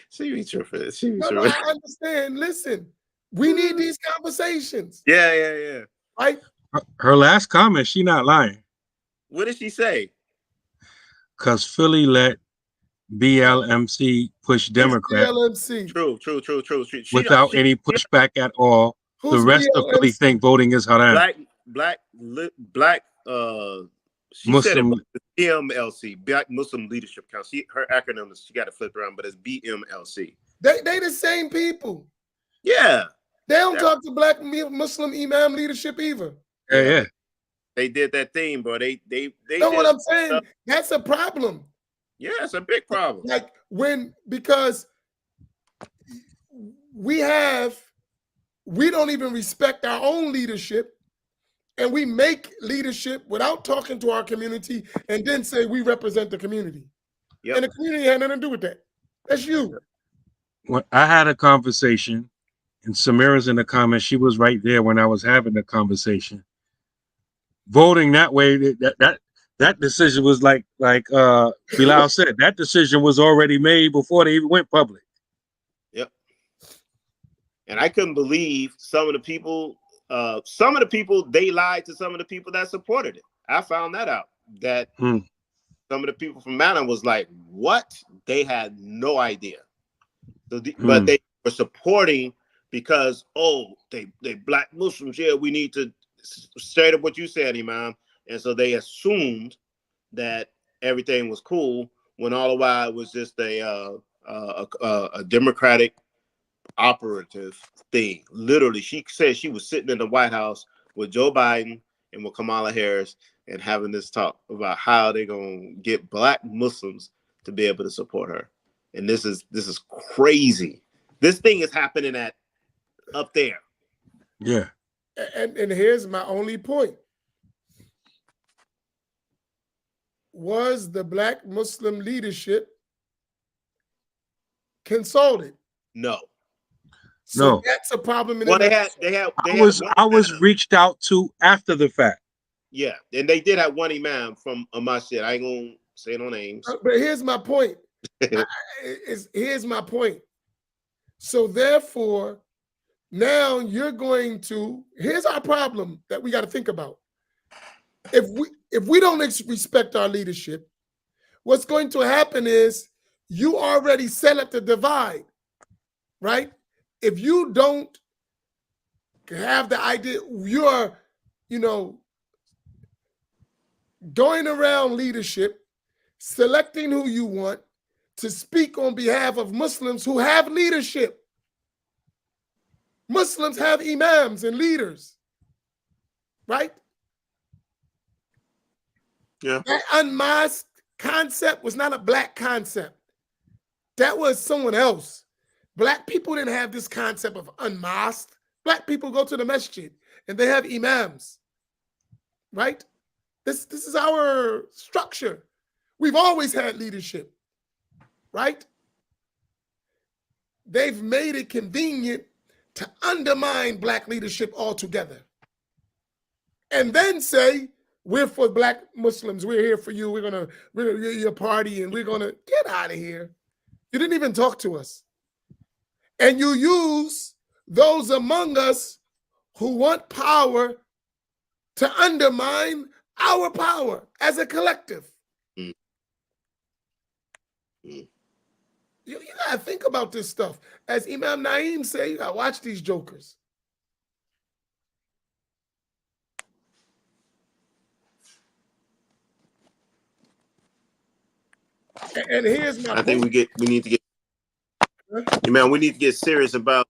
she be tripping. I understand. Listen, we need these conversations. Yeah. Right? Her last comment, she not lying. What did she say? Because Philly let BLMC push Democrat. BLMC. True. Without any pushback at all. Who's the rest BLMC? of Philly think voting is haram. Black. She Muslim. said it, BMLC, Black Muslim Leadership Council. Her acronym is, she got it flipped around, but it's BMLC. They the same people. Yeah. They don't talk to Black Muslim Imam leadership either. Yeah. They did that thing, bro. They know what I'm saying? That's a problem. Yeah, it's a big problem. Like because we don't even respect our own leadership, and we make leadership without talking to our community and then say we represent the community. Yep. And the community had nothing to do with that. That's you. When I had a conversation, and Samira's in the comments, she was right there when I was having the conversation. Voting that way, that decision was like Bilal said, that decision was already made before they even went public. Yep. And I couldn't believe some of the people, they lied to some of the people that supported it. I found that out, that some of the people from Madden was like, what? They had no idea. So but they were supporting because, they Black Muslims, we need to straight up what you said, Imam. And so they assumed that everything was cool when all the while it was just a Democratic operative thing. Literally, she said she was sitting in the White House with Joe Biden and with Kamala Harris and having this talk about how they're gonna get Black Muslims to be able to support her. And this is crazy. This thing is happening up there. Yeah. And here's my only point. Was the Black Muslim leadership consulted? No. So that's a problem. I was reached out to after the fact. Yeah, and they did have one imam from a masjid. I ain't gonna say no names. But here's my point. Here's my point. So therefore, now here's our problem that we got to think about. If we don't respect our leadership, what's going to happen is you already set up the divide, right? If you don't have the idea, you're, going around leadership, selecting who you want to speak on behalf of Muslims who have leadership. Muslims have imams and leaders, right? Yeah. That unmasked concept was not a Black concept. That was someone else. Black people didn't have this concept of unmasked. Black people go to the Masjid and they have imams, right? This is our structure. We've always had leadership, right? They've made it convenient to undermine Black leadership altogether. And then say, we're for Black Muslims. We're here for you. We're your party and we're gonna get out of here. You didn't even talk to us. And you use those among us who want power to undermine our power as a collective. You gotta think about this stuff. As Imam Naeem said, you gotta watch these jokers. And here's my point. I think we need to get Imam, we need to get serious about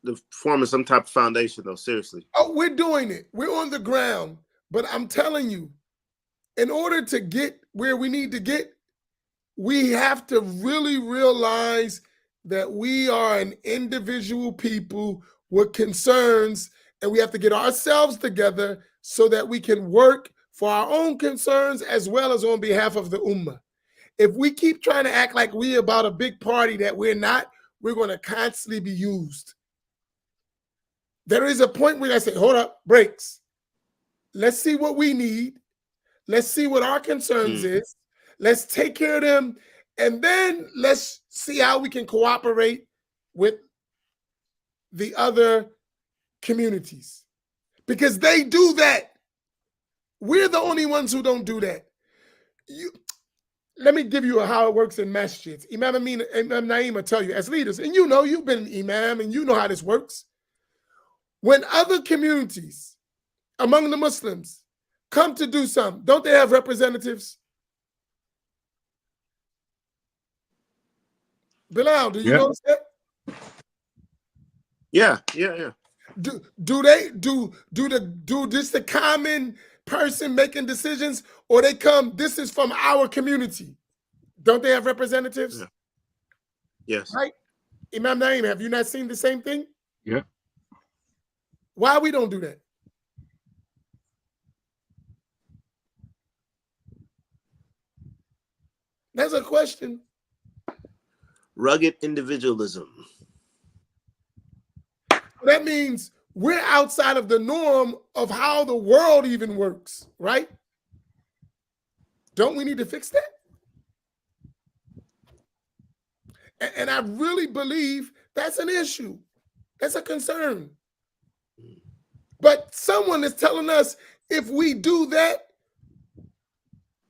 the forming some type of foundation, though. Seriously. Oh, we're doing it. We're on the ground. But I'm telling you, in order to get where we need to get, we have to really realize that we are an individual people with concerns, and we have to get ourselves together so that we can work for our own concerns as well as on behalf of the ummah. If we keep trying to act like we're about a big party that we're not, we're going to constantly be used. There is a point where I say, hold up, brakes. Let's see what we need. Let's see what our concerns is. Let's take care of them. And then let's see how we can cooperate with the other communities. Because they do that. We're the only ones who don't do that. Let me give you how it works in masjids. Imam Amin, Imam Naeem will tell you as leaders, and you know, you've been an imam and you know how this works. When other communities among the Muslims come to do something, don't they have representatives? Bilal, do you notice that? Yeah. Do this the common person making decisions, or they come, this is from our community? Don't they have representatives? Yeah. Yes. Right? Imam Naeem, have you not seen the same thing? Yeah. Why we don't do that? That's a question. Rugged individualism. That means we're outside of the norm of how the world even works, right? Don't we need to fix that? And I really believe that's an issue. That's a concern. But someone is telling us if we do that,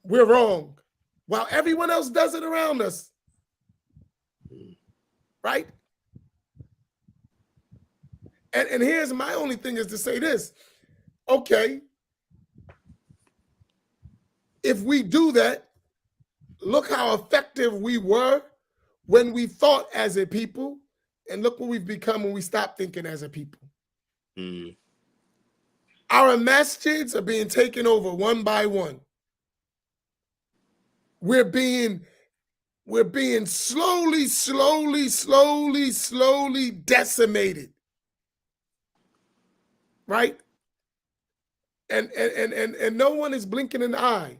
we're wrong, while everyone else does it around us. Right? And here's my only thing is to say this. Okay, if we do that, look how effective we were when we thought as a people, and look what we've become when we stop thinking as a people. Our masjids are being taken over one by one. We're being slowly decimated. Right? And no one is blinking an eye.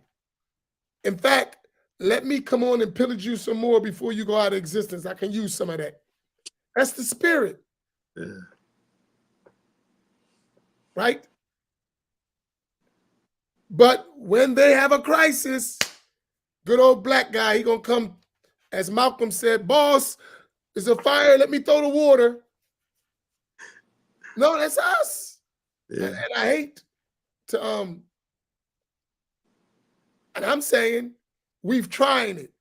In fact, let me come on and pillage you some more before you go out of existence. I can use some of that. That's the spirit. Yeah. Right? But when they have a crisis, good old black guy, he gonna come, as Malcolm said, boss, there's a fire, let me throw the water. No, that's us. Yeah. And I hate to and I'm saying we've tried it.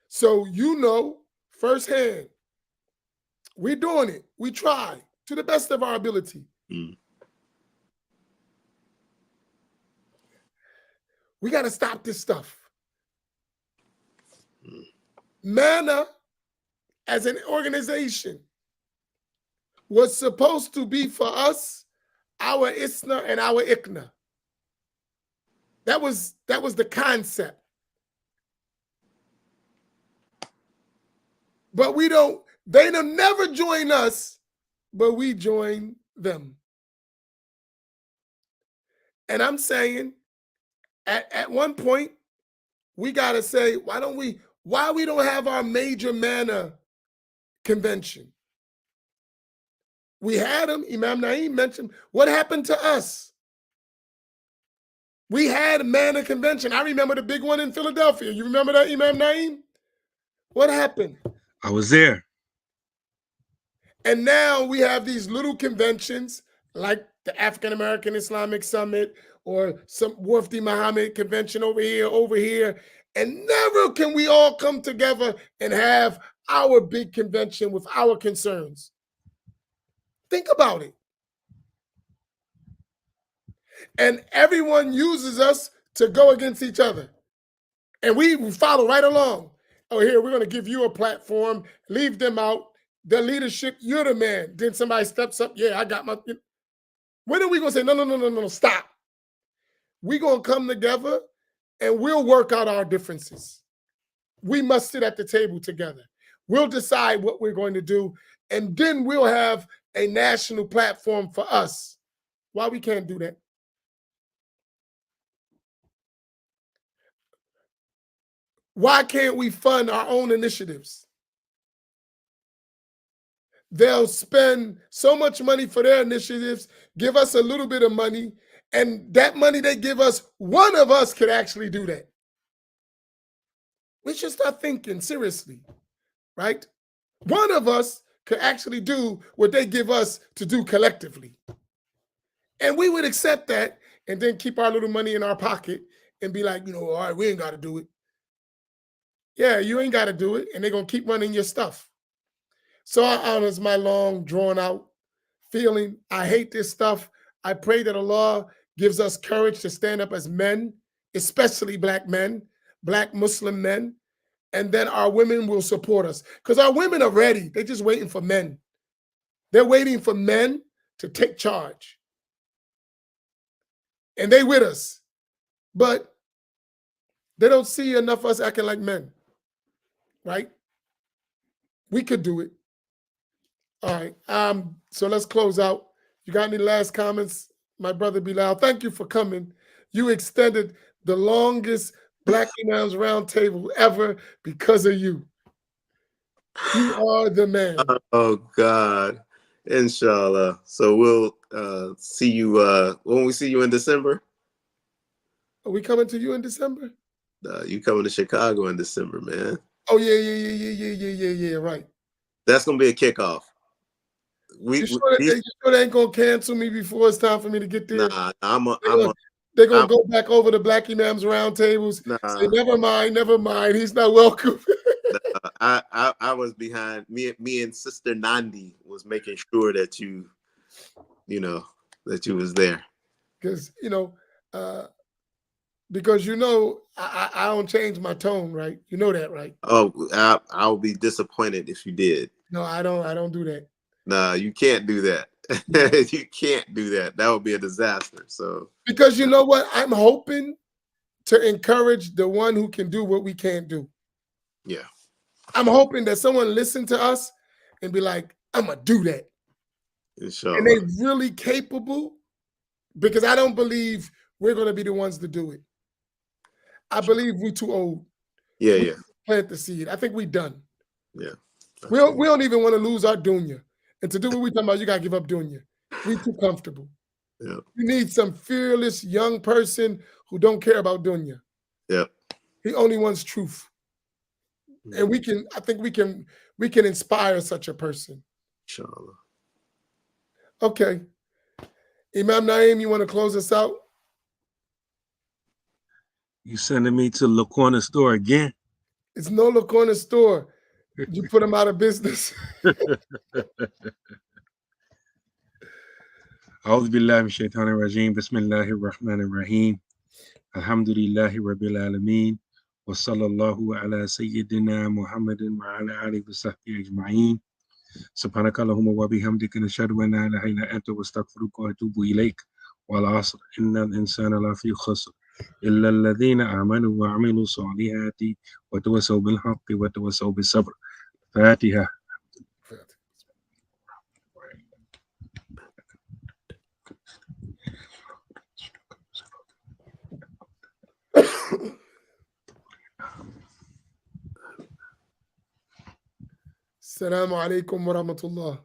So you know firsthand, we're doing it. We try to the best of our ability. We got to stop this stuff. MANA, as an organization, was supposed to be for us, our ISNA and our ICNA. That was the concept. But they don't never join us, but we join them. And I'm saying, at one point, we got to say, why we don't have our major MANA convention? We had them. Imam Naeem mentioned, what happened to us? We had a MANA convention. I remember the big one in Philadelphia. You remember that, Imam Naeem? What happened? I was there. And now we have these little conventions like the African American Islamic Summit or some Wafdi Muhammad convention over here. And never can we all come together and have our big convention with our concerns. Think about it. And everyone uses us to go against each other. And we follow right along. Oh, here, we're going to give you a platform, leave them out. The leadership, you're the man. Then somebody steps up. Yeah, I got my. When are we going to say, no, stop? We're going to come together and we'll work out our differences. We must sit at the table together. We'll decide what we're going to do. And then we'll have a national platform for us. Why we can't do that? Why can't we fund our own initiatives? They'll spend so much money for their initiatives, give us a little bit of money, and that money they give us, one of us could actually do that. We should start thinking seriously, right? One of us could actually do what they give us to do collectively. And we would accept that and then keep our little money in our pocket and be like, all right, we ain't got to do it. Yeah, you ain't got to do it. And they're going to keep running your stuff. So I honor my long, drawn out feeling. I hate this stuff. I pray that Allah gives us courage to stand up as men, especially black men, black Muslim men, and then our women will support us. Because our women are ready. They're just waiting for men. They're waiting for men to take charge. And they with us. But they don't see enough of us acting like men. Right? We could do it. All right. So let's close out. You got any last comments, my brother Bilal? Thank you for coming. You extended the longest Black Imams Roundtable ever because of you. You are the man. Oh God. Inshallah. So we'll see you when we see you in December. Are we coming to you in December? You coming to Chicago in December, man. Oh, yeah, right. That's gonna be a kickoff. You sure they ain't gonna cancel me before it's time for me to get there? Nah, they're gonna go back over the Black Imams Roundtables. Nah. Say, never mind. He's not welcome. I was behind. Me and Sister Nandi was making sure that that you was there. Because I don't change my tone, right? You know that, right? Oh, I'll be disappointed if you did. No, I don't do that. Nah, you can't do that. You can't do that. That would be a disaster. So because you know what? I'm hoping to encourage the one who can do what we can't do. Yeah. I'm hoping that someone listen to us and be like, I'm gonna do that. Inshallah. And they're really capable, because I don't believe we're gonna be the ones to do it. I believe we're too old. Yeah. Plant the seed. I think we're done. Yeah. We don't even want to lose our dunya. And to do what we're talking about, you gotta give up dunya. We're too comfortable. Yeah. You need some fearless young person who don't care about dunya. Yeah. He only wants truth. And I think we can inspire such a person. Inshallah. Okay. Imam Naeem, you want to close us out? You sending me to the corner store again? It's no corner store. You put them out of business. أعوذ بالله من الشيطان الرجيم بسم الله الرحمن الرحيم الحمد لله رب العالمين وصلى الله على سيدنا محمد وعلى آله وصحبه أجمعين سبحانك اللهم وبحمدك نشهد أن لا إله إلا أنت واستغفرك وأتوب إليك والعصر إن الإنسان لفي خسر إلا الذين آمنوا وعملوا الصالحات وتواصوا بالحق وتواصوا بالصبر. فاتحة. Assalamu alaikum wa rahmatullah.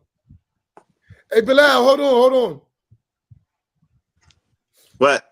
Hey, Bilal, hold on. What?